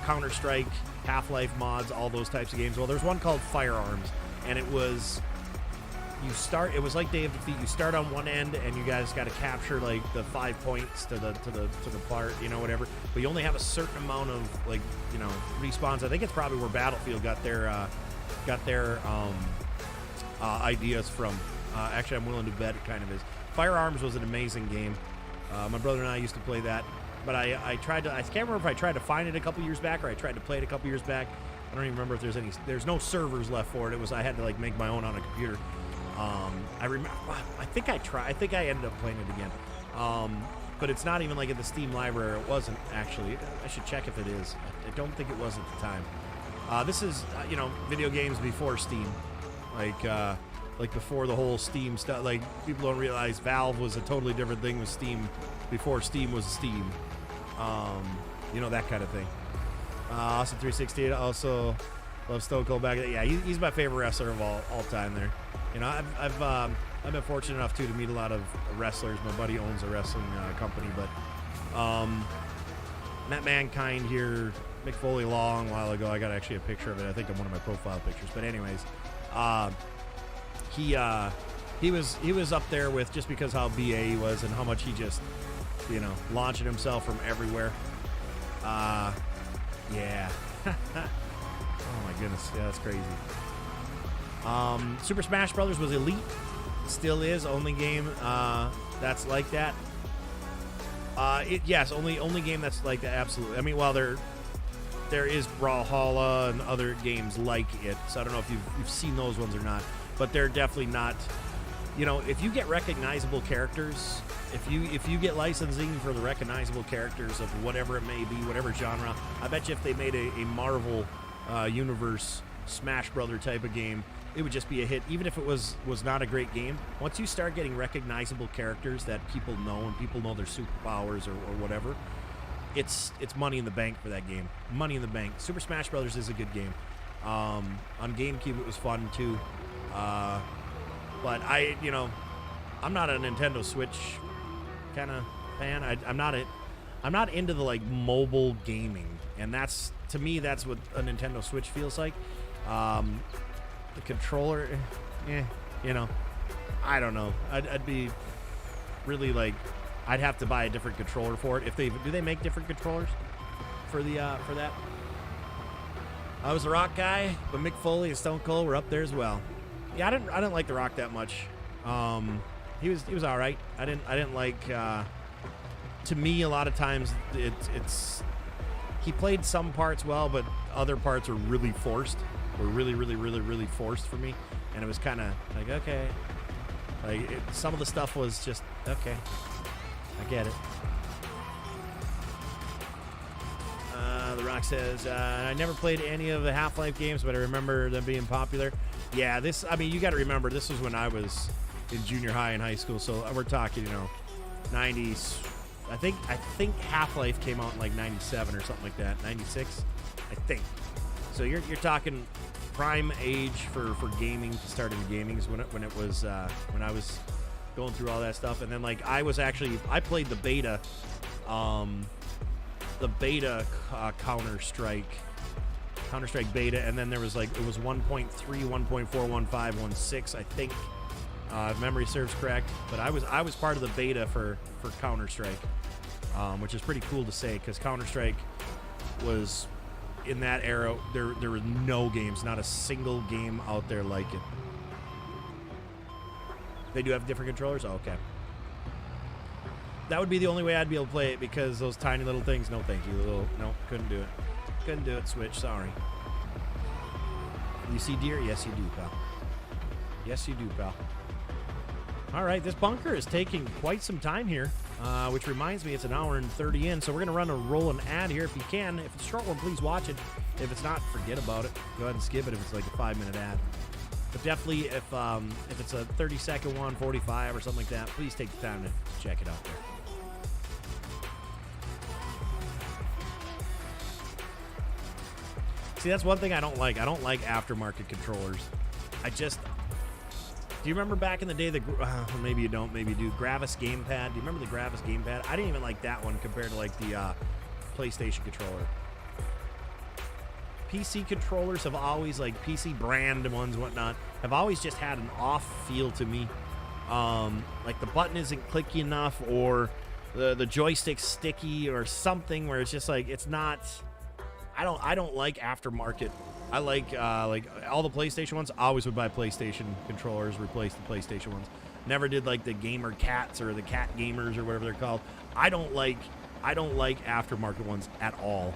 Counter-Strike, Half-Life mods, all those types of games? Well, there's one called Firearms, and it was like Day of Defeat. You start on one end, and you guys got to capture like the 5 points to the part, whatever. But you only have a certain amount of respawns. I think it's probably where Battlefield got their ideas from. Actually, I'm willing to bet it kind of is. Firearms was an amazing game. My brother and I used to play that, but I can't remember if I tried to find it a couple years back or I tried to play it a couple years back. I don't even remember if there's no servers left for it. I had to like make my own on a computer. I think I ended up playing it again. But it's not even like in the Steam library. It wasn't actually. I should check if it is. I don't think it was at the time. This is, video games before Steam. Like before the whole Steam stuff. Like, people don't realize Valve was a totally different thing with Steam before Steam was Steam. That kind of thing. Austin 368 also loves Stone Cold back. Yeah, he's my favorite wrestler of all time there. I've been fortunate enough to meet a lot of wrestlers. My buddy owns a wrestling company, but met Mankind here, Mick Foley a long while ago. I got actually a picture of it. I think on one of my profile pictures. But anyways, he was up there with, just because how BA he was and how much he just launching himself from everywhere. Yeah. Oh my goodness, yeah, that's crazy. Super Smash Brothers was elite, still is, only game that's like that. Yes, only game that's like that, absolutely. I mean, while there is Brawlhalla and other games like it, so I don't know if you've seen those ones or not, but they're definitely not. If you get recognizable characters, if you get licensing for the recognizable characters of whatever it may be, whatever genre, I bet you if they made a Marvel Universe Smash Brother type of game, it would just be a hit, even if it was not a great game. Once you start getting recognizable characters that people know, and people know their superpowers or whatever, it's money in the bank for that game. Money in the bank. Super Smash Brothers is a good game. On GameCube it was fun too. But I'm not a Nintendo Switch kind of fan. I'm not into the like mobile gaming, and that's, to me, that's what a Nintendo Switch feels like. The controller, I don't know. I'd be really like, I'd have to buy a different controller for it. Do they make different controllers for that? I was a Rock guy, but Mick Foley and Stone Cold were up there as well. Yeah, I didn't like The Rock that much. He was all right. I didn't like. To me, a lot of times it's he played some parts well, but other parts were really forced. Were really forced for me, and it was kind of like, okay, like some of the stuff was just okay. I get it. The Rock says, I never played any of the Half-Life games, but I remember them being popular. Yeah, you got to remember, this was when I was in junior high and high school, so we're talking, 90s. I think Half-Life came out in like 97 or something like that, 96, I think. So you're talking prime age for gaming, to start into gaming is when it was when I was going through all that stuff. And then like I played the beta Counter-Strike beta, and then there was like, it was 1.3, 1.4, 1.5, 1.6, I think, if memory serves correct. But I was part of the beta for Counter-Strike, which is pretty cool to say, because Counter-Strike was, in that era, there were no games, not a single game out there like it. They do have different controllers? Oh, okay. That would be the only way I'd be able to play it, because those tiny little things, no thank you. No, couldn't do it. Couldn't do it, Switch, sorry. You see deer? Yes, you do, pal. Yes, you do, pal. All right, this bunker is taking quite some time here, which reminds me it's an hour and 30 in, so we're going to roll an ad here if you can. If it's a short one, please watch it. If it's not, forget about it. Go ahead and skip it if it's like a 5-minute ad. But definitely, if it's a 30-second one, 45 or something like that, please take the time to check it out there. See, that's one thing I don't like. I don't like aftermarket controllers. Do you remember back in the day, maybe you don't, maybe you do, Gravis gamepad? Do you remember the Gravis gamepad? I didn't even like that one compared to like the PlayStation controller. PC controllers have always, like PC brand ones and whatnot, have always just had an off feel to me. Like the button isn't clicky enough, or the joystick's sticky or something, where it's just like, it's not, I don't like aftermarket. I like all the PlayStation ones. Always would buy PlayStation controllers, replace the PlayStation ones. Never did like the gamer cats or the cat gamers or whatever they're called. I don't like aftermarket ones at all.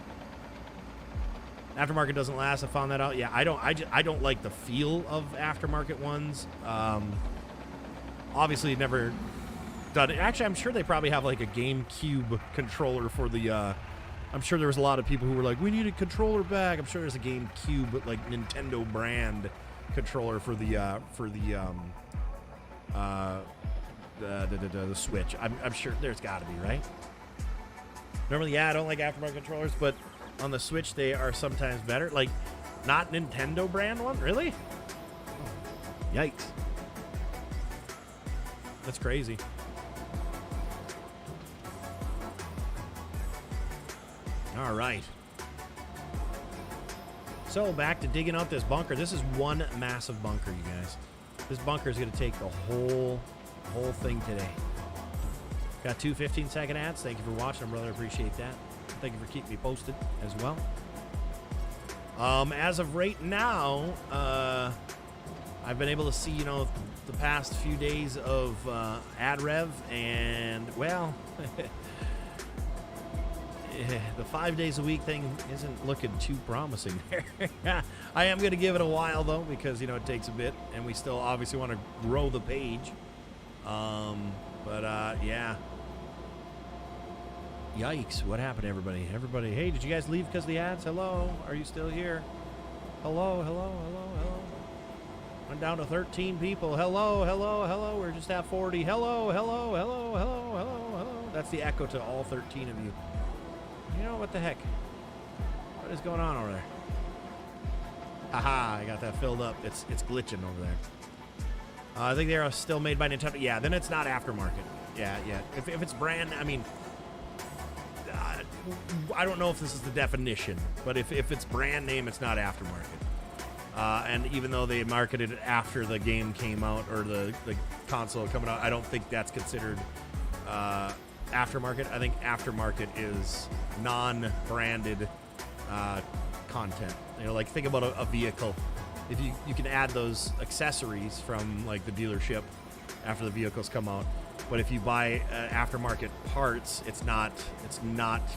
Aftermarket doesn't last. I found that out. Yeah, I don't like the feel of aftermarket ones. Obviously, never done it. Actually, I'm sure they probably have like a GameCube controller for the. I'm sure there was a lot of people who were like, we need a controller back. I'm sure there's a GameCube, like Nintendo brand controller for the Switch. I'm sure there's got to be, right? Normally, yeah, I don't like aftermarket controllers, but on the Switch they are sometimes better. Like, not Nintendo brand one, really? Yikes! That's crazy. All right. So back to digging out this bunker. This is one massive bunker, you guys. This bunker is going to take the whole thing today. Got 2 15-second ads. Thank you for watching, brother. Appreciate that. Thank you for keeping me posted as well. As of right now, I've been able to see, the past few days of ad rev, and well. The 5 days a week thing isn't looking too promising there. I am going to give it a while, though, because, it takes a bit, and we still obviously want to grow the page. Yeah. Yikes. What happened, everybody? Everybody, hey, did you guys leave because of the ads? Hello? Are you still here? Hello? Went down to 13 people. Hello? We're just at 40. Hello? That's the echo to all 13 of you. What the heck? What is going on over there? Haha, I got that filled up. It's glitching over there. I think they are still made by Nintendo. Yeah, then it's not aftermarket. Yeah. If it's brand, I don't know if this is the definition, but if it's brand name, it's not aftermarket. And even though they marketed it after the game came out, or the console coming out, I don't think that's considered aftermarket. I think aftermarket is non-branded content. Like, think about a vehicle. If you can add those accessories from like the dealership after the vehicles come out, but if you buy aftermarket parts, it's not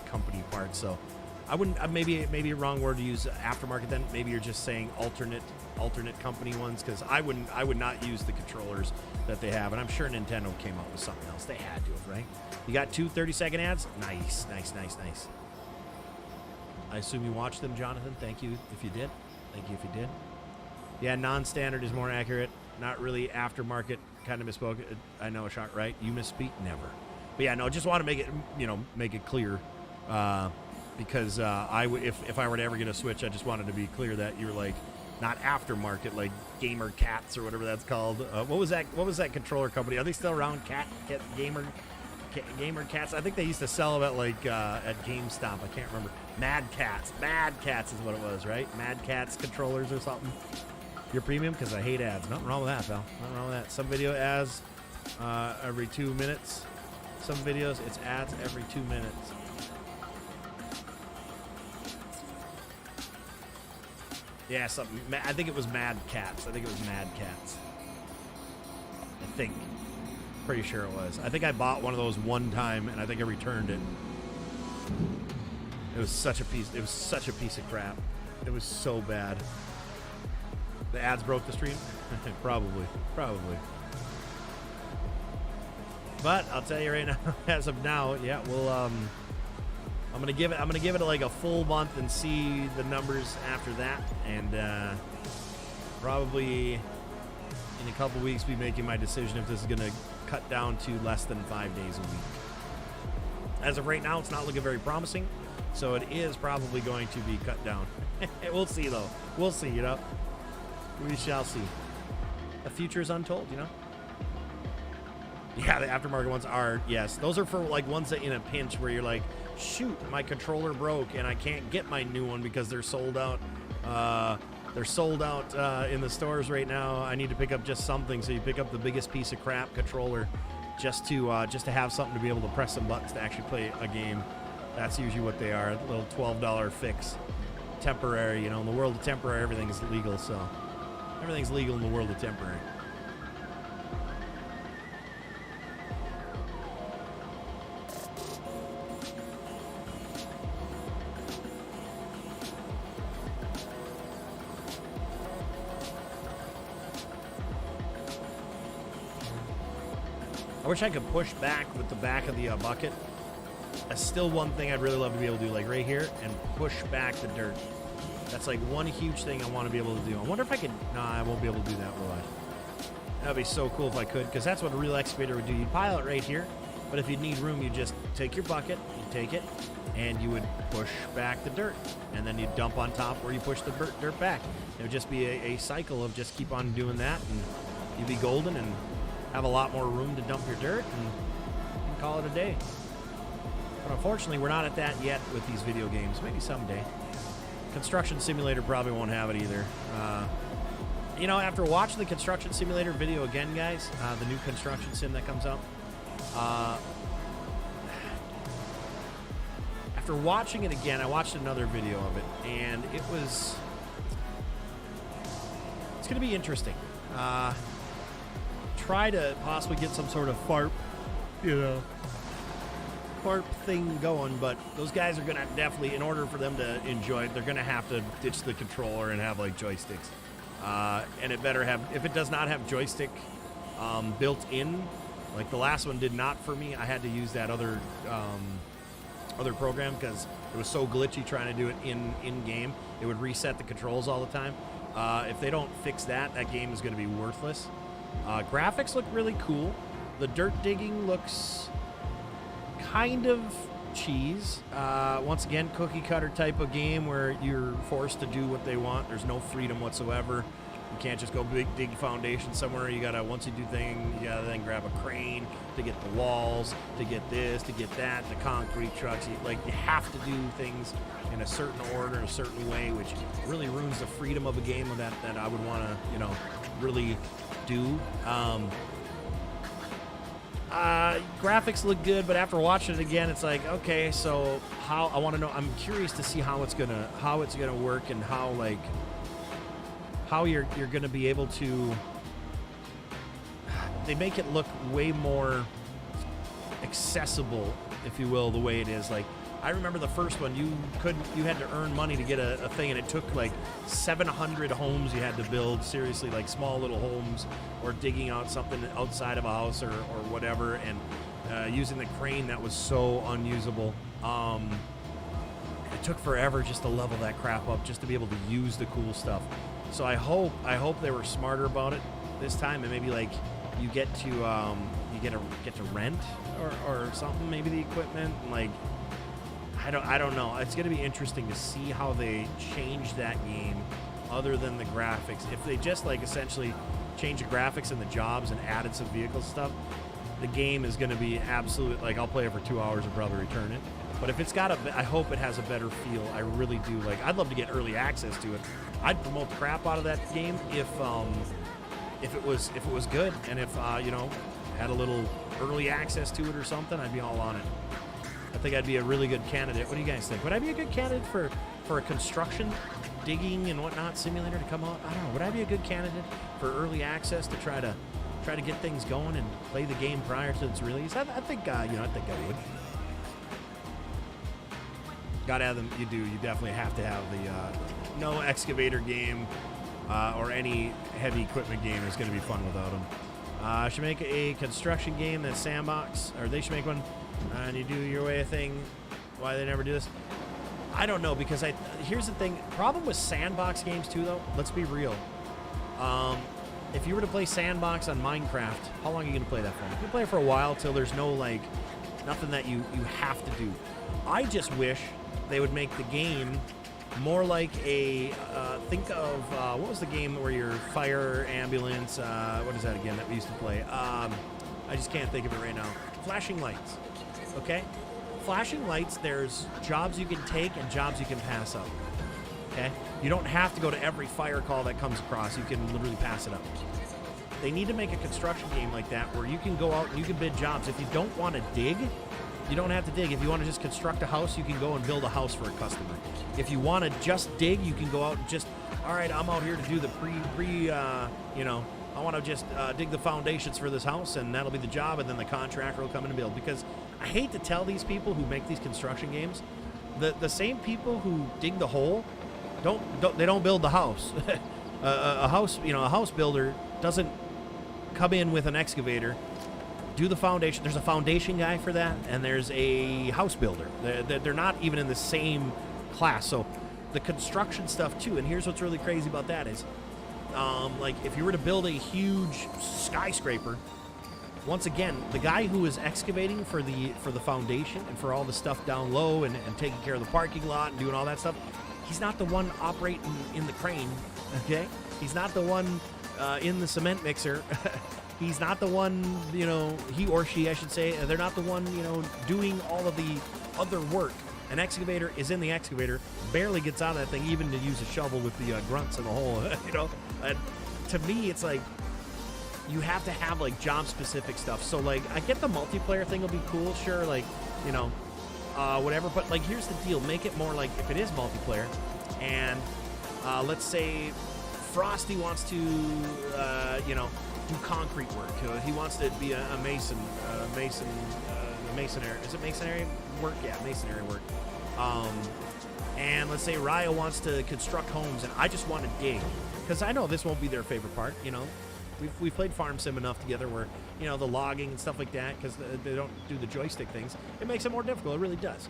company parts. So I wouldn't, maybe a wrong word to use, aftermarket. Then maybe you're just saying alternate company ones, because I would not use the controllers that they have, and I'm sure Nintendo came out with something else. They had to have, right? You got 2 30-second ads. Nice. I assume you watched them, Jonathan. Thank you if you did. Yeah, non-standard is more accurate. Not really aftermarket. Kind of misspoke. I know, shot right. You misspeak, never. But yeah, no. Just want to make it clear, because if I were to ever get a Switch, I just wanted to be clear that you're like not aftermarket, like Gamer Cats or whatever that's called. What was that controller company? Are they still around? Gamer Cats. I think they used to sell them at at GameStop. I can't remember. Mad Cats is what it was, right? Mad Cats controllers or something. You're premium because I hate ads. Nothing wrong with that, pal. Nothing wrong with that. Some video ads every 2 minutes. Some videos it's ads every 2 minutes. Yeah, something. I think it was Mad Cats. I think. Pretty sure it was. I think I bought one of those one time, and I think I returned it. It was such a piece of crap. It was so bad. The ads broke the stream? Probably. But I'll tell you right now, as of now, yeah, we'll I'm gonna give it like a full month and see the numbers after that, and probably in a couple weeks be making my decision if this is gonna cut down to less than 5 days a week. As of right now, it's not looking very promising, so it is probably going to be cut down. We'll see, though. We'll see, you know. We shall see. The future is untold, you know. Yeah, the aftermarket ones are, yes. Those are for, like, ones that in a pinch where you're like, shoot, my controller broke and I can't get my new one because they're sold out. They're sold out in the stores right now. I need to pick up just something, so you pick up the biggest piece of crap controller just to have something to be able to press some buttons to actually play a game. That's usually what they are, a little $12 fix. Temporary, you know, in the world of temporary, everything is legal, so everything's legal in the world of temporary. I wish I could push back with the back of the bucket. That's still one thing I'd really love to be able to do, like right here, and push back the dirt. That's like one huge thing I want to be able to do. I wonder if I can... No, I won't be able to do that, will I? That'd be so cool if I could, because that's what a real excavator would do. You'd pile it right here, but if you need room, you just take your bucket, you take it, and you would push back the dirt. And then you'd dump on top where you push the dirt back. It would just be a cycle of just keep on doing that, and you'd be golden and have a lot more room to dump your dirt and call it a day. But unfortunately, we're not at that yet with these video games. Maybe someday. Construction Simulator probably won't have it either. You know, after watching the Construction Simulator video again, guys, the new construction sim that comes out, after watching it again, I watched another video of it, and it's going to be interesting. Try to possibly get some sort of FARP, you know, FARP thing going, but those guys are going to definitely, in order for them to enjoy it, they're going to have to ditch the controller and have like joysticks. And it better have, if it does not have joystick built in, like the last one did not for me, I had to use that other program because it was so glitchy trying to do it in game. It would reset the controls all the time. If they don't fix that, that game is going to be worthless. Graphics look really cool. The dirt digging looks kind of cheese. Once again, cookie cutter type of game where you're forced to do what they want. There's no freedom whatsoever. You can't just go dig foundation somewhere. You gotta, once you do thing, you gotta then grab a crane to get the walls, to get this, to get that, the concrete trucks. You have to do things in a certain order, a certain way, which really ruins the freedom of a game that I would want to, you know, really do. Graphics look good, but after watching it again, it's like, okay, so how, I want to know, I'm curious to see how it's gonna work, and how you're gonna be able to, they make it look way more accessible, if you will, the way it is. Like, I remember the first one, you had to earn money to get a thing, and it took like 700 homes you had to build, seriously, like small little homes, or digging out something outside of a house or whatever, and using the crane that was so unusable. It took forever just to level that crap up, just to be able to use the cool stuff. So I hope they were smarter about it this time, and maybe like you get to get to rent or something, maybe the equipment, and like, I don't know. It's going to be interesting to see how they change that game, other than the graphics. If they just like essentially change the graphics and the jobs and added some vehicle stuff, the game is going to be absolute. Like, I'll play it for 2 hours and probably return it. But if it's got I hope it has a better feel. I really do. Like, I'd love to get early access to it. I'd promote the crap out of that game if it was good, and if you know, had a little early access to it or something. I'd be all on it. I think I'd be a really good candidate. What do you guys think? Would I be a good candidate for a construction, digging and whatnot simulator to come out? I don't know. Would I be a good candidate for early access to try to get things going and play the game prior to its release? I think I would. Gotta have them. You definitely have to have the no excavator game or any heavy equipment game is going to be fun without them. I should make a construction game that's sandbox, or they should make one, and you do your way of thing. Why they never do this? I don't know, because here's the thing. Problem with sandbox games too, though. Let's be real. If you were to play sandbox on Minecraft, how long are you going to play that for? You can play it for a while till there's no like nothing that you have to do. I just wish they would make the game more like a think of what was the game where your fire ambulance? What is that again that we used to play? I just can't think of it right now. Flashing lights. Okay, flashing lights. There's jobs you can take and jobs you can pass up. Okay, you don't have to go to every fire call that comes across. You can literally pass it up. They need to make a construction game like that where you can go out and you can bid jobs. If you don't want to dig, you don't have to dig. If you want to just construct a house, you can go and build a house for a customer. If you want to just dig, you can go out and just, all right, I'm out here to do the I want to just dig the foundations for this house, and that'll be the job, and then the contractor will come in and build. Because I hate to tell these people who make these construction games, the same people who dig the hole, they don't build the house. A house builder doesn't come in with an excavator, do the foundation. There's a foundation guy for that, and there's a house builder. They're not even in the same class. So the construction stuff too. And here's what's really crazy about that is, like if you were to build a huge skyscraper, once again, the guy who is excavating for the foundation and for all the stuff down low and taking care of the parking lot and doing all that stuff, he's not the one operating in the crane. Okay, he's not the one in the cement mixer. He's not the one, he or she, I should say. They're not the one, doing all of the other work. An excavator is in the excavator, barely gets out of that thing, even to use a shovel with the grunts in the hole, And to me, it's like, you have to have, like, job-specific stuff. So, like, I get the multiplayer thing will be cool, sure, like, whatever. But, like, here's the deal. Make it more like, if it is multiplayer, and let's say Frosty wants to, do concrete work. He wants to be a mason, masonry. Is it masonry work? Yeah, masonry work. And let's say Raya wants to construct homes, and I just want to dig, because I know this won't be their favorite part. We've played Farm Sim enough together where the logging and stuff like that, because they don't do the joystick things. It makes it more difficult. It really does,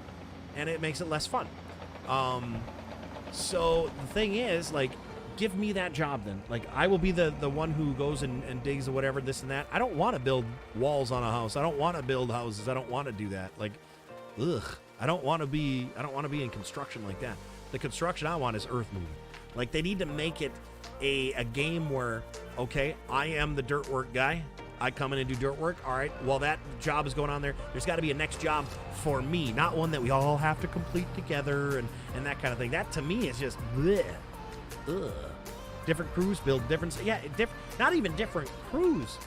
and it makes it less fun. So the thing is, like, give me that job then. Like, I will be the one who goes and digs or whatever, this and that. I don't want to build walls on a house. I don't want to build houses. I don't want to do that. Like, ugh. I don't want to be in construction like that. The construction I want is earth moving. Like, they need to make it a game where, okay, I am the dirt work guy. I come in and do dirt work. All right, while that job is going on there's got to be a next job for me, not one that we all have to complete together and that kind of thing. That, to me, is just bleh. Ugh. Different crews build different. Yeah, not even different crews.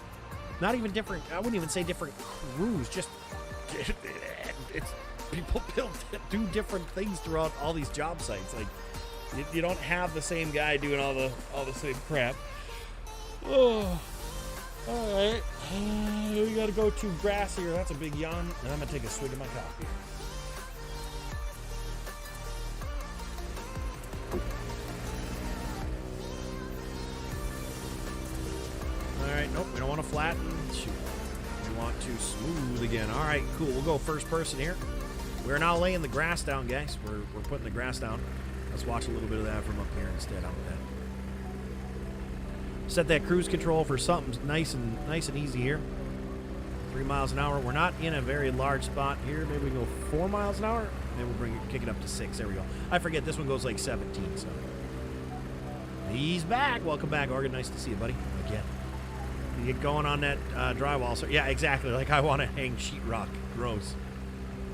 Not even different. I wouldn't even say different crews. Just it's people do different things throughout all these job sites. Like, you don't have the same guy doing all the same crap. Oh, all right. We gotta go to grass here. That's a big yawn, and I'm gonna take a swig of my coffee. All right, nope, we don't want to flatten. Shoot. We want to smooth again. All right, cool. We'll go first person here. We're now laying the grass down, guys. We're putting the grass down. Let's watch a little bit of that from up here instead. How about that? Set that cruise control for something nice and easy here. 3 miles an hour. We're not in a very large spot here. Maybe we go 4 miles an hour. Maybe we'll kick it up to 6. There we go. I forget, this one goes like 17. So he's back. Welcome back, Oregon. Nice to see you, buddy. Again. You get going on that drywall. So yeah, exactly. Like, I want to hang sheetrock. Gross.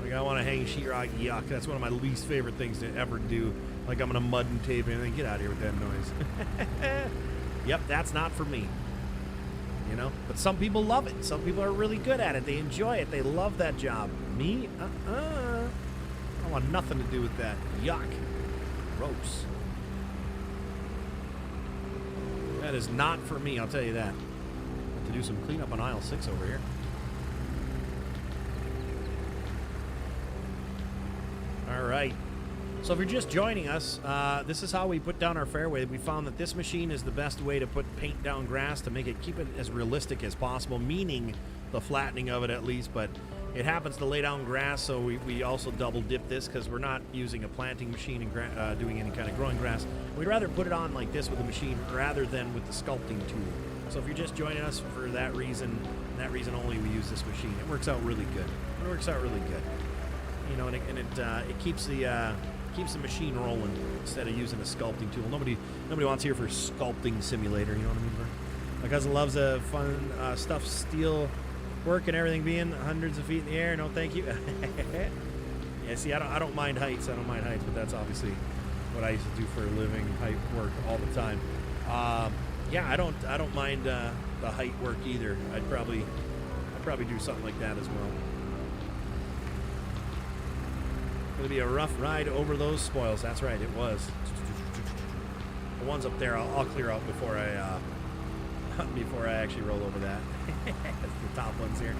Like, I want to hang sheetrock. Yuck. That's one of my least favorite things to ever do. Like, I'm going to mud and tape anything. Get out of here with that noise. Yep, that's not for me. But some people love it. Some people are really good at it. They enjoy it. They love that job. Me? I want nothing to do with that. Yuck. Gross. That is not for me, I'll tell you that. To do some cleanup on aisle 6 over here. All right. So if you're just joining us, this is how we put down our fairway. We found that this machine is the best way to paint down grass to make it, keep it as realistic as possible, meaning the flattening of it at least, but it happens to lay down grass, so we also double dip this because we're not using a planting machine and doing any kind of growing grass. We'd rather put it on like this with a machine rather than with the sculpting tool. So if you're just joining us for that reason only, we use this machine. It works out really good. It works out really good. You know, and it keeps the machine rolling instead of using a sculpting tool. Nobody wants here for sculpting simulator. You know what I mean? My cousin loves a fun stuff, steel work and everything being hundreds of feet in the air. No, thank you. Yeah, see, I don't mind heights. I don't mind heights, but that's obviously what I used to do for a living, height work all the time. Yeah, I don't mind the height work either. I'd probably do something like that as well. Gonna be a rough ride over those spoils. That's right, it was. The ones up there, I'll clear out before I actually roll over that. The top ones here.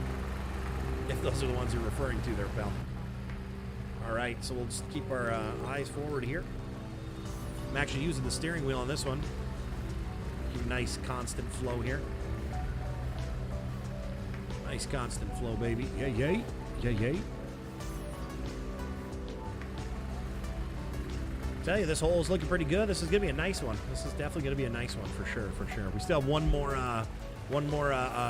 If those are the ones you're referring to there, pal. All right, so we'll just keep our eyes forward here. I'm actually using the steering wheel on this one. Keep a nice constant flow here. Nice constant flow, baby. Yay, yay, yay, yay. Tell you, this hole is looking pretty good. This is gonna be a nice one. This is definitely gonna be a nice one for sure, for sure. We still have one more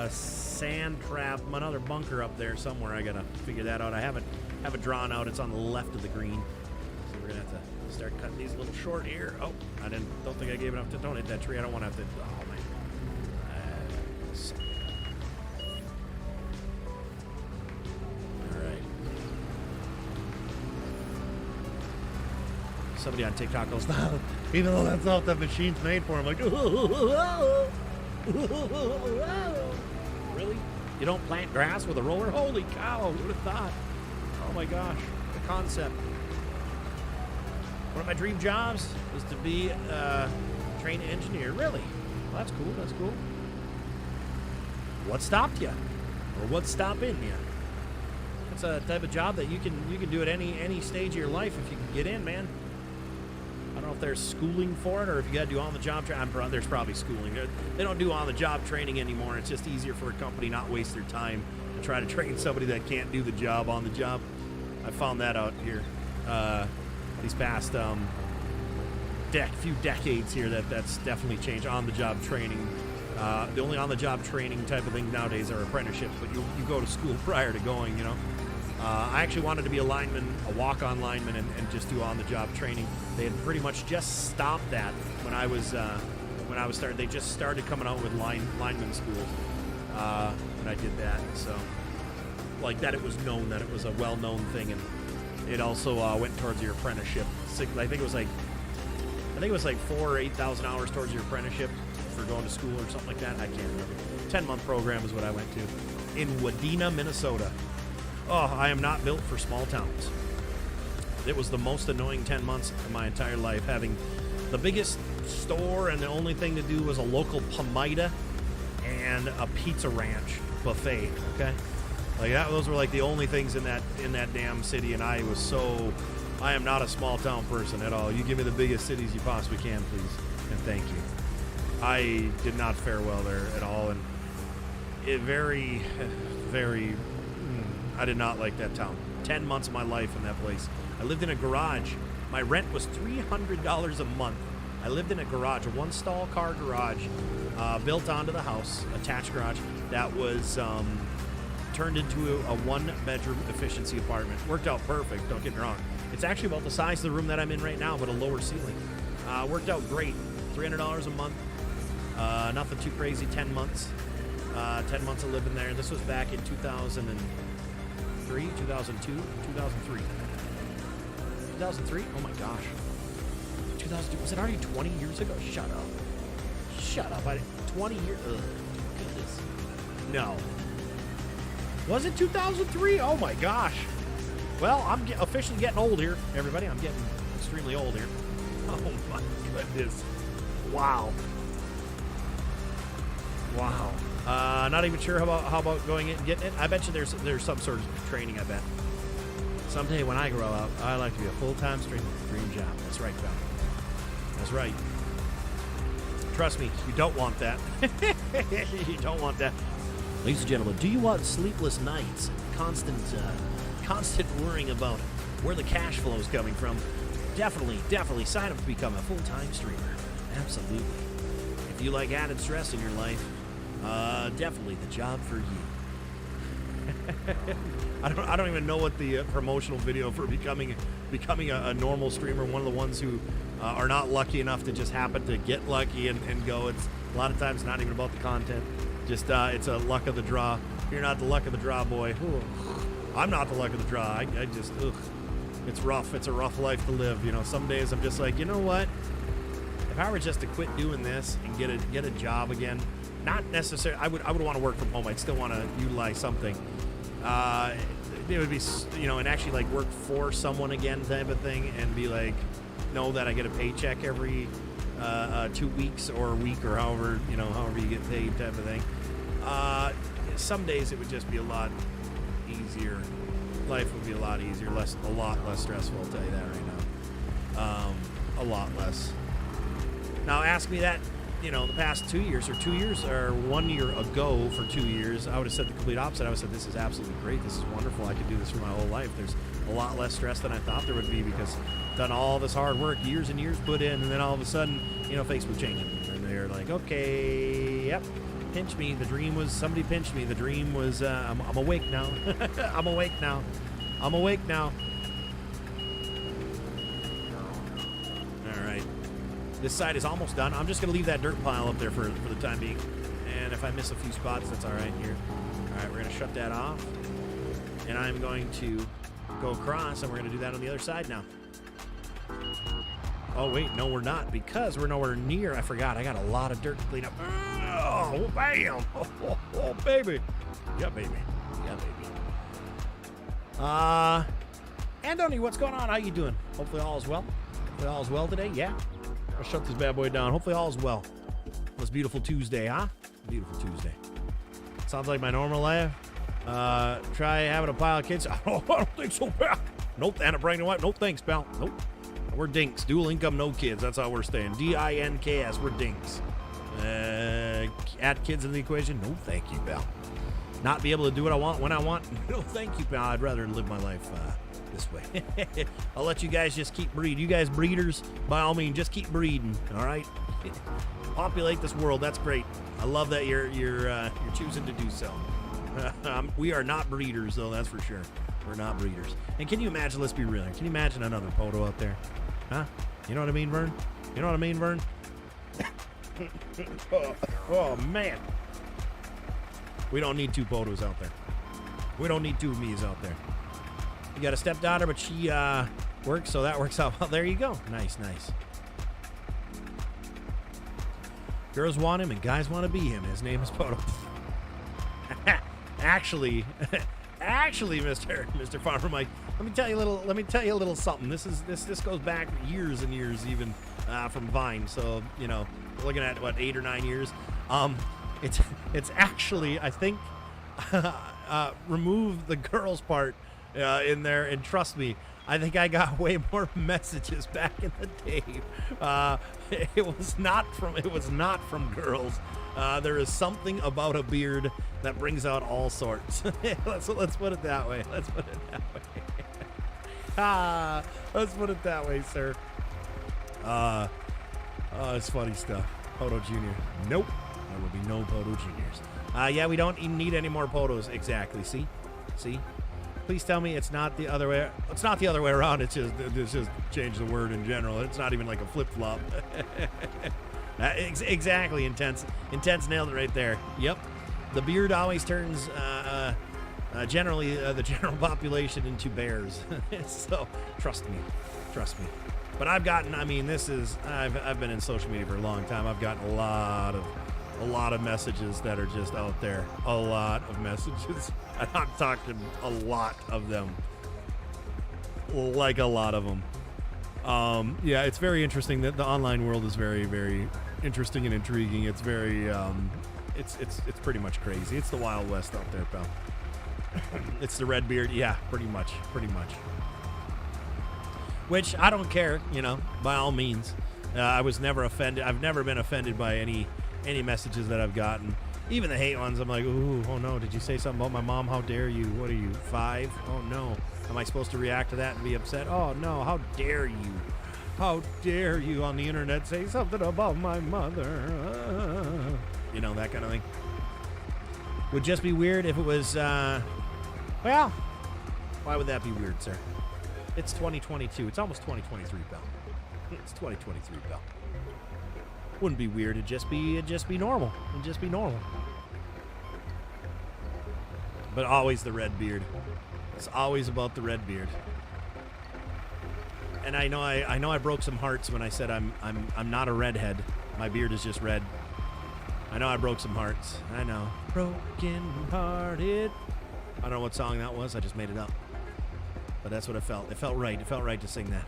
sand trap, another bunker up there somewhere. I gotta figure that out. I have it drawn out. It's on the left of the green, so we're gonna have to start cutting these a little short here. Oh, don't think I gave enough to. Don't hit that tree. I don't want to have to. Oh man. Somebody on TikTok goes, no, even though that's not what the machine's made for. I'm like, really? You don't plant grass with a roller? Holy cow, who would have thought? Oh my gosh, the concept. One of my dream jobs was to be a trained engineer. Really? Well, that's cool, that's cool. What stopped you? Or what's stopping you? It's a type of job that you can do at any stage of your life if you can get in, man. I don't know if there's schooling for it or if you got to do on-the-job training. There's probably schooling. They don't do on-the-job training anymore. It's just easier for a company not waste their time and try to train somebody that can't do the job on the job. I found that out here these past few decades here. That's definitely changed. On-the-job training. The only on-the-job training type of thing nowadays are apprenticeships, but you go to school prior to going, you know. I actually wanted to be a lineman, a walk-on lineman, and just do on-the-job training. They had pretty much just stopped that when I was started. They just started coming out with lineman schools when I did that. So, like that, it was known that it was a well-known thing, and it also went towards your apprenticeship. I think it was like 4,000 or 8,000 hours towards your apprenticeship for going to school or something like that. I can't remember. 10-month program is what I went to in Wadena, Minnesota. Oh, I am not built for small towns. It was the most annoying 10 months of my entire life, having the biggest store and the only thing to do was a local Pomida and a Pizza Ranch buffet, okay? Like that, those were like the only things in that damn city, and I am not a small town person at all. You give me the biggest cities you possibly can, please, and thank you. I did not fare well there at all, and it very, very... I did not like that town. 10 months of my life in that place. I lived in a garage. My rent was $300 a month. I lived in a garage, a one-stall car garage, built onto the house, attached garage, that was turned into a one-bedroom efficiency apartment. Worked out perfect, don't get me wrong. It's actually about the size of the room that I'm in right now, but a lower ceiling. Worked out great. $300 a month. Nothing too crazy, 10 months. 10 months of living there. This was back in 2002, 2003. Oh my gosh. 2002. Was it already 20 years ago? Shut up. 20 years. Ugh. Goodness. No. Was it 2003? Oh my gosh. Well, I'm officially getting old here, everybody. I'm getting extremely old here. Oh my goodness. Wow. Not even sure how about going in and getting it. I bet you there's some sort of training, I bet. Someday when I grow up, I'd like to be a full-time streamer. Dream job. That's right, pal. That's right. Trust me, you don't want that. You don't want that. Ladies and gentlemen, do you want sleepless nights and constant worrying about where the cash flow is coming from? Definitely sign up to become a full-time streamer. Absolutely. If you like added stress in your life, definitely the job for you. I don't even know what the promotional video for becoming a normal streamer, one of the ones who are not lucky enough to just happen to get lucky and go. It's a lot of times not even about the content. Just it's a luck of the draw. You're not the luck of the draw, boy. Ooh. I'm not the luck of the draw. I just, ugh. It's rough. It's a rough life to live. You know, some days I'm just like, you know what? If I were just to quit doing this and get a job again, not necessarily, I would want to work from home. I'd still want to utilize something. It would be, you know, and actually like work for someone again type of thing, and be like, know that I get a paycheck every 2 weeks or a week or however you get paid type of thing. Some days it would just be a lot easier. Life would be a lot easier, a lot less stressful, I'll tell you that right now. A lot less. Now ask me that, you know, the past 2 years or 1 year ago for 2 years, I would have said the complete opposite. I would have said, this is absolutely great. This is wonderful. I could do this for my whole life. There's a lot less stress than I thought there would be because I've done all this hard work, years and years put in, and then all of a sudden, you know, Facebook changing. And they're like, okay, yep, pinch me. The dream was, somebody pinched me. The dream was, I'm awake now. I'm awake now. I'm awake now. All right. This side is almost done. I'm just going to leave that dirt pile up there for the time being. And if I miss a few spots, that's all right here. All right, we're going to shut that off. And I'm going to go across, and we're going to do that on the other side now. Oh, wait, no, we're not, because we're nowhere near. I forgot. I got a lot of dirt to clean up. Oh, bam. Oh, baby. Yeah, baby. Yeah, baby. Anthony, what's going on? How you doing? Hopefully all is well. Hopefully all is well today. Yeah. I'll shut this bad boy down. Hopefully all is well. This beautiful Tuesday, huh? Beautiful Tuesday. Sounds like my normal life. Try having a pile of kids. I don't think so, pal. Nope. And a pregnant wife. Nope, thanks, pal. Nope. We're dinks. Dual income, no kids. That's how we're staying. D-I-N-K-S. We're dinks. Add kids in the equation. No, thank you, pal. Not be able to do what I want when I want. No, thank you, pal. I'd rather live my life this way. I'll let you guys just keep breeding. You guys breeders, by all means, just keep breeding. All right, populate this world. That's great. I love that you're choosing to do so. We are not breeders, though. That's for sure. We're not breeders. And can you imagine? Let's be real. Can you imagine another PODO out there? Huh? You know what I mean, Vern? You know what I mean, Vern? Oh man. We don't need two PODOs out there. We don't need two of me's out there. You got a stepdaughter, but she works, so that works out well. There you go. Nice, nice. Girls want him and guys want to be him. His name is PODO. Actually, Mr. Farmer Mike, let me tell you a little something. This goes back years and years, even from Vine. So you know, looking at what 8 or 9 years. It's actually, I think, remove the girls part in there, and trust me, I think I got way more messages back in the day. It was not from girls. There is something about a beard that brings out all sorts. Let's put it that way. Let's put it that way. Let's put it that way, sir. It's funny stuff. PODO Jr. Nope. There will be no PODO Juniors. Yeah, we don't need any more PODOs. Exactly. See? Please tell me it's not the other way. It's not the other way around. It's just change the word in general. It's not even like a flip flop. Exactly. Intense nailed it right there. Yep. The beard always turns generally the general population into bears. So trust me. But I've gotten. I mean, I've been in social media for a long time. I've gotten a lot of messages that are just out there. A lot of messages. I'm talking a lot of them. Like a lot of them. Yeah, it's very interesting that the online world is very, very interesting and intriguing. It's very, it's pretty much crazy. It's the Wild West out there, pal. It's the red beard. Yeah, pretty much. Which I don't care, you know, by all means. I was never offended. I've never been offended by any messages that I've gotten. Even the hate ones, I'm like, ooh, oh no, did you say something about my mom? How dare you? What are you, 5? Oh no. Am I supposed to react to that and be upset? Oh no, how dare you? How dare you on the internet say something about my mother? You know, that kind of thing. Would just be weird if it was, well, why would that be weird, sir? It's 2022. It's almost 2023, pal. It's 2023, pal. Wouldn't be weird. It'd just be normal. It'd just be normal. But always the red beard. It's always about the red beard. And I know I broke some hearts when I said I'm not a redhead. My beard is just red. I know I broke some hearts. I know. Broken hearted. I don't know what song that was. I just made it up. But that's what it felt. It felt right. It felt right to sing that.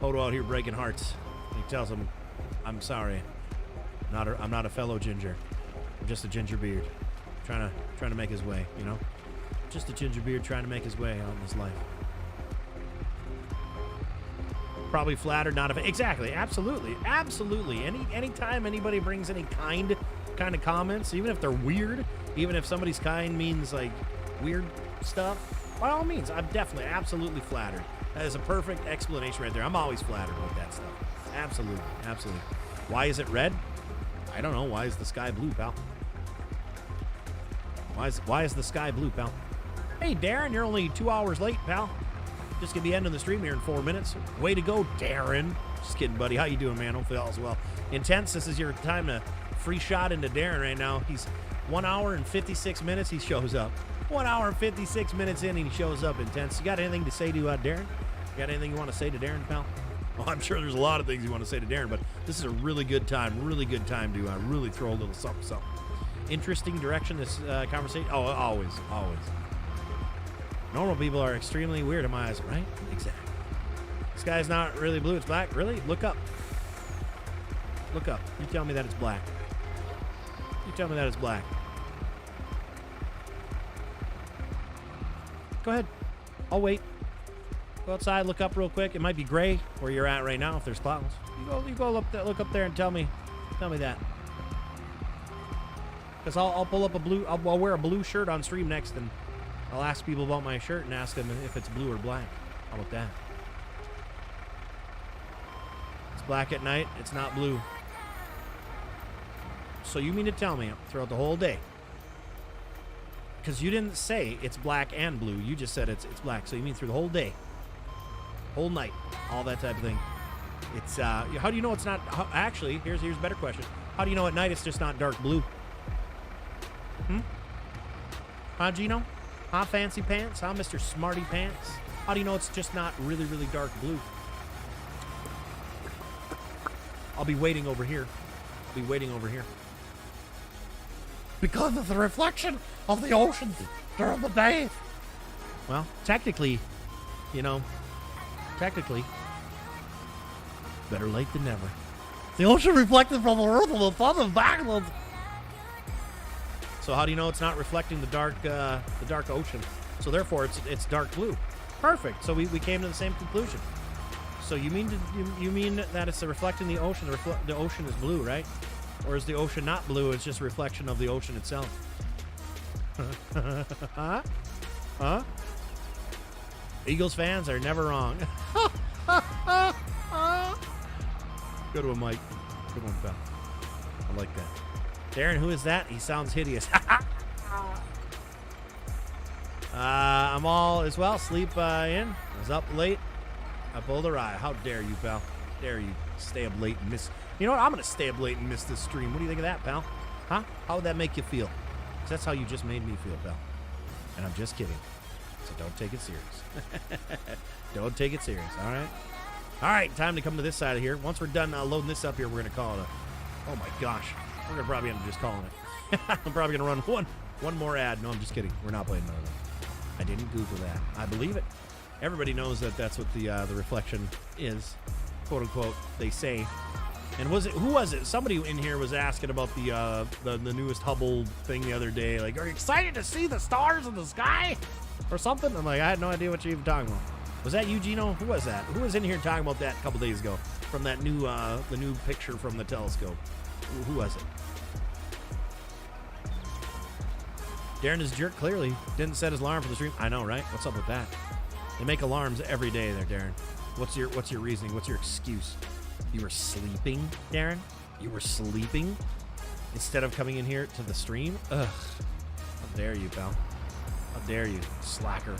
PODO out here breaking hearts. He tells him, I'm sorry. I'm not a fellow ginger. I'm just a ginger beard. Trying to make his way, you know? Just a ginger beard trying to make his way out in this life. Probably flattered, not a exactly, absolutely. Anytime anybody brings any kind of comments, even if they're weird, even if somebody's kind means like weird stuff, by all means, I'm definitely, absolutely flattered. That is a perfect explanation right there. I'm always flattered with that stuff. Absolutely. Why is it red? I don't know. Why is the sky blue, pal? Why is the sky blue, pal? Hey, Darren, you're only 2 hours late, pal. Just gonna be ending the stream here in 4 minutes. Way to go, Darren. Just kidding, buddy. How you doing, man? Hopefully all is well. Intense, this is your time to free shot into Darren right now. He's 1 hour and 56 minutes. He shows up. 1 hour and 56 minutes in, and he shows up. Intense. You got anything to say to Darren? You got anything you want to say to Darren, pal? Well, I'm sure there's a lot of things you want to say to Darren, but this is a really good time to really throw a little something. Interesting direction this conversation. Oh, always. Normal people are extremely weird in my eyes, right? Exactly. This guy's not really blue, it's black. Really? Look up. You tell me that it's black. Go ahead. I'll wait. Go outside, look up real quick. It might be gray where you're at right now if there's clouds. You go look up there and tell me that. Because I'll pull up a blue, I'll wear a blue shirt on stream next, and I'll ask people about my shirt and ask them if it's blue or black. How about that? It's black at night, it's not blue. So you mean to tell me throughout the whole day, because you didn't say it's black and blue, you just said it's black. So you mean through the whole day, whole night, all that type of thing. It's how do you know it's not? Actually, here's a better question. How do you know at night it's just not dark blue? Huh, Gino? Huh, Fancy Pants? Huh, Mr. Smarty Pants? How do you know it's just not really, really dark blue? I'll be waiting over here. Because of the reflection of the ocean during the day. Well, technically, better late than never. The ocean reflected from the earth and the sun is back. So how do you know it's not reflecting the dark ocean? So therefore, it's dark blue. Perfect. So we came to the same conclusion. So you mean that it's reflecting the ocean? The ocean is blue, right? Or is the ocean not blue? It's just a reflection of the ocean itself. Huh? Eagles fans are never wrong. Good one, Mike. Good one, pal. I like that. Darren, who is that? He sounds hideous. I'm all as well. Sleep in. I was up late. I pulled a ride. How dare you, pal? Dare you stay up late and miss? You know what? I'm going to stay up late and miss this stream. What do you think of that, pal? Huh? How would that make you feel? Because that's how you just made me feel, pal. And I'm just kidding. So don't take it serious. Don't take it serious, all right? All right, time to come to this side of here. Once we're done loading this up here, we're going to call it a... Oh, my gosh. We're going to probably end up just calling it. I'm probably going to run one more ad. No, I'm just kidding. We're not playing none of that. I didn't Google that. I believe it. Everybody knows that that's what the reflection is, quote unquote. They say And who was it? Somebody in here was asking about the newest Hubble thing the other day. Like, are you excited to see the stars in the sky or something? I'm like, I had no idea what you even talking about. Was that you, Gino? Who was that? Who was in here talking about that a couple days ago from that new the new picture from the telescope? Who was it? Darren is a jerk. Clearly didn't set his alarm for the stream. I know, right? What's up with that? They make alarms every day there, Darren. What's your reasoning? What's your excuse? You were sleeping, Darren? You were sleeping instead of coming in here to the stream? Ugh. How dare you, pal? How dare you, slacker?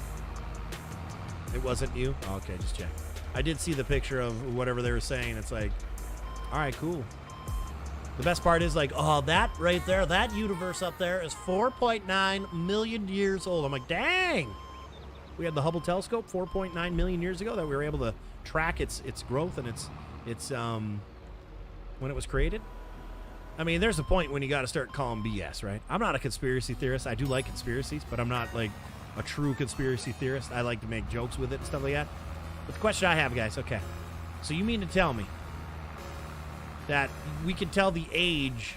It wasn't you? Oh, okay, just check. I did see the picture of whatever they were saying. It's like, all right, cool. The best part is like, oh, that right there, that universe up there is 4.9 million years old. I'm like, dang. We had the Hubble telescope 4.9 million years ago that we were able to track its growth and its when it was created. I mean, there's a point when you got to start calling BS, right? I'm not a conspiracy theorist. I do like conspiracies, but I'm not like a true conspiracy theorist. I like to make jokes with it and stuff like that. But the question I have, guys, okay. So you mean to tell me that we can tell the age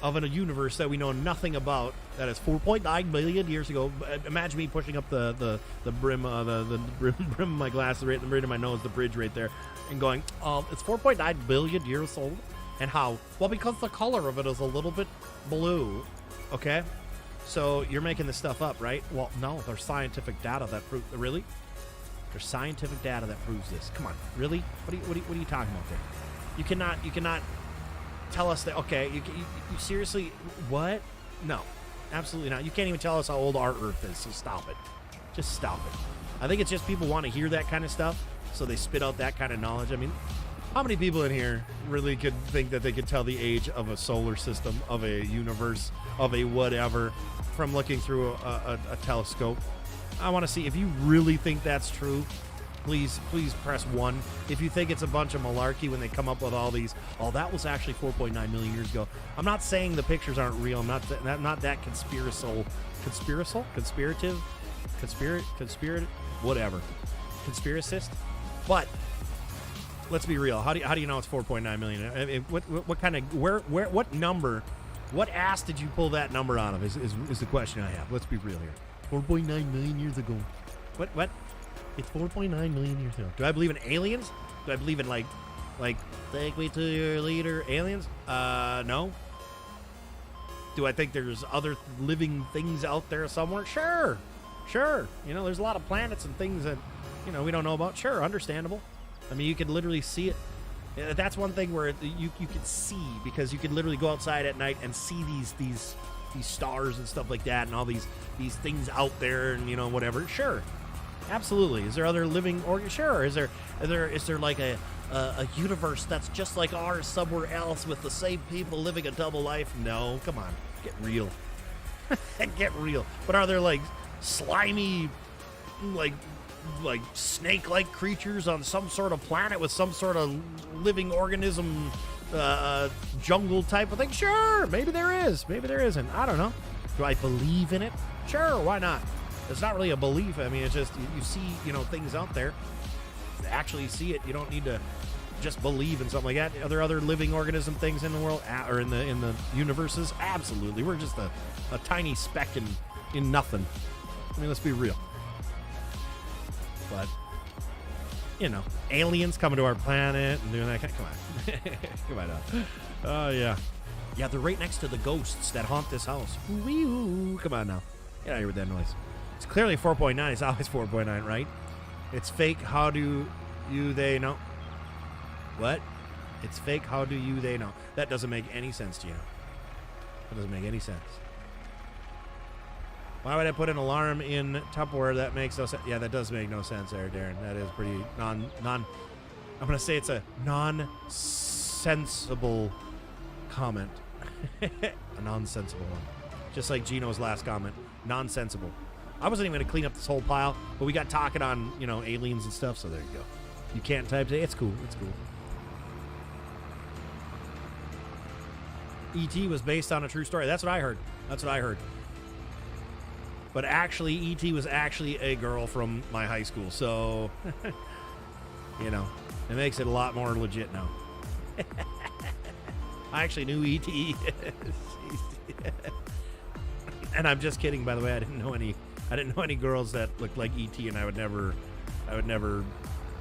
of a universe that we know nothing about that is 4.9 million years ago? Imagine me pushing up the brim the brim of my glasses, right in the brim of my nose, the bridge right there, and going, it's 4.9 billion years old. And how? Well, because the color of it is a little bit blue. Okay? So you're making this stuff up, right? Well, no, there's scientific data that proves. Really? There's scientific data that proves this. Come on, really? What are you talking about there? You cannot tell us that. Okay, you seriously? What? No, absolutely not. You can't even tell us how old our Earth is. So stop it. Just stop it. I think it's just people want to hear that kind of stuff, so they spit out that kind of knowledge. I mean, how many people in here really could think that they could tell the age of a solar system, of a universe, of a whatever, from looking through a telescope? I want to see if you really think that's true. Please press 1. If you think it's a bunch of malarkey when they come up with all these, oh, that was actually 4.9 million years ago. I'm not saying the pictures aren't real. I'm not that conspirative, whatever, conspiracist. But let's be real. How do you know it's 4.9 million? I mean, what kind of what number? What ass did you pull that number out of? Is the question I have. Let's be real here. 4.9 million years ago. What? It's 4.9 million years ago. Do I believe in aliens? Do I believe in like take me to your leader aliens? No. Do I think there's other living things out there somewhere? Sure. You know, there's a lot of planets and things that, you know, we don't know about. Sure, understandable. I mean, you could literally see it. That's one thing where you could see, because you could literally go outside at night and see these stars and stuff like that, and all these things out there, and, you know, whatever. Sure, absolutely. Is there other living organs? Sure. Is there like a universe that's just like ours somewhere else with the same people living a double life? No, come on, get real. Get real. But are there like slimy, like snake-like creatures on some sort of planet with some sort of living organism, jungle type of thing? Sure, maybe there is, maybe there isn't. I don't know. Do I believe in it? Sure, why not? It's not really a belief. I mean, it's just you see, you know, things out there. To actually see it, you don't need to just believe in something like that. Are there other living organism things in the world, or in the universes? Absolutely. We're just a tiny speck in nothing. I mean, let's be real. But, you know, aliens coming to our planet and doing that. Come on. Come on now. Oh, yeah. Yeah, they're right next to the ghosts that haunt this house. Ooh, come on now. Get out of here with that noise. It's clearly 4.9. It's always 4.9, right? It's fake. How do they know? What? It's fake. How do they know? That doesn't make any sense, Gino. That doesn't make any sense. Why would I put an alarm in Tupperware? That makes no sense. Yeah, that does make no sense there, Darren. That is pretty I'm going to say it's a non-sensible comment. A nonsensible one. Just like Gino's last comment. Nonsensible. I wasn't even going to clean up this whole pile, but we got talking on, you know, aliens and stuff, so there you go. You can't type today. It's cool. It's cool. E.T. was based on a true story. That's what I heard. But actually, E.T. was actually a girl from my high school. So, you know, it makes it a lot more legit now. I actually knew E.T. And I'm just kidding, by the way. I didn't know any girls that looked like E.T. and I would never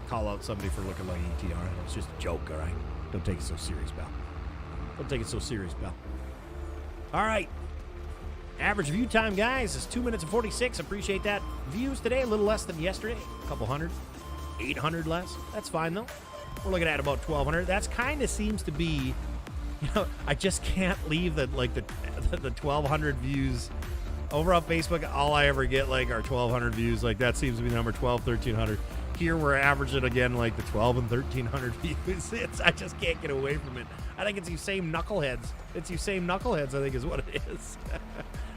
call out somebody for looking like E.T. All right, it's just a joke. All right, don't take it so serious, pal. Don't take it so serious, pal. All right. Average view time, guys, is 2 minutes and 46. Appreciate that. Views today, a little less than yesterday. A couple hundred. 800 less. That's fine, though. We're looking at about 1,200. That's kind of seems to be, I just can't leave the 1,200 views. Over on Facebook, all I ever get, are 1,200 views. That seems to be the number 1,200, 1,300. Here, we're averaging, again, the 1,200 and 1,300 views. I just can't get away from it. I think it's you same knuckleheads. It's you same knuckleheads, I think, is what it is.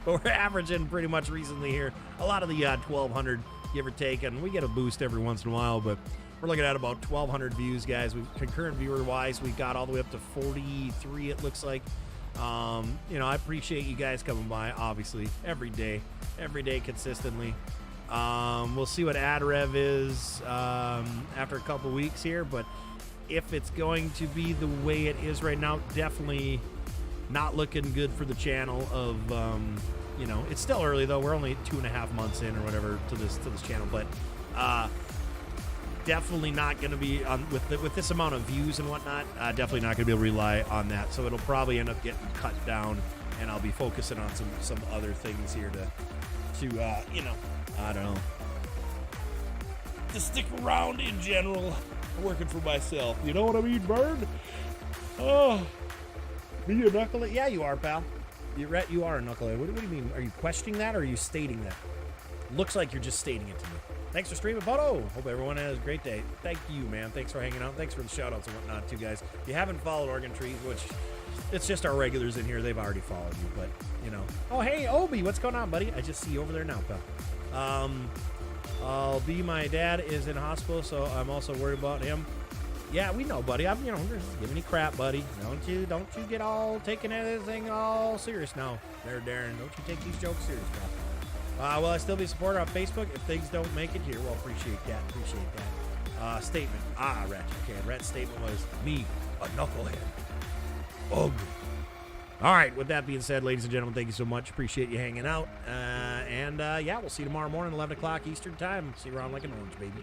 But we're averaging pretty much recently here a lot of the 1,200, give or take, and we get a boost every once in a while, but we're looking at about 1,200 views, guys. Concurrent viewer-wise, we got all the way up to 43, it looks like. I appreciate you guys coming by, obviously, every day consistently. We'll see what ad rev is after a couple weeks here, but if it's going to be the way it is right now, definitely not looking good for the channel of, it's still early though. We're only 2.5 months in or whatever to this channel, but definitely not going to be on with this amount of views and whatnot. Definitely not going to be able to rely on that. So it'll probably end up getting cut down, and I'll be focusing on some other things here to I don't know, to stick around in general, working for myself. You know what I mean, Bird? Oh, are you a knucklehead? Yeah, you are, pal. You are a knucklehead. What do you mean? Are you questioning that, or are you stating that? Looks like you're just stating it to me. Thanks for streaming, PODO. Hope everyone has a great day. Thank you, man. Thanks for hanging out. Thanks for the shout-outs and whatnot, too, guys. If you haven't followed Oregon Trees, which it's just our regulars in here, they've already followed you, but, Oh, hey, Obi, what's going on, buddy? I just see you over there now, pal. My dad is in hospital, so I'm also worried about him. Yeah, we know, buddy. I'm, just giving you crap, buddy. Don't you get all taking everything all serious now. There, Darren. Don't you take these jokes serious, pal. Will I still be a supporter on Facebook if things don't make it here? Well, appreciate that. Statement. Rhett. Okay, Rhett's statement was, me, a knucklehead. Ugh. All right, with that being said, ladies and gentlemen, thank you so much. Appreciate you hanging out. We'll see you tomorrow morning, 11 o'clock Eastern time. See you around like an orange, baby.